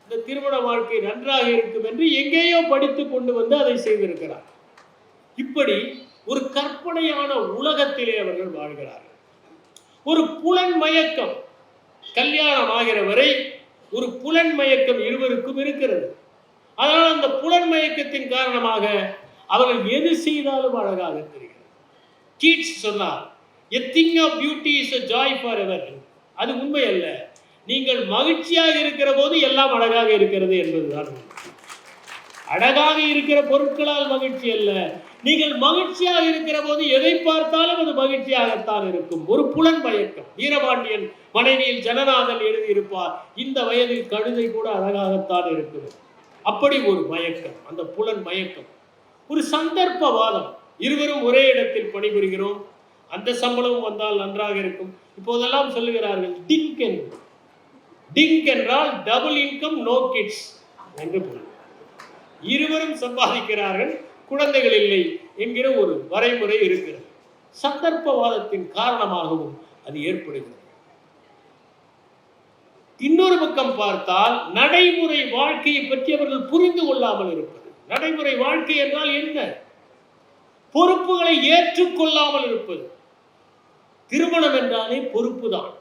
இந்த திருமண வாழ்க்கை நன்றாக இருக்கும் என்று எங்கேயோ படித்து கொண்டு வந்து அதை செய்திருக்கிறார். இப்படி ஒரு கற்பனையான உலகத்திலே அவர்கள் வாழ்கிறார்கள். ஒரு புலன் மயக்கம், கல்யாணம் ஆகிற வரை ஒரு புலன் மயக்கம் இருவருக்கும் இருக்கிறது. அதனால் அந்த புலன் மயக்கத்தின் காரணமாக அவர்கள் எது செய்தாலும் அழகாக தெரிகிறது. கீட்ஸ் சொன்னார், a thing of beauty is a joy forever. அது உண்மை அல்ல. நீங்கள் மகிழ்ச்சியாக இருக்கிற போது எல்லாம் அழகாக இருக்கிறது என்பதுதான். அழகாக இருக்கிற பொருட்களால் மகிழ்ச்சி அல்ல. நீங்கள் மகிழ்ச்சியாக இருக்கிற போது எதை பார்த்தாலும் அது மகிழ்ச்சியாகத்தான் இருக்கும். ஒரு புலன் மயக்கம். வீரபாண்டியன் மனைவியில் ஜனநாதன் எழுதியிருப்பார், இந்த வயதில் கழுதை கூட அழகாகத்தான் இருக்கிறது. அப்படி ஒரு மயக்கம், அந்த புலன் மயக்கம். ஒரு சந்தர்ப்பவாதம், இருவரும் ஒரே இடத்தில் பணிபுரிகிறோம், அந்த சம்பளம் வந்தால் நன்றாக இருக்கும். இப்போதெல்லாம் சொல்லுகிறார்கள் டிங்க் என்று. டிங்க் என்றால் டபுள் இன்கம் நோ கிட்ஸ் என்று பொருள். இருவரும் சம்பாதிக்கிறார்கள், குழந்தைகள் இல்லை என்கிற ஒரு வரைமுறை இருக்கிறது. சந்தர்ப்பவாதத்தின் காரணமாகவும் அது ஏற்படுகிறது. இன்னொரு பக்கம் பார்த்தால் நடைமுறை வாழ்க்கையை பற்றி அவர்கள் புரிந்து கொள்ளாமல் இருப்பது. நடைமுறை வாழ்க்கை என்றால் என்ன? பொறுப்புகளை ஏற்றுக்கொள்ளாமல் இருப்பது. திருமணம் என்றாலே பொறுப்பு தான்.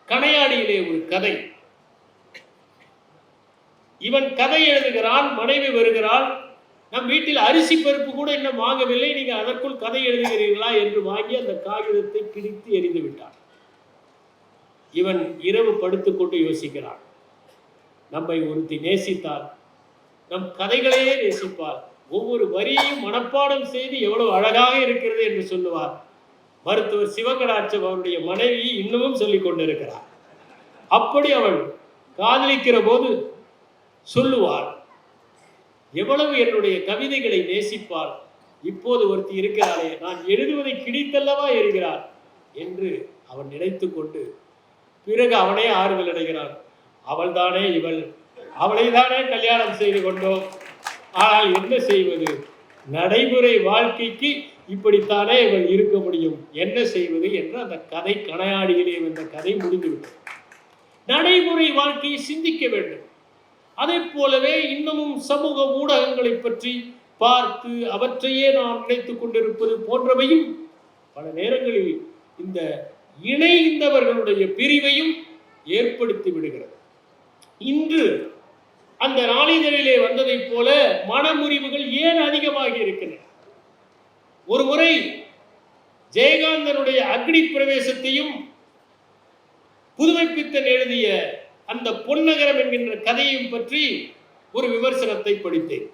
கணையாடியிலே ஒரு கதை. இவன் கதை எழுதுகிறான், மனைவி வருகிறாள், நம் வீட்டில் அரிசி பருப்பு கூட இன்னும் வாங்கவில்லை, நீங்க அதற்குள் கதை எழுதுகிறீர்களா என்று வாங்கி அந்த காகிதத்தை பிரித்து எறிந்து விட்டான். இவன் இரவு படுத்துக்கொண்டு யோசிக்கிறான், நம்மை ஒருத்தி நேசித்தால் நம் கதைகளையே நேசிப்பார், ஒவ்வொரு வரியையும் மனப்பாடம் செய்து எவ்வளவு அழகாக இருக்கிறது என்று சொல்லுவார். மருத்துவர் சிவகடாட்சம் அவருடைய மனைவி இன்னமும் சொல்லிக் கொண்டிருக்கிறார். அப்படி அவள் காதலிக்கிற போது சொல்லுவார், எவ்வளவு என்னுடைய கவிதைகளை நேசிப்பார், இப்போது ஒருத்தி இருக்கிறாளே, நான் எழுதுவதை கிழித்தல்லவா எறிகிறார் என்று அவன் நினைத்து கொண்டு பிறகு அவனே ஆறுதல் அடைகிறான். அவள் தானே இவள், அவளை தானே கல்யாணம் செய்து கொண்டோம், ஆனால் என்ன செய்வது, நடைமுறை வாழ்க்கைக்கு இப்படித்தானே இவள் இருக்க முடியும், என்ன செய்வது என்று அந்த கதை, கணையாடியிலே வந்த கதை முடிந்துவிட்டது. நடைமுறை வாழ்க்கையை சிந்திக்க வேண்டும். அதை போலவே இன்னமும் சமூக ஊடகங்களை பற்றி பார்த்து அவற்றையே நாம் நினைத்துக் கொண்டிருப்பது போன்றவையும் பல நேரங்களில் இந்த இணைந்தவர்களுடைய பிரிவையும் ஏற்படுத்தி விடுகிறது. இன்று அந்த நாளிதழிலே வந்ததைப் போல மனமுறிவுகள் ஏன் அதிகமாகி இருக்கின்றன? ஒரு முறை ஜெயகாந்தனுடைய அக்னி பிரவேசத்தையும் புதுமைப்பித்தன் எழுதிய அந்த பொன்னகரம் என்கின்ற கதையும் பற்றி ஒரு விமர்சனத்தை படித்தேன்.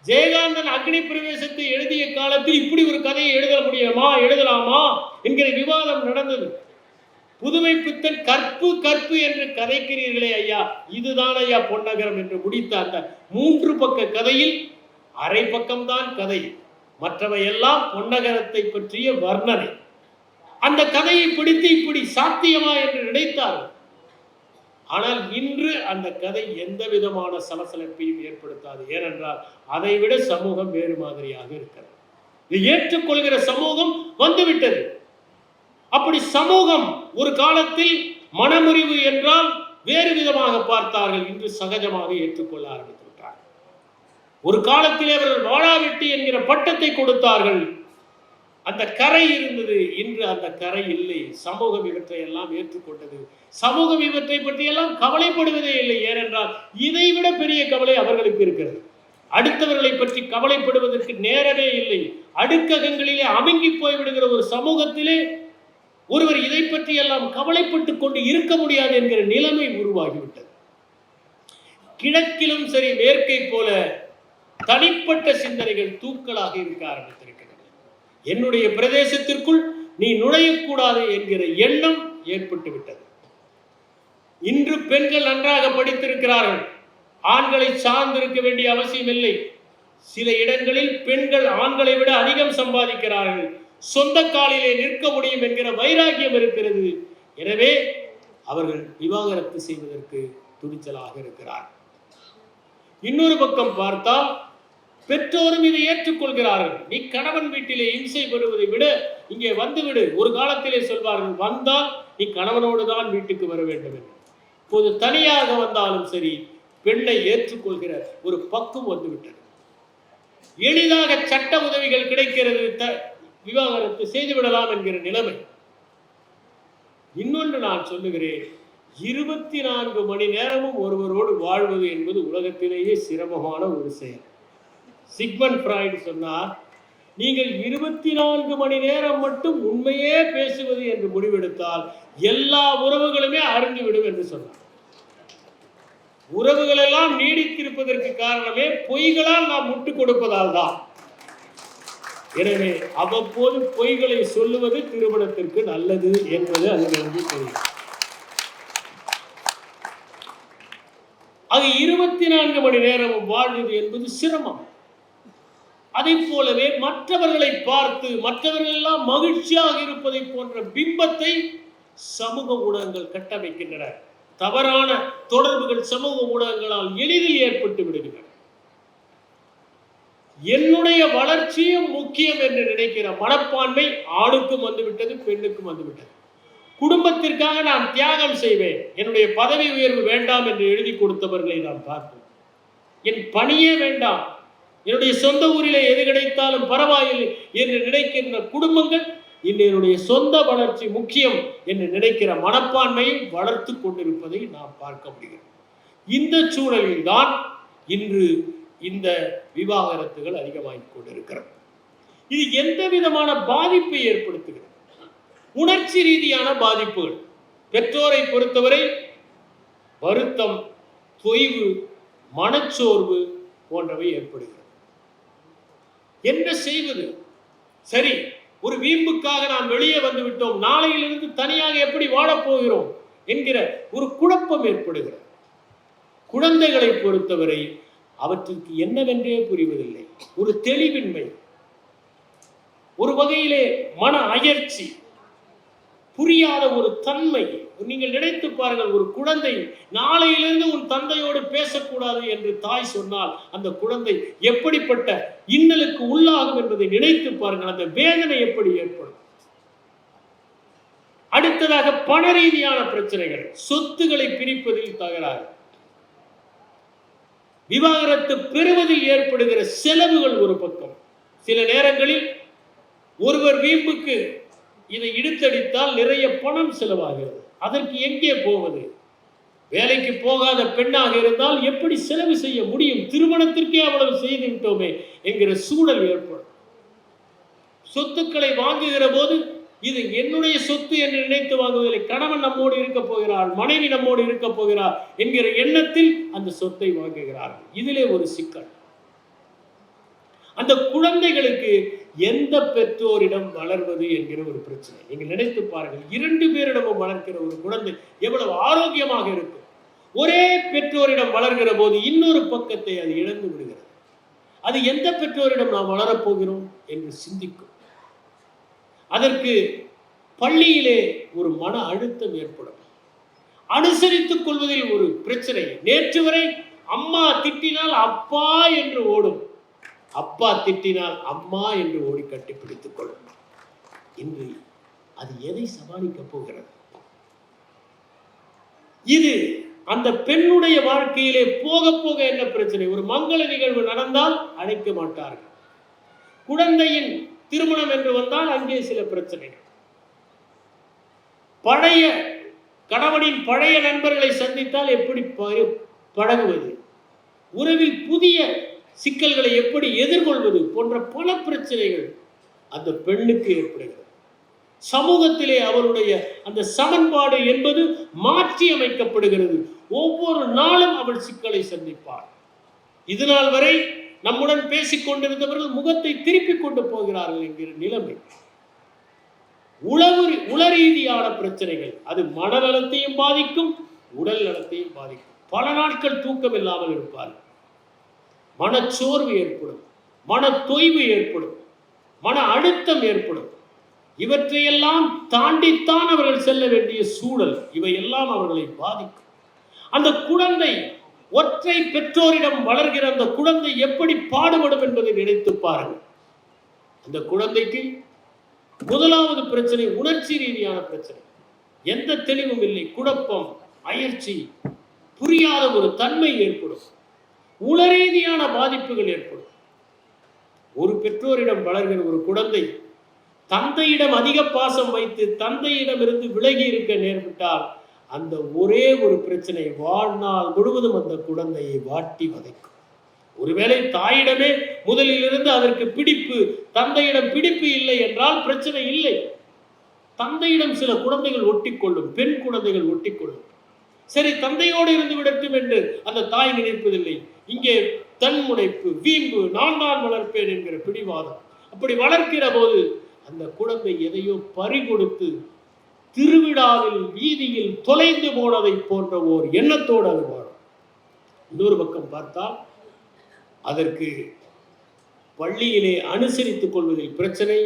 ஜெயகாந்தன் அக்னி பிரவேசத்தை எழுதிய காலத்தில் இப்படி ஒரு கதையை எழுதலாமா என்கிற விவாதம் நடந்தது. புதுமைப்பித்தன் கற்பு கற்பு என்று கதைக்கிறீர்களே ஐயா, இதுதான் ஐயா பொன்னகரம் என்று முடித்த அந்த 3 பக்க கதையில் அரை பக்கம்தான் கதை, மற்றவை எல்லாம் பொன்னகரத்தை பற்றிய வர்ணனை. அந்த கதையை பிடித்து இப்படி சாத்தியமா என்று நினைத்தார்கள். ஆனால் இன்று அந்த கதை எந்த விதமான சலசலப்பையும் ஏற்படுத்தாது. ஏனென்றால் அதை விட சமூகம் வேறு மாதிரியாக இருக்கிறது. இதை ஏற்றுக்கொள்கிற சமூகம் வந்துவிட்டது. அப்படி சமூகம் ஒரு காலத்தில் மனமுறிவு என்றால் வேறு விதமாக பார்த்தார்கள், இன்று சகஜமாக ஏற்றுக்கொள்ள ஆரம்பித்து விட்டார்கள். ஒரு காலத்தில் அவர்கள் வாழாவெட்டி என்கிற பட்டத்தை கொடுத்தார்கள், அந்த கரை இருந்தது, இன்று அந்த கரை இல்லை. சமூகம் இவற்றை எல்லாம் ஏற்றுக்கொண்டது. சமூகம் இவற்றை பற்றி எல்லாம் கவலைப்படுவதே இல்லை. ஏனென்றால் இதைவிட பெரிய கவலை அவர்களுக்கு இருக்கிறது. அடுத்தவர்களை பற்றி கவலைப்படுவதற்கு நேரமே இல்லை. அடுக்ககங்களிலே அமுங்கி போய்விடுகிற ஒரு சமூகத்திலே ஒருவர் இதை பற்றி எல்லாம் கவலைப்பட்டு கொண்டு இருக்க முடியாது என்கிற நிலைமை உருவாகிவிட்டது. கிழக்கிலும் சரி மேற்கை போல தனிப்பட்ட சிந்தனைகள் தூக்கலாக இருக்க ஆரம்பித்திருக்கிறது. என்னுடைய பிரதேசத்திற்குள் நீ நுழையக்கூடாது என்கிற எண்ணம் ஏற்பட்டு விட்டது. இன்று பெண்கள் நன்றாக படித்திருக்கிறார்கள், ஆண்களை சார்ந்திருக்க வேண்டிய அவசியம் இல்லை. சில இடங்களில் பெண்கள் ஆண்களை விட அதிகம் சம்பாதிக்கிறார்கள், சொந்த காலிலே நிற்க முடியும் என்கிற வைராக்கியம் இருக்கிறது. எனவே அவர்கள் விவாகரத்து செய்வதற்கு துணிச்சலாக இருக்கிறார். இன்னொரு பக்கம் பார்த்தால் பெற்றோரும் இதை ஏற்றுக்கொள்கிறார்கள். நீ கணவன் வீட்டிலே இம்சை பெறுவதை விட இங்கே வந்துவிடு. ஒரு காலத்திலே சொல்வார்கள், வந்தால் நீ கணவனோடு தான் வீட்டுக்கு வர வேண்டும் என்று. இப்போது தனியாக வந்தாலும் சரி பெண்ணை ஏற்றுக்கொள்கிற ஒரு பக்குவம் வந்துவிட்டது. எளிதாக சட்ட உதவிகள் கிடைக்கிறது, விவாகரத்து செய்துவிடலாம் என்கிற நிலைமை. இன்னொன்று நான் சொல்லுகிறேன், 24 மணி நேரமும் ஒருவரோடு வாழ்வது என்பது உலகத்திலேயே சிரமமான ஒரு செயல். சிக்மண்ட் ஃப்ராய்டு சொன்னார், நீங்கள் 24 மணி நேரம் மட்டும் உண்மையே பேசுவது என்று முடிவெடுத்தால் எல்லா உறவுகளுமே அருந்துவிடும் என்று சொன்னார். உறவுகள் எல்லாம் நீடித்திருப்பதற்கு காரணமே பொய்களால் நாம் முட்டு கொடுப்பதால் தான். எனவே அவ்வப்போது பொய்களை சொல்லுவது திருமணத்திற்கு நல்லது என்பது அதிலிருந்து தெரியும். அது 24 மணி நேரமும் வாழ்வது என்பது சிரமம். அதை போலவே மற்றவர்களை பார்த்து மற்றவர்கள் எல்லாம் மகிழ்ச்சியாக இருப்பதை போன்ற பிம்பத்தை சமூக ஊடகங்கள் கட்டமைக்கின்றன. தவறான தொடர்புகள் சமூக ஊடகங்களால் எளிதில் ஏற்பட்டு விடுகின்றன. என்னுடைய வளர்ச்சியும் முக்கியம் என்று நினைக்கிற மனப்பான்மை ஆணுக்கும் வந்துவிட்டது, பெண்ணுக்கும் வந்துவிட்டது. குடும்பத்திற்காக நான் தியாகம் செய்வேன், என்னுடைய பதவி உயர்வு வேண்டாம் என்று எழுதி கொடுத்தவர்களை நான் பார்ப்போம். என் பணியே வேண்டாம், என்னுடைய சொந்த ஊரிலே எது கிடைத்தாலும் பரவாயில்லை என்று நினைக்கின்ற குடும்பங்கள் இன்று என்னுடைய சொந்த வளர்ச்சி முக்கியம் என்று நினைக்கிற மனப்பான்மையை வளர்த்து கொண்டிருப்பதை நாம் பார்க்க முடிகிறது. இந்த சூழலில் தான் இன்று இந்த விவாகரத்துகள் அதிகமாகிக் கொண்டிருக்கிறது. இது எந்த விதமான பாதிப்பை ஏற்படுத்துகிறது? உணர்ச்சி ரீதியான பாதிப்புகள். பெற்றோரை பொறுத்தவரை வருத்தம், தொய்வு, மனச்சோர்வு போன்றவை ஏற்படுகிறது. என்ன செய்வது? சரி, ஒரு வீம்புக்காக நாம் வெளியே வந்து விட்டோம், நாளையிலிருந்து தனியாக எப்படி வாழப்போகிறோம் என்கிற ஒரு குழப்பம் ஏற்படுகிறது. குழந்தைகளை பொறுத்தவரை அவற்றுக்கு என்னவென்றே புரிவதில்லை. ஒரு தெளிவின்மை, ஒரு வகையிலே மன அயற்சி, புரியாத ஒரு தன்மை. நீங்கள் நினைத்து பாருங்கள், ஒரு குழந்தை நாளையிலிருந்து உன் தந்தையோடு பேசக்கூடாது என்று தாய் சொன்னால் அந்த குழந்தை எப்படிப்பட்ட இன்னலுக்கு உள்ளாகும் என்பதை நினைத்து பாருங்கள். அந்த வேதனை எப்படி ஏற்படும்? அடுத்ததாக பண ரீதியான பிரச்சனைகள், சொத்துக்களை பிரிப்பதில் தகராறு, விவாகரத்து பெறுவதில் ஏற்படுகிற செலவுகள் ஒரு பக்கம். சில நேரங்களில் ஒருவர் வீம்புக்கு இதை இழுத்தடித்தால் நிறைய பணம் செலவாகிறது. அதற்கு எங்கே போவது? வேலைக்கு போகாத பெண்ணாக இருந்தால் எப்படி செலவு செய்ய முடியும்? திருமணத்திற்கே அவ்வளவு செய்து விட்டோமே என்கிற சூழல் ஏற்படும். சொத்துக்களை வாங்குகிற போது இது என்னுடைய சொத்து என்று நினைத்து வாங்குவதில்லை. கணவன் நம்மோடு இருக்க போகிறார், மனைவி நம்மோடு இருக்க போகிறார் என்கிற எண்ணத்தில் அந்த சொத்தை வாங்குகிறார்கள். இதிலே ஒரு சிக்கல். அந்த குழந்தைகளுக்கு எந்த பெற்றோரிடம் வளர்வது என்கிற ஒரு பிரச்சனை. நீங்கள் நினைத்து பாருங்கள், 2 பேரிடமும் வளர்க்கிற ஒரு குழந்தை எவ்வளவு ஆரோக்கியமாக இருக்கும். ஒரே பெற்றோரிடம் வளர்கிற போது இன்னொரு பக்கத்தை அது இழந்து விடுகிறது. அது எந்த பெற்றோரிடம் நாம் வளரப்போகிறோம் என்று சிந்திக்கும். அதற்கு பள்ளியிலே ஒரு மன அழுத்தம் ஏற்படும். அனுசரித்துக் கொள்வதில் ஒரு பிரச்சனை. நேற்று வரை அம்மா திட்டினால் அப்பா என்று ஓடும், அப்பா திட்டினால் அம்மா என்று ஓடி கட்டிப்பிடித்துக் கொள்ளும். இன்று அது எதை சமாளிக்க போகிறது? இது அந்த பெண்ணுடைய வாழ்க்கையிலே போக போக என்ன பிரச்சனை? ஒரு மங்கள நிகழ்வு நடந்தால் அழைக்க மாட்டார்கள். குழந்தையின் திருமணம் என்று வந்தால் அங்கே சில பிரச்சனைகள். பழைய கணவனின் பழைய நண்பர்களை சந்தித்தால் எப்படி பழகுவது, உறவில் புதிய சிக்கல்களை எப்படி எதிர்கொள்வது போன்ற பல பிரச்சனைகள் அந்த பெண்ணுக்கு ஏற்படுகிறது. சமூகத்திலே அவருடைய அந்த சமன்பாடு என்பது மாற்றி அமைக்கப்படுகிறது. ஒவ்வொரு நாளும் அவள் சிக்கலை சந்திப்பார். இதுநாள் வரை நம்முடன் பேசிக் கொண்டிருந்தவர்கள் முகத்தை திருப்பிக் கொண்டு போகிறார்கள் என்கிற நிலைமை. உளரீதியான பிரச்சனைகள், அது மனநலத்தையும் பாதிக்கும், உடல் நலத்தையும் பாதிக்கும். பல நாட்கள் தூக்கம் இல்லாமல் இருப்பார்கள். மனச்சோர்வு ஏற்படும், மன தொய்வு ஏற்படும், மன அழுத்தம் ஏற்படும். இவற்றையெல்லாம் தாண்டித்தான் அவர்கள் செல்ல வேண்டிய சூழல். இவையெல்லாம் அவர்களை பாதிக்கும். அந்த குழந்தை ஒற்றை பெற்றோரிடம் வளர்கிற அந்த குழந்தை எப்படி பாடுபடும் என்பதை நினைத்து பாருங்கள். அந்த குழந்தைக்கு முதலாவது பிரச்சனை உணர்ச்சி ரீதியான பிரச்சனை. எந்த தெளிவும் இல்லை, குழப்பம், அயற்சி, புரியாத ஒரு தன்மை ஏற்படும். உளரீதியான பாதிப்புகள் ஏற்படும். ஒரு பெற்றோரிடம் வளர்கிற ஒரு குழந்தை தந்தையிடம் அதிக பாசம் வைத்து தந்தையிடம் இருந்து விலகி இருக்க நேர்விட்டால் அந்த ஒரே ஒரு பிரச்சனை வாழ்நாள் முழுவதும் அந்த குழந்தையை வாட்டி வதைக்கும். ஒருவேளை தாயிடமே முதலில் இருந்து அதற்கு பிடிப்பு, தந்தையிடம் பிடிப்பு இல்லை என்றால் பிரச்சனை இல்லை. தந்தையிடம் சில குழந்தைகள் ஒட்டிக்கொள்ளும், பெண் குழந்தைகள் ஒட்டிக்கொள்ளும். சரி, தந்தையோடு இருந்து விடட்டும் என்று அந்த தாய் நினைப்பதில்லை. இங்கே தன்முனைப்பு, வீம்பு, நான் வளர்ப்பேன் என்கிற பிடிவாதம். அப்படி வளர்க்கிற போது அந்த குழந்தை எதையோ பறிகொடுத்து திருவிழாவில் வீதியில் தொலைந்து போனதை போன்ற ஓர் எண்ணத்தோடு அது வாழும். இன்னொரு பக்கம் பார்த்தால் அதற்கு பள்ளியிலே அனுசரித்துக் கொள்வதில் பிரச்சனை,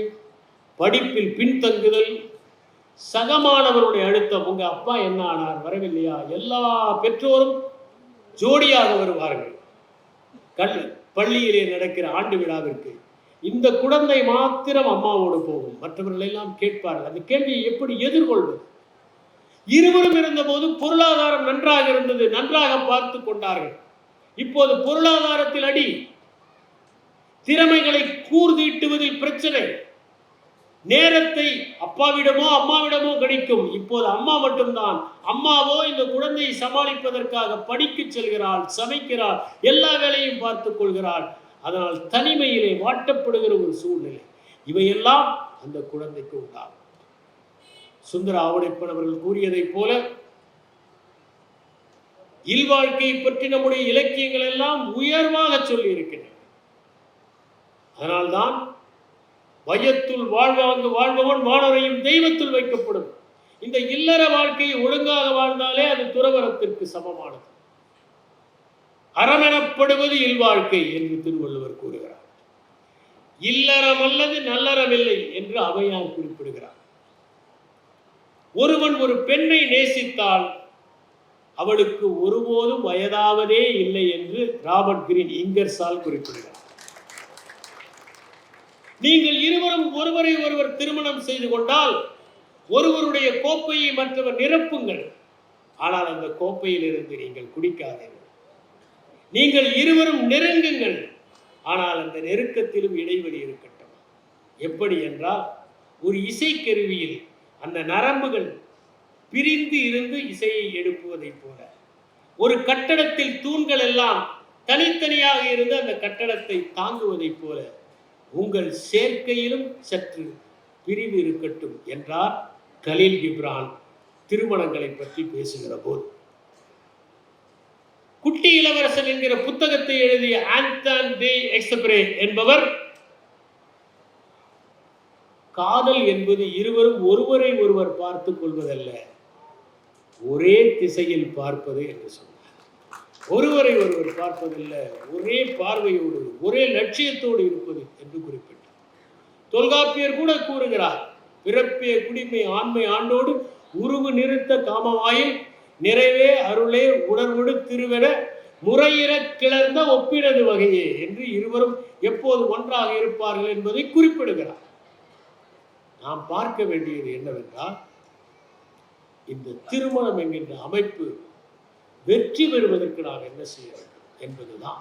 படிப்பில் பின்தங்குதல், சகமானவருடைய அழுத்தம். உங்க அப்பா என்ன ஆனார், வரவில்லையா? எல்லா பெற்றோரும் ஜோடியாக வருவார்கள் பள்ளியிலே நடக்கிற ஆண்டு விழாவிற்கு. இந்த குழந்தை மாத்திரம் அம்மாவோடு போகும், மற்றவர்கள் எல்லாம் கேட்பார்கள். அந்த கேள்வியை எப்படி எதிர்கொள்வது? இருவரும் இருந்தபோது பொருளாதாரம் நன்றாக இருந்தது, நன்றாக பார்த்து கொண்டார்கள். இப்போது பொருளாதாரத்தில் அடி, திறமைகளை கூர்தீட்டுவதில் பிரச்சனை, நேரத்தை அப்பாவிடமோ அம்மாவிடமோ கணிக்கும். இப்போது அம்மா மட்டும்தான். அம்மாவோ இந்த குழந்தையை சமாளிப்பதற்காக படிக்க செல்கிறாள், சமைக்கிறாள், எல்லா வேலையும் பார்த்துக் கொள்கிறாள். அதனால் தனிமையிலே வாட்டப்படுகிற ஒரு சூழ்நிலை. இவையெல்லாம் அந்த குழந்தைக்கு உண்டாகும். சுந்தர ஆவடைப்பன் அவர்கள் கூறியதை போல இல்வாழ்க்கையை பற்றி நம்முடைய இலக்கியங்கள் எல்லாம் உயர்வாக சொல்லி இருக்கின்றன. அதனால்தான் வையத்துள் வாழ்பவன் வானவரையும் தெய்வத்துள் வைக்கப்படும். இந்த இல்லற வாழ்க்கையை ஒழுங்காக வாழ்ந்தாலே அது துறவரத்திற்கு சமமானது. அறமெனப்படுவது இல்வாழ்க்கை என்று திருவள்ளுவர் கூறுகிறார். இல்லறம் அல்லது நல்லறமில்லை என்று அவையார் குறிப்பிடுகிறார். ஒருவன் ஒரு பெண்ணை நேசித்தால் அவளுக்கு ஒருபோதும் வயதாவதே இல்லை என்று ராபர்ட் கிரீன் இங்கர்சால் குறிப்பிடுகிறார். நீங்கள் இருவரும் ஒருவரை ஒருவர் திருமணம் செய்து கொண்டால் ஒருவருடைய கோப்பையை மற்றவர் நிரப்புங்கள், ஆனால் அந்த கோப்பையில் இருந்து நீங்கள் குடிக்காதீர்கள். நீங்கள் இருவரும் நெருங்குங்கள், ஆனால் அந்த நெருக்கத்திலும் இடைவெளி இருக்கட்டும். எப்படி என்றால், ஒரு இசைக்கருவியில் அந்த நரம்புகள் பிரிந்து இருந்து இசையை எழுப்புவதை போல, ஒரு கட்டடத்தில் தூண்கள் எல்லாம் தனித்தனியாக இருந்து அந்த கட்டடத்தை தாங்குவதை போல உங்கள் சேர்க்கையிலும் சற்று பிரிவு இருக்கட்டும் என்றார் கலீல் கிப்ரான் திருமணங்களை பற்றி பேசுகிற போது. குட்டி இளவரசன் என்கிற புத்தகத்தை எழுதிய ஆந்தன் டி எக்ஸப்ரே என்பவர், காதல் என்பது இருவரும் ஒருவரை ஒருவர் பார்த்துக் கொள்வதல்ல, ஒரே திசையில் பார்ப்பது என்று சொன்னார். ஒருவரை ஒருவர் பார்ப்பதில்ல, ஒரே பார்வையோடு ஒரே லட்சியத்தோடு இருப்பது என்று குறிப்பிட்டார். தொல்காப்பியர் கூட கூறுகிறார், பிறப்பிய குடிமை ஆண்மை ஆண்டோடு உருவு நிறுத்த காமவாயில் நிறைவே அருளே உணர்வுடு திருவென முறையிற கிளர்ந்த ஒப்பினது வகையே என்று இருவரும் எப்போது ஒன்றாக இருப்பார்கள் என்பதை குறிப்பிடுகிறார். நாம் பார்க்க வேண்டியது என்னவென்றால், இந்த திருமணம் என்கின்ற அமைப்பு வெற்றி பெறுவதற்கு நாம் என்ன செய்ய வேண்டும் என்பதுதான்.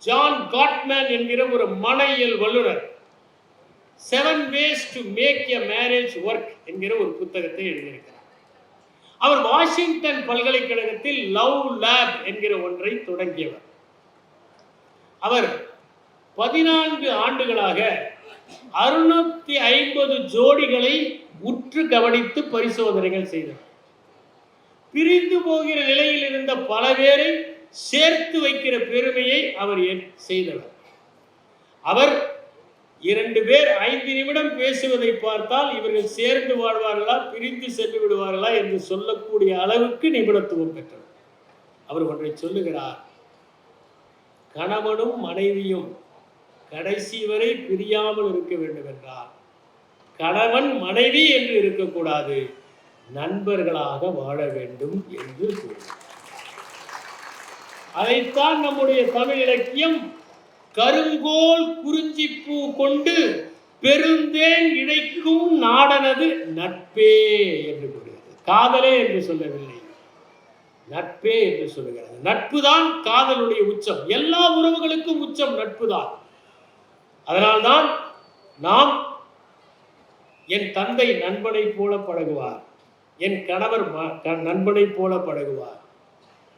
ஜான் காட்மேன் என்கிற ஒரு மனையியல் வல்லுநர் 7 ways to make a marriage work என்கிற ஒரு புத்தகத்தை எழுதியிருக்கிறார். அவர் வாஷிங்டன் பல்கலைக்கழகத்தில் லவ் லேப் என்கிற ஒன்றை தொடங்கியவர். அவர் 14 ஆண்டுகளாக 650 ஜோடிகளை உற்று கவனித்து பரிசோதனைகள் செய்தார். பிரிந்து போகிற நிலையில் இருந்த பல பேரை சேர்த்து வைக்கிற பெருமையை அவர் செய்தவர். அவர் 2 பேர் 5 நிமிடம் பேசுவதை பார்த்தால் இவர்கள் சேர்ந்து வாழ்வார்களா பிரிந்து சென்று விடுவார்களா என்று சொல்லக்கூடிய அளவுக்கு நிபுணத்துவம் பெற்றவர். அவர் ஒன்றை சொல்லுகிறார், கணவனும் மனைவியும் கடைசி வரை பிரியாமல் இருக்க வேண்டும் என்றால் கணவன் மனைவி என்று இருக்கக்கூடாது, நண்பர்களாக வாழ வேண்டும் என்று கூறுகிறார். அதைத்தான் நம்முடைய தமிழ் இலக்கியம் கருங்கோல் குறிஞ்சிப்பூ கொண்டு பெருந்தேன் இழைக்கும் நாடனது நட்பே என்று கூறுகிறது. காதலே என்று சொல்லவில்லை, நட்பே என்று சொல்லுகிறது. நட்புதான் காதலுடைய உச்சம். எல்லா உறவுகளுக்கும் உச்சம் நட்புதான். அதனால்தான் நாம், என் தந்தை நண்பனை போல பழகுவார், என் கணவர் நண்பனை போல பழகுவார்,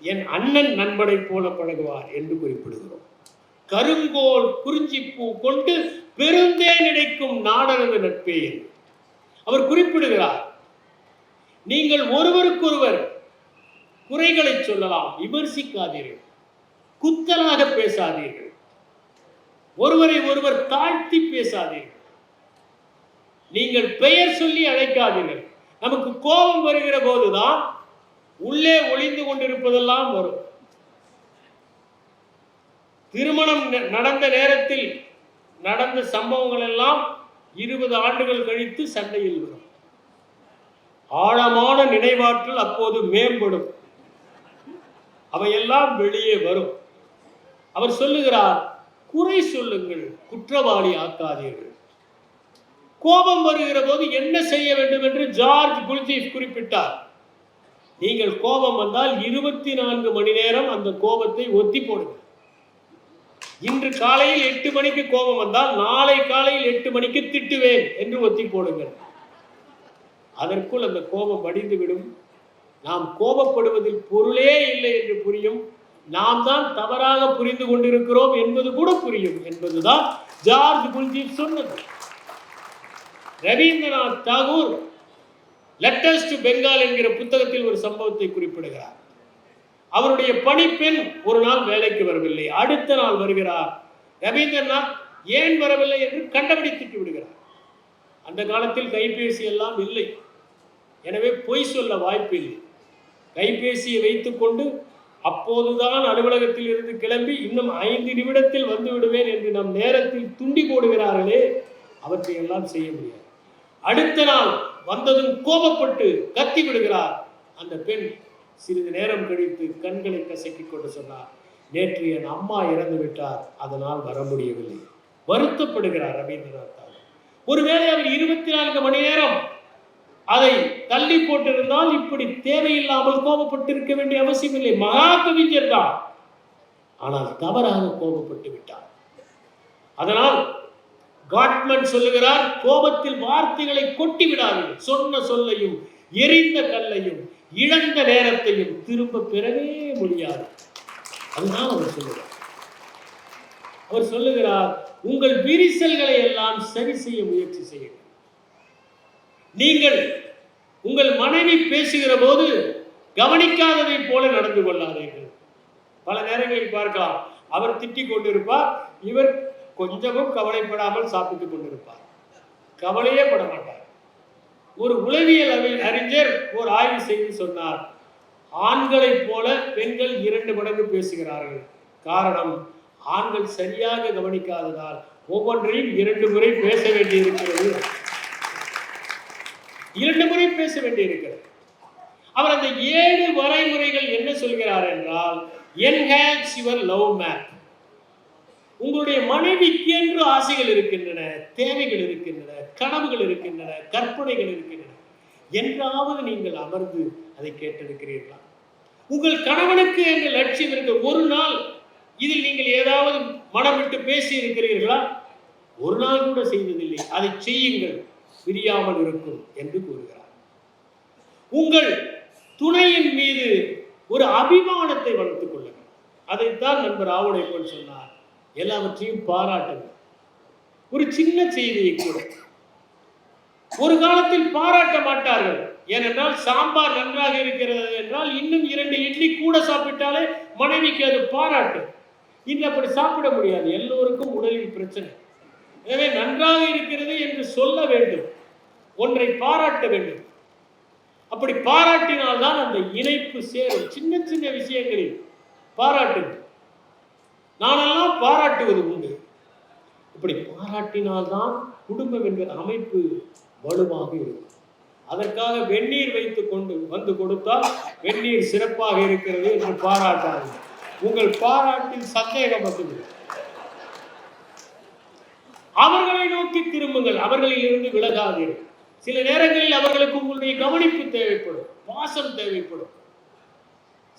என் அண்ணன் நண்பனை போல பழகுவார் என்று குறிப்பிடுகிறோம். கருங்கோல் குறிஞ்சிப்பூ கொண்டு பெருந்தேன் இணைக்கும் நாடனது நட்பே என்று அவர் குறிப்பிடுகிறார். நீங்கள் ஒருவருக்கொருவர் குறைகளை சொல்லலாம், விமர்சிக்காதீர்கள், குத்தலாக பேசாதீர்கள், ஒருவரை ஒருவர் தாழ்த்தி பேசாதீர்கள், நீங்கள் பெயர் சொல்லி அழைக்காதீர்கள். நமக்கு கோபம் வருகிற போதுதான் உள்ளே ஒளிந்து கொண்டிருப்பதெல்லாம் வரும். திருமணம் நடந்த நேரத்தில் நடந்த சம்பவங்கள் எல்லாம் 20 ஆண்டுகள் கழித்து சண்டையில் வரும். ஆழமான நினைவாற்றல் அப்போது மேம்படும். அவையெல்லாம் வெளியே வரும். அவர் சொல்லுகிறார், குறை சொல்லுங்கள், குற்றவாளி ஆக்காதீர்கள். கோபம் வருகிற போது என்ன செய்ய வேண்டும் என்று ஜார்ஜ் குல்ஜீஃப் குறிப்பிட்டார். நீங்கள் கோபம் வந்தால் 24 மணி நேரம் அந்த கோபத்தை ஒத்தி போடுங்கள். இன்று காலையில் 8 மணிக்கு கோபம் வந்தால் நாளை காலையில் 8 மணிக்கு திட்டுவேன் என்று ஒத்தி போடுங்கள். அதற்குள் அந்த கோபம் வடிந்துவிடும். நாம் கோபப்படுவதில் பொருளே இல்லை என்று புரியும். நாம் தான் தவறாக புரிந்து கொண்டிருக்கிறோம் என்பது கூட புரியும் என்பதுதான் ஜார்ஜ் குல்ஜீஃப் சொன்னது. ரவீந்திரநாத் தாகூர் லெட்டர்ஸ் டு பெங்கால் என்கிற புத்தகத்தில் ஒரு சம்பவத்தை குறிப்பிடுகிறார். அவருடைய பணிப்பெண் ஒரு நாள் வேலைக்கு வரவில்லை. அடுத்த நாள் வருகிறார். ரவீந்திரநாத் ஏன் வரவில்லை என்று கண்டுபிடித்து விடுகிறார். அந்த காலத்தில் கைபேசி எல்லாம் இல்லை, எனவே பொய் சொல்ல வாய்ப்பில்லை. கைபேசியை வைத்துக்கொண்டு அப்போதுதான் அலுவலகத்தில் இருந்து கிளம்பி இன்னும் 5 நிமிடத்தில் வந்து விடுவேன் என்று நம் நேரத்தில் துண்டி போடுகிறார்களே, அவற்றை எல்லாம் செய்ய முடியாது. அடுத்த நாள் வந்ததும் கோபப்பட்டு கத்தி விடுகிறார். அந்த பெண் சிறிது நேரம் கழித்து கண்களை கசக்கிக் கொண்டு சொன்னார், நேற்று என் அம்மா இறந்து விட்டார், அதனால் வர முடியவில்லை. வருத்தப்படுகிறார் ரவீந்திரநாத் தாகூர். ஒருவேளை அவர் 24 மணி நேரம் அதை தள்ளி போட்டிருந்தால் இப்படி தேவையில்லாமல் கோபப்பட்டிருக்க வேண்டிய அவசியம் இல்லை. மகா கவிஞர் தான், ஆனால் தவறாக கோபப்பட்டு விட்டார். அதனால் காட்மன் சொல்லுகிறார், கோபத்தில் வார்த்தைகளை கொட்டி விடாதீர்கள். சொன்ன சொல்லையும் எரிந்த கல்லையும் இழந்த நேரத்தையும் திரும்ப பெறவே முடியாது. அதுதான் அவர் சொல்லுகிறார். அவர் சொல்லுகிறார், உங்கள் விரிசல்களை எல்லாம் சரி செய்ய முயற்சி செய்யுங்கள். நீங்கள் உங்கள் மனைவி பேசுகிற போது கவனிக்காததை போல நடந்து கொள்ளாதீர்கள். பல நேரங்களில் பார்க்கலாம், அவர் திட்டிக் கொண்டிருப்பார், இவர் கொஞ்சமும் கவலைப்படாமல் சாப்பிட்டுக் கொண்டிருப்பார், கவலையே பட மாட்டார். ஒரு உளவியல் அறிஞர் ஒரு ஆய்வு செய்து சொன்னார், ஆண்களைப் போல பெண்கள் 2 மடங்கு பேசுகிறார்கள். காரணம், ஆண்கள் சரியாக கவனிக்காததால் ஒவ்வொன்றையும் 2 முறை பேச வேண்டியிருக்கிறது. 2 முறை பேச வேண்டியிருக்கிறது. அவர் அந்த 7 வரைமுறைகள் என்ன சொல்கிறார் என்றால், என்ஹான்ஸ் யுவர் லவ் மேப். உங்களுடைய மனைவிக்கு என்று ஆசைகள் இருக்கின்றன, தேவைகள் இருக்கின்றன, கனவுகள் இருக்கின்றன, கற்பனைகள் இருக்கின்றன. என்றாவது நீங்கள் அமர்ந்து அதை கேட்டிருக்கிறீர்களா? உங்கள் கணவனுக்கு என்ற லட்சியம் இருக்க ஒரு நாள் இதில் நீங்கள் ஏதாவது மனம் விட்டு பேசி இருக்கிறீர்களா? ஒரு நாள் கூட செய்ததில்லை. அதை செய்யுங்கள், பிரியாமல் இருக்கும் என்று கூறுகிறார். உங்கள் துணையின் மீது ஒரு அபிமானத்தை வளர்த்துக் கொள்ளுங்கள். அதைத்தான் நண்பர் ஆவுடைப்பன் சொன்னார், எல்லாவற்றையும் பாராட்டுங்கள். ஒரு சின்ன செய்தியை கூட ஒரு காலத்தில் பாராட்ட மாட்டார்கள். ஏனென்றால் சாம்பார் நன்றாக இருக்கிறது என்றால் இன்னும் 2 இட்லி கூட சாப்பிட்டாலே மனைவிக்கு அது பாராட்டு. இன்று அப்படி சாப்பிட முடியாது, எல்லோருக்கும் உடலில் பிரச்சனை. எனவே நன்றாக இருக்கிறது என்று சொல்ல வேண்டும், ஒன்றை பாராட்ட வேண்டும். அப்படி பாராட்டினால்தான் அந்த இணைப்பு சேரும். சின்ன சின்ன விஷயங்களில் பாராட்டுங்கள். நானெல்லாம் பாராட்டுவது உண்டு. இப்படி பாராட்டினால்தான் குடும்பம் என்கிற அமைப்பு வலுவாக இருக்கும். அதற்காக வெந்நீர் வைத்து கொண்டு வந்து கொடுத்தால் வெந்நீர் சிறப்பாக இருக்கிறது என்று பாராட்டார்கள். உங்கள் பாராட்டில் சந்தேகம் வந்துவிடும். அவர்களை நோக்கி திரும்புங்கள், அவர்களில் இருந்து விலகாதீர்கள். சில நேரங்களில் அவர்களுக்கு உங்களுடைய கவனிப்பு தேவைப்படும், பாசம் தேவைப்படும்,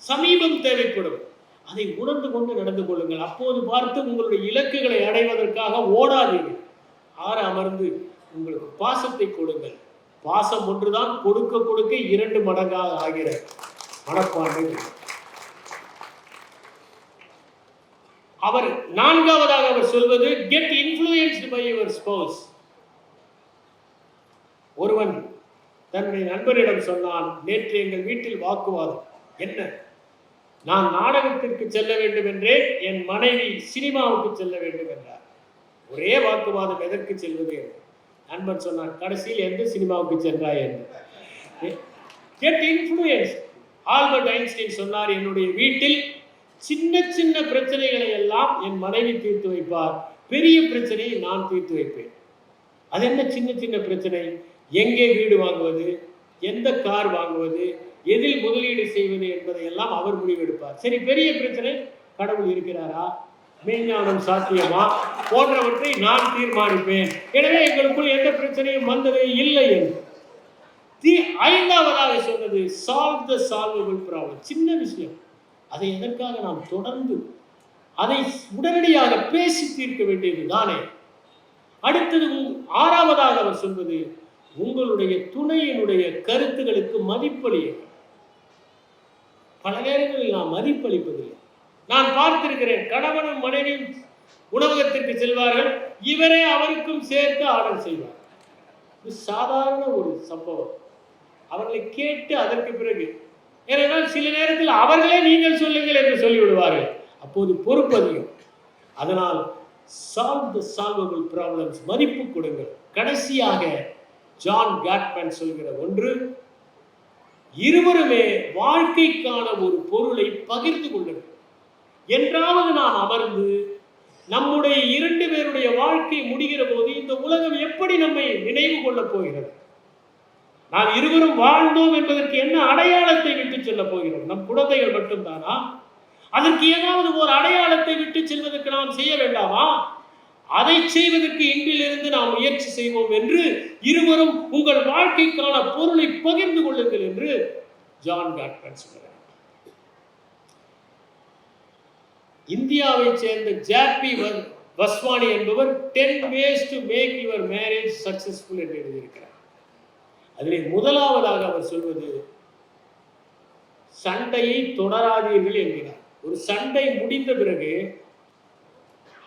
சமீபம் தேவைப்படும். அதை உணர்ந்து கொண்டு நடந்து கொள்ளுங்கள். அப்போது பார்த்து உங்களுடைய இலக்குகளை அடைவதற்காக ஓடாதீர்கள். அமர்ந்து உங்களுக்கு பாசத்தை கொடுங்கள். பாசம் ஒன்றுதான் கொடுக்க கொடுக்க 2 மடங்காக ஆகிற மனப்பான்மை. அவர் 4ஆவதாக அவர் சொல்வது, get influenced by your spouse. ஒருவன் தன்னுடைய நண்பரிடம் சொன்னான், நேற்று எங்கள் வீட்டில் வாக்குவாதம். என்ன? நான் நாடகத்திற்கு செல்ல வேண்டும் என்றேன், என் மனைவி சினிமாவுக்கு செல்ல வேண்டும் என்றார். ஒரே வாக்குவாதம், எதற்கு செல்வது? நண்பன் சொன்னான், கடைசியில் எந்த சினிமாவுக்கு சென்றாய் என்று. Get influence. ஆல்பர்ட் ஐன்ஸ்டீன் சொன்னார், என்னுடைய வீட்டில் சின்ன சின்ன பிரச்சனைகளை எல்லாம் என் மனைவி தீர்த்து வைப்பார், பெரிய பிரச்சனையை நான் தீர்த்து வைப்பேன். அது என்ன சின்ன சின்ன பிரச்சனை? எங்கே வீடு வாங்குவது, எந்த கார் வாங்குவது, எதில் முதலீடு செய்வது என்பதை எல்லாம் அவர் முடிவெடுப்பார். சரி, பெரிய பிரச்சனை, கடவுள் இருக்கிறாரா, மெய்ஞானம் சாத்தியமா போன்றவற்றை நான் தீர்மானிப்பேன். எனவே எங்களுக்குள் எந்த பிரச்சனையும் வந்ததே இல்லை என்று. ஐந்தாவதாக சொன்னது சால்வ் த சால்வபிள் ப்ராப்ளம். சின்ன விஷயம், அதை எதற்காக நாம் தொடர்ந்து அதை உடனடியாக பேசி தீர்க்க வேண்டியது தானே. அடுத்தது ஆறாவதாக அவர் சொல்வது, உங்களுடைய துணையினுடைய கருத்துகளுக்கு மதிப்பளியுங்கள். பல நேரங்களில் நாம் மதிப்பளிப்பதில்லை. நான் பார்த்திருக்கிறேன், கணவனும் மனைவியும் உணவகத்திற்கு செல்வார்கள், இவரே அவருக்கும் சேர்த்து ஆர்டர் செய்வார். இது சாதாரண ஒரு சம்பவம். அவர்களை கேட்டு அதற்கு பிறகு, ஏனென்றால் சில நேரத்தில் அவர்களே நீங்கள் சொல்லுங்கள் என்று சொல்லிவிடுவார்கள். அப்போது பொறுப்பு அதிகம். அதனால் சால்வ் த சால்வபிள் ப்ராப்ளம்ஸ், மதிப்பு கொடுங்கள். கடைசியாக ஜான் காட்மேன் சொல்கிற ஒன்று, இருவருமே வாழ்க்கைக்கான ஒரு பொருளை பகிர்ந்து கொள்ளுங்கள். என்றாவது நாம் அமர்ந்து நம்முடைய இரண்டு பேருடைய வாழ்க்கை முடிகிற போது இந்த உலகம் எப்படி நம்மை நினைவு கொள்ளப் போகிறது? நாம் இருவரும் வாழ்ந்தோம் என்பதற்கு என்ன அடையாளத்தை விட்டு செல்ல போகிறோம்? நம் குழந்தைகள் மட்டும்தானா? அதற்கு ஏதாவது ஒரு அடையாளத்தை விட்டு செல்வதற்கு நாம் செய்ய வேண்டாமா? அதை செய்வதற்கு இன்றிலிருந்து நாம் முயற்சி செய்வோம் என்று இருவரும் உங்கள் வாழ்க்கைக்கான பொருளை பகிர்ந்து கொள்ளுங்கள் என்று ஜான் காட்மேன் சொல்கிறார். இந்தியாவை சேர்ந்த ஜாப்பி வஸ்வானி என்பவர் 10 ways to make your marriage successful என்று எழுதியிருக்கிறார். அதில் முதலாவதாக அவர் சொல்வது, சண்டையை தொடராதீர்கள் என்கிறார். ஒரு சண்டை முடிந்த பிறகு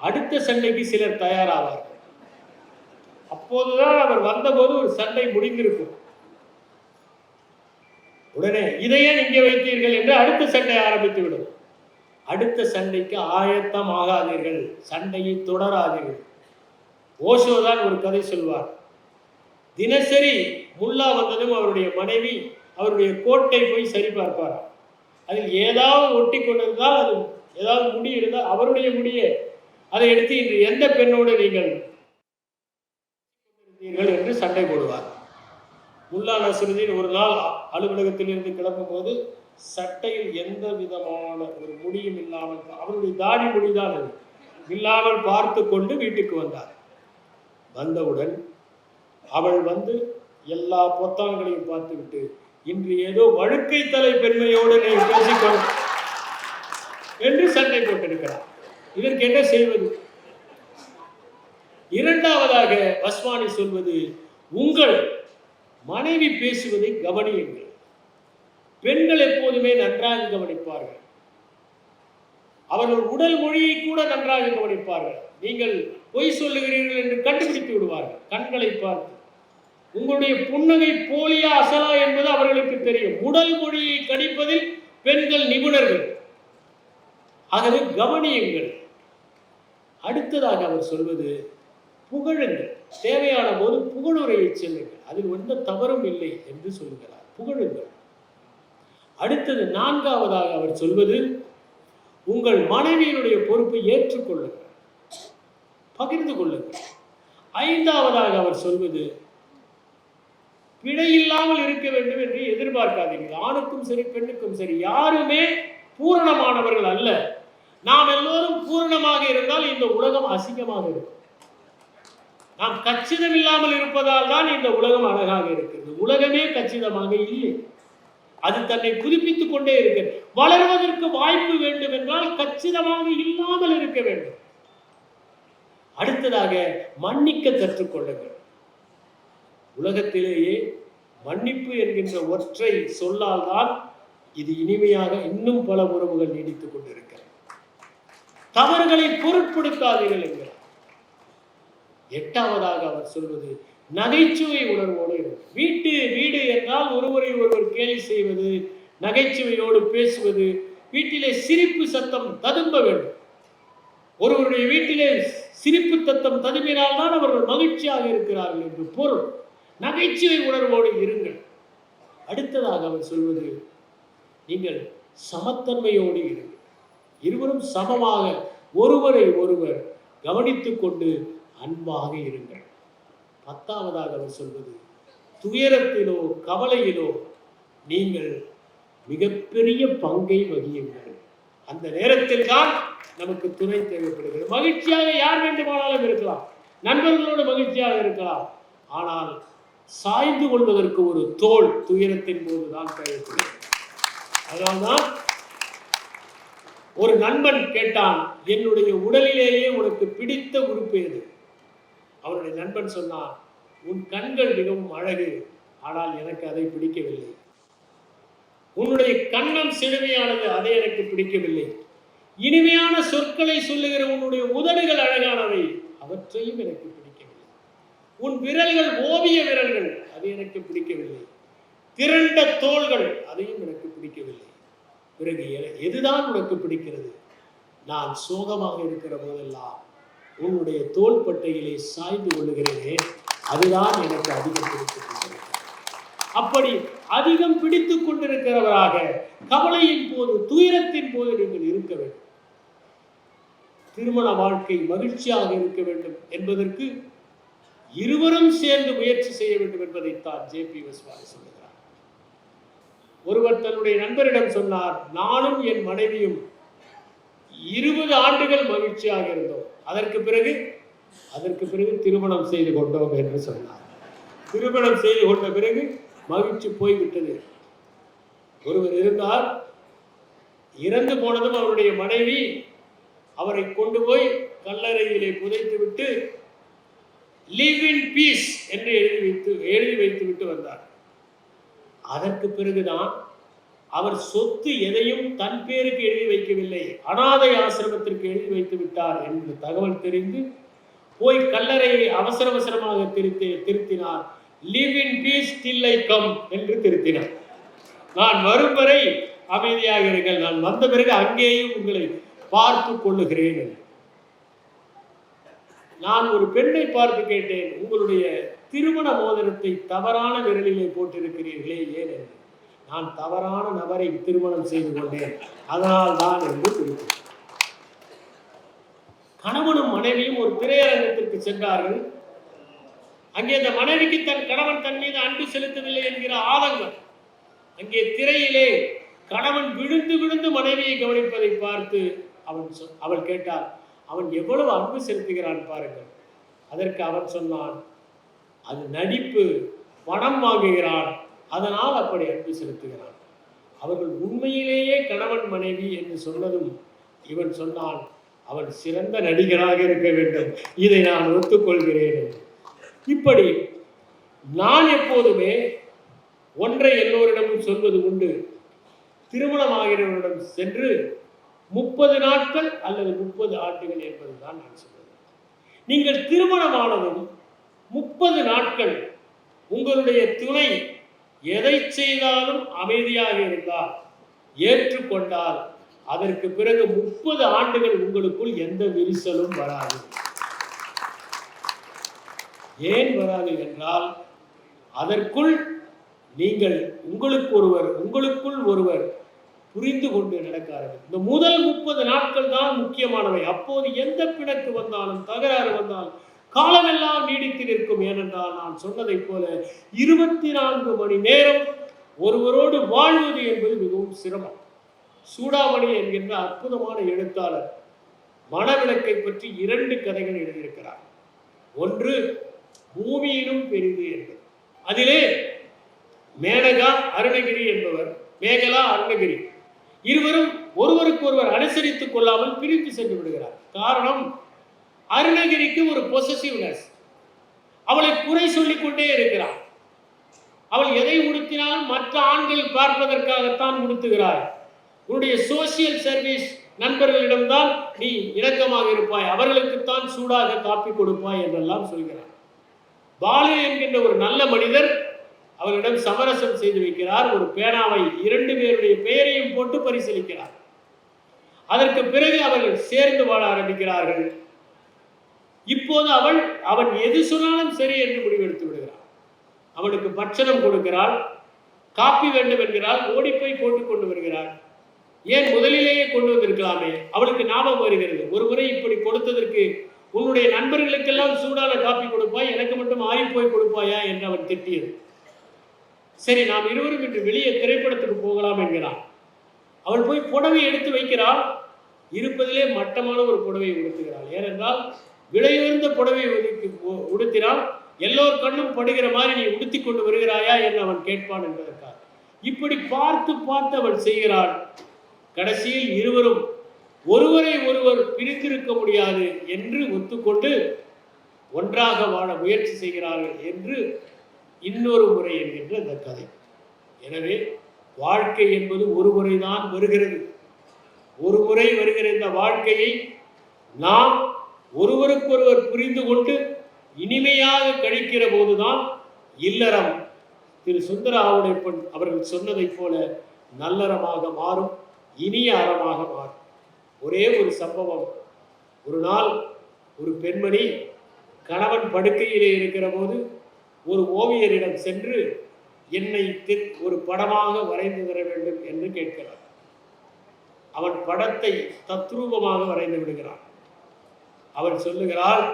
அடுத்த சண்டைக்கு சிலர் தயாராவார்கள். அப்போதுதான் அவர் வந்தபோது ஒரு சண்டை முடிந்திருக்கும். உடனே இதையே இங்கே வைத்தீர்கள் என்று அடுத்த சண்டை ஆரம்பித்து விடும். அடுத்த சண்டைக்கு ஆயத்தம் ஆகாதீர்கள், சண்டையை தொடராதீர்கள். ஓஷோதான் ஒரு கதை சொல்வார். தினசரி முல்லா வந்ததும் அவருடைய மனைவி அவருடைய கோட்டை போய் சரி பார்ப்பார். அதில் ஏதாவது ஒட்டி கொண்டிருந்தால், அது ஏதாவது முடி இருந்தால் அவருடைய முடியை அதை எடுத்து இன்று எந்த பெண்ணோடு நீங்கள் என்று சண்டை போடுவார். முல்லா நஸ்ருதீன் ஒரு நாள் அலுவலகத்தில் இருந்து கிளம்பும் போது சட்டையில் எந்த விதமான ஒரு முடியும் இல்லாமல், அவருடைய தாடி முடிதான் அது இல்லாமல் பார்த்து கொண்டு வீட்டுக்கு வந்தார். வந்தவுடன் அவள் வந்து எல்லா பொத்தான்களையும் பார்த்துவிட்டு, இன்று ஏதோ வழுக்கை தலை பெண்மையோடு நீ பேசிக்கொள் என்று சண்டை போட்டிருக்கிறார். இதற்கு என்ன செய்வது? இரண்டாவதாக வஸ்வானி சொல்வது, உங்கள் மனைவி பேசுவதை கவனியுங்கள். பெண்கள் எப்போதுமே நன்றாக கவனிப்பார்கள். அவர்கள் உடல் மொழியை கூட நன்றாக கவனிப்பார்கள். நீங்கள் பொய் சொல்லுகிறீர்கள் என்று கண்டுபிடித்து விடுவார்கள். கண்களை பார்த்து உங்களுடைய புன்னகை போலியா அசலா என்பது அவர்களுக்கு தெரியும். உடல் மொழியை கணிப்பதில் பெண்கள் நிபுணர்கள். ஆகவே கவனியுங்கள். அடுத்ததாக அவர் சொல்வது, புகழுங்கள். தேவையான போது புகழுரையை செல்லுங்கள். அதில் எந்த தவறும் இல்லை என்று சொல்லுகிறார். புகழுங்கள். அடுத்தது நான்காவதாக அவர் சொல்வது, உங்கள் மனைவியினுடைய பொறுப்பை ஏற்றுக்கொள்ளுங்கள், பகிர்ந்து கொள்ளுங்கள். ஐந்தாவதாக அவர் சொல்வது, பிழையில்லாமல் இருக்க வேண்டும் என்று எதிர்பார்க்காதீர்கள். ஆணுக்கும் சரி பெண்ணுக்கும் சரி, யாருமே பூரணமானவர்கள் அல்ல. நாம் எல்லோரும் பூரணமாக இருந்தால் இந்த உலகம் அசிங்கமாக இருக்கும். நாம் கச்சிதம் இல்லாமல் இருப்பதால் தான் இந்த உலகம் அழகாக இருக்கிறது. உலகமே கச்சிதமாக இல்லை, அது தன்னை புதுப்பித்துக் கொண்டே இருக்கிறது. வளர்வதற்கு வாய்ப்பு வேண்டும் என்றால் கச்சிதமாக இல்லாமல் இருக்க வேண்டும். அடுத்ததாக மன்னிக்க கற்றுக்கொள்ளுங்கள். உலகத்திலேயே மன்னிப்பு என்கின்ற ஒற்றை சொல்லால் தான் இது இனிமையாக இன்னும் பல உறவுகள் நீடித்துக் கொண்டிருக்கிறது. தவறுகளை பொருட்படுத்தாதீர்கள் என்கிறார். எட்டாவதாக அவர் சொல்வது, நகைச்சுவை உணர்வோடு. வீடு என்றால் ஒருவரை ஒருவர் கேலி செய்வது, நகைச்சுவையோடு பேசுவது, வீட்டிலே சிரிப்பு சத்தம் ததும்ப வேண்டும். ஒருவருடைய வீட்டிலே சிரிப்பு சத்தம் ததும்பினால் தான் அவர்கள் மகிழ்ச்சியாக இருக்கிறார்கள் என்று பொருள். நகைச்சுவை உணர்வோடு இருங்கள். அடுத்ததாக அவர் சொல்வது, நீங்கள் சமத்தன்மையோடு இருங்கள். இருவரும் சமமாக ஒருவரை ஒருவர் கவனித்துக் கொண்டு அன்பாக இருங்கள். 10ஆவதாக அவர் சொல்வது, துயரத்திலோ கவலையிலோ நீங்கள் மிகப்பெரிய பங்கை வகியுங்கள். அந்த நேரத்தில் தான் நமக்கு துணை தேவைப்படுகிறது. மகிழ்ச்சியாக யார் வேண்டுமானாலும் இருக்கலாம், நண்பர்களோடு மகிழ்ச்சியாக இருக்கலாம். ஆனால் சாய்ந்து கொள்வதற்கு ஒரு தோள் துயரத்தின் போதுதான் தேவைப்படுகிறது. அதனால்தான் ஒரு நண்பன் கேட்டான், என்னுடைய உடலிலேயே உனக்கு பிடித்த உறுப்பு எது? அவருடைய நண்பன் சொன்னான், உன் கண்கள் மிகவும் அழகு, ஆனால் எனக்கு அதை பிடிக்கவில்லை. உன்னுடைய கண்ணம் செழுமையானது, அதை எனக்கு பிடிக்கவில்லை. இனிமையான சொற்களை சொல்லுகிற உன்னுடைய உதடுகள் அழகானவை, அவற்றையும் எனக்கு பிடிக்கவில்லை. உன் விரல்கள் ஓவிய விரல்கள், அது எனக்கு பிடிக்கவில்லை. திரண்ட தோள்கள், அதையும் எனக்கு பிடிக்கவில்லை. பிறகு எதுதான் உனக்கு பிடிக்கிறது? நான் சோகமாக இருக்கிற போதெல்லாம் உன்னுடைய தோள்பட்டையிலே சாய்ந்து கொள்ளுகிறேனே, அதுதான் எனக்கு அதிகம் பிடித்திருக்கிறது. அப்படி அதிகம் பிடித்துக் கொண்டிருக்கிறவராக கவலையின் போது, துயரத்தின் போது நீங்கள் இருக்க வேண்டும். திருமண வாழ்க்கை மகிழ்ச்சியாக இருக்க வேண்டும் என்பதற்கு இருவரும் சேர்ந்து முயற்சி செய்ய வேண்டும் என்பதைத்தான் ஜே.பி. வஸ்வானி சொல்லுகிறார். ஒருவர் தன்னுடைய நண்பரிடம் சொன்னார், நானும் என் மனைவியும் 20 ஆண்டுகள் மகிழ்ச்சியாக இருந்தோம், அதற்கு பிறகு திருமணம் செய்து கொண்டோம் என்று சொன்னார். திருமணம் செய்து கொண்ட பிறகு மகிழ்ச்சி போய்விட்டது. ஒருவர் இருந்தார், இறந்து போனதும் அவருடைய மனைவி அவரை கொண்டு போய் கல்லறையிலே புதைத்து விட்டு லிவ் இன் பீஸ் என்று எழுதி வைத்து விட்டு வந்தார். அதற்கு பிறகுதான் அவர் சொத்து எதையும் தன் பேருக்கு எழுதி வைக்கவில்லை, அனாதை ஆசிரமத்திற்கு எழுதி வைத்து விட்டார் என்று தகவல் தெரிந்து போய் கல்லறையை அவசரமாக திருத்தினார். Live in peace till I come என்று திருத்தினார். நான் வரும் வரை அமைதியாக இருங்கள், நான் வந்த பிறகு அங்கேயும் உங்களை பார்த்து கொள்ளுகிறேன். நான் ஒரு பெண்ணை பார்த்து கேட்டேன், உங்களுடைய திருமண மோதிரத்தை தவறான விரலிலே போட்டிருக்கிறீர்களே, ஏன் என்று. நான் தவறான நபரை திருமணம் செய்து கொண்டேன், அதனால் தான் என்று குறிப்பிட்டார். கணவனும் மனைவியும் ஒரு திரையரங்கத்திற்கு சென்றார்கள். அங்கே அந்த மனைவிக்கு தன் கணவன் தன் மீது அன்பு செலுத்தவில்லை என்கிற ஆதங்கம். அங்கே திரையிலே கணவன் விழுந்து மனைவியை கவனிப்பதை பார்த்து அவள் கேட்டாள், அவன் எவ்வளவு அன்பு செலுத்துகிறான் பாருங்கள். அதற்கு அவன் சொன்னான், அது நடிப்பு, பணம் வாங்குகிறான், அதனால் அப்படி அன்பு செலுத்துகிறான். அவர்கள் உண்மையிலேயே கணவன் மனைவி என்று சொன்னதும் இவன் சொன்னான், அவன் சிறந்த நடிகராக இருக்க வேண்டும், இதை நான் ஒத்துக்கொள்கிறேன். இப்படி நான் எப்போதுமே ஒன்றை எல்லோரிடமும் சொல்வது உண்டு, திருமணமாகிறவரிடம் சென்று 30 நாட்கள் அல்லது 30 ஆண்டுகள் என்பதுதான் நான் சொல்வது. நீங்கள் திருமணமானதும் 30 நாட்கள் உங்களுடைய துணை எதை செய்தாலும் அமைதியாக இருந்தால், ஏற்றுக்கொண்டால், அதற்கு பிறகு 30 ஆண்டுகள் உங்களுக்குள் எந்த விரிசலும் வராது. ஏன் வராது என்றால், அதற்குள் நீங்கள் உங்களுக்குள் ஒருவர் புரிந்து கொண்டு நடக்க ஆரம்பிக்கும். இந்த முதல் 30 நாட்கள் தான் முக்கியமானவை. அப்போது எந்த பிணக்கு வந்தாலும், தகராறு வந்தாலும் காலமெல்லாம் நீடித்து நிற்கும். ஏனென்றால் நான் சொன்னதை போல 24 மணி நேரம் ஒருவரோடு வாழ்வது என்பது மிகவும் சிரமம். சூடாமணி என்கின்ற அற்புதமான எழுத்தாளர் மனவிளக்கை பற்றி 2 கதைகள் எழுதியிருக்கிறார். ஒன்று பூமியிலும் பெரிது என்பது. அதிலே மேனகா அருணகிரி என்பவர், மேகலா அருணகிரி இருவரும் ஒருவருக்கு ஒருவர் அனுசரித்துக் கொள்ளாமல் பிரித்து சென்று விடுகிறார். காரணம், அருணகிரிக்கு ஒரு பொசசிவ்னஸ், அவளை குறை சொல்லிக் கொண்டே இருக்கிறார். அவள் எதை உடுத்தினாலும் மற்ற ஆண்கள் பார்ப்பதற்காகத்தான் உடுத்துகிறாய், உன்னுடைய சோசியல் சர்வீஸ் நண்பர்களிடம்தான் நீ இணக்கமாக இருப்பாய், அவர்களுக்குத்தான் சூடாக காப்பி கொடுப்பாய் என்றெல்லாம் சொல்கிறார். பாலு என்கின்ற ஒரு நல்ல மனிதர் அவரிடம் சமரசம் செய்து வைக்கிறார். ஒரு பேனாவை 2 பேருடைய பெயரையும் போட்டு பரிசீலிக்கிறார். அதற்கு பிறகு அவர்கள் சேர்ந்து வாழ ஆரம்பிக்கிறார்கள். இப்போது அவன் எது சொன்னாலும் சரி என்று முடிவெடுத்து விடுகிறார். அவனுக்கு பட்சணம் கொடுக்கிறாள், காப்பி வேண்டும் என்கிறாள், ஓடிப்போய் போட்டுக் கொண்டு வருகிறாள். ஏன் முதலிலேயே கொண்டு வந்திருக்கலாமே? அவளுக்கு ஞாபகம் வருகிறது, ஒரு முறை இப்படி கொடுத்ததற்கு உன்னுடைய நண்பர்களுக்கெல்லாம் சூடான காப்பி கொடுப்பாய், எனக்கு மட்டும் ஆறி போய் கொடுப்பாயா என்று அவன் திட்டியது. சரி, நாம் இருவரும் இன்று வெளியே திரைப்படத்துக்கு போகலாம் என்கிறான். அவள் போய் புடவை எடுத்து வைக்கிறாள். இருப்பதிலே மட்டமான ஒரு புடவை உடுத்துகிறாள். ஏனென்றால் விலையுயர்ந்த புடவை உடுத்தினால் எல்லோர் கண்ணும் படுகிற மாதிரி நீ உடுத்தி கொண்டு வருகிறாயா என்று அவன் கேட்பான் என்பதற்காக. இப்படி பார்த்து பார்த்து அவள் செய்கிறாள். கடைசியில் இருவரும் ஒருவரை ஒருவர் பிரித்திருக்க முடியாது என்று ஒத்துக்கொண்டு ஒன்றாக வாழ முயற்சி செய்கிறார்கள் என்று இன்னொரு முறை என்கின்ற இந்த கதை. எனவே வாழ்க்கை என்பது ஒரு முறைதான் வருகிறது. ஒரு முறை வருகிற இந்த வாழ்க்கையை நாம் ஒருவருக்கொருவர் புரிந்து கொண்டு இனிமையாக கழிக்கிற போதுதான் இல்லறம் திரு சுந்தர ஆவுடைப்பன் அவர்கள் சொன்னதைப் போல நல்லறமாக மாறும், இனிய அறமாக மாறும். ஒரே ஒரு சம்பவம். ஒரு நாள் ஒரு பெண்மணி கணவன் படுக்கையிலே இருக்கிற போது ஒரு ஓவியரிடம் சென்று என்னை ஒரு படமாக வரைந்து தர வேண்டும் என்று கேட்கிறார். அவன் படத்தை தத்ரூபமாக வரைந்து விடுகிறான். அவன் சொல்லுகிறாள்,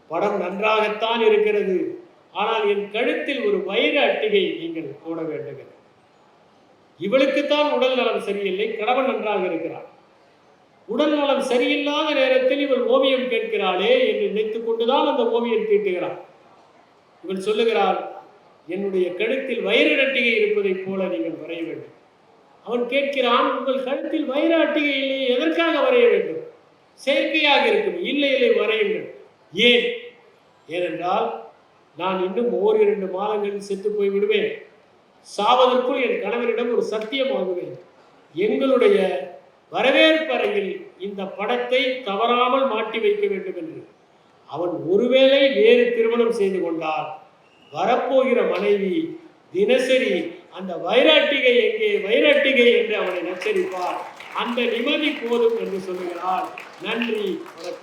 படம் நன்றாகத்தான் இருக்கிறது, ஆனால் என் கழுத்தில் ஒரு வைர அட்டிகை நீங்கள் போட வேண்டும். இவளுக்குத்தான் உடல் நலம் சரியில்லை, கணவன் நன்றாக இருக்கிறான். உடல் நலம் சரியில்லாத நேரத்தில் இவள் ஓவியம் கேட்கிறாளே என்று நினைத்துக் கொண்டுதான் அந்த ஓவியம் தீட்டுகிறாள். இவள் சொல்லுகிறாள், என்னுடைய கழுத்தில் வைர அட்டிகை இருப்பதைப் போல நீங்கள் வரைய வேண்டும். அவன் கேட்கிறான், உங்கள் கழுத்தில் வைர அட்டிகை இல்லையே, எதற்காக வரைய வேண்டும்? செயற்கையாக இருக்கும். இல்லை இல்லை, வரையுங்கள். ஏன்? ஏனென்றால் நான் இன்னும் 1-2 மாதங்களில் செத்து போய் விடுவேன். சாவதற்குள் என் கணவரிடம் ஒரு சத்தியம் ஆகுவேன். எங்களுடைய வரவேற்பறையில் இந்த படத்தை தவறாமல் மாட்டி வைக்க வேண்டும் என்று. அவன் ஒருவேளை வேறு திருமணம் செய்து கொண்டால் வரப்போகிற மனைவி தினசரி அந்த வைராட்டிகை எங்கே, வைராட்டிகை என்று அவனை நச்சரிப்பார். அந்த நிம்மதி போதும் என்று சொல்லுகிறார். நன்றி, வணக்கம்.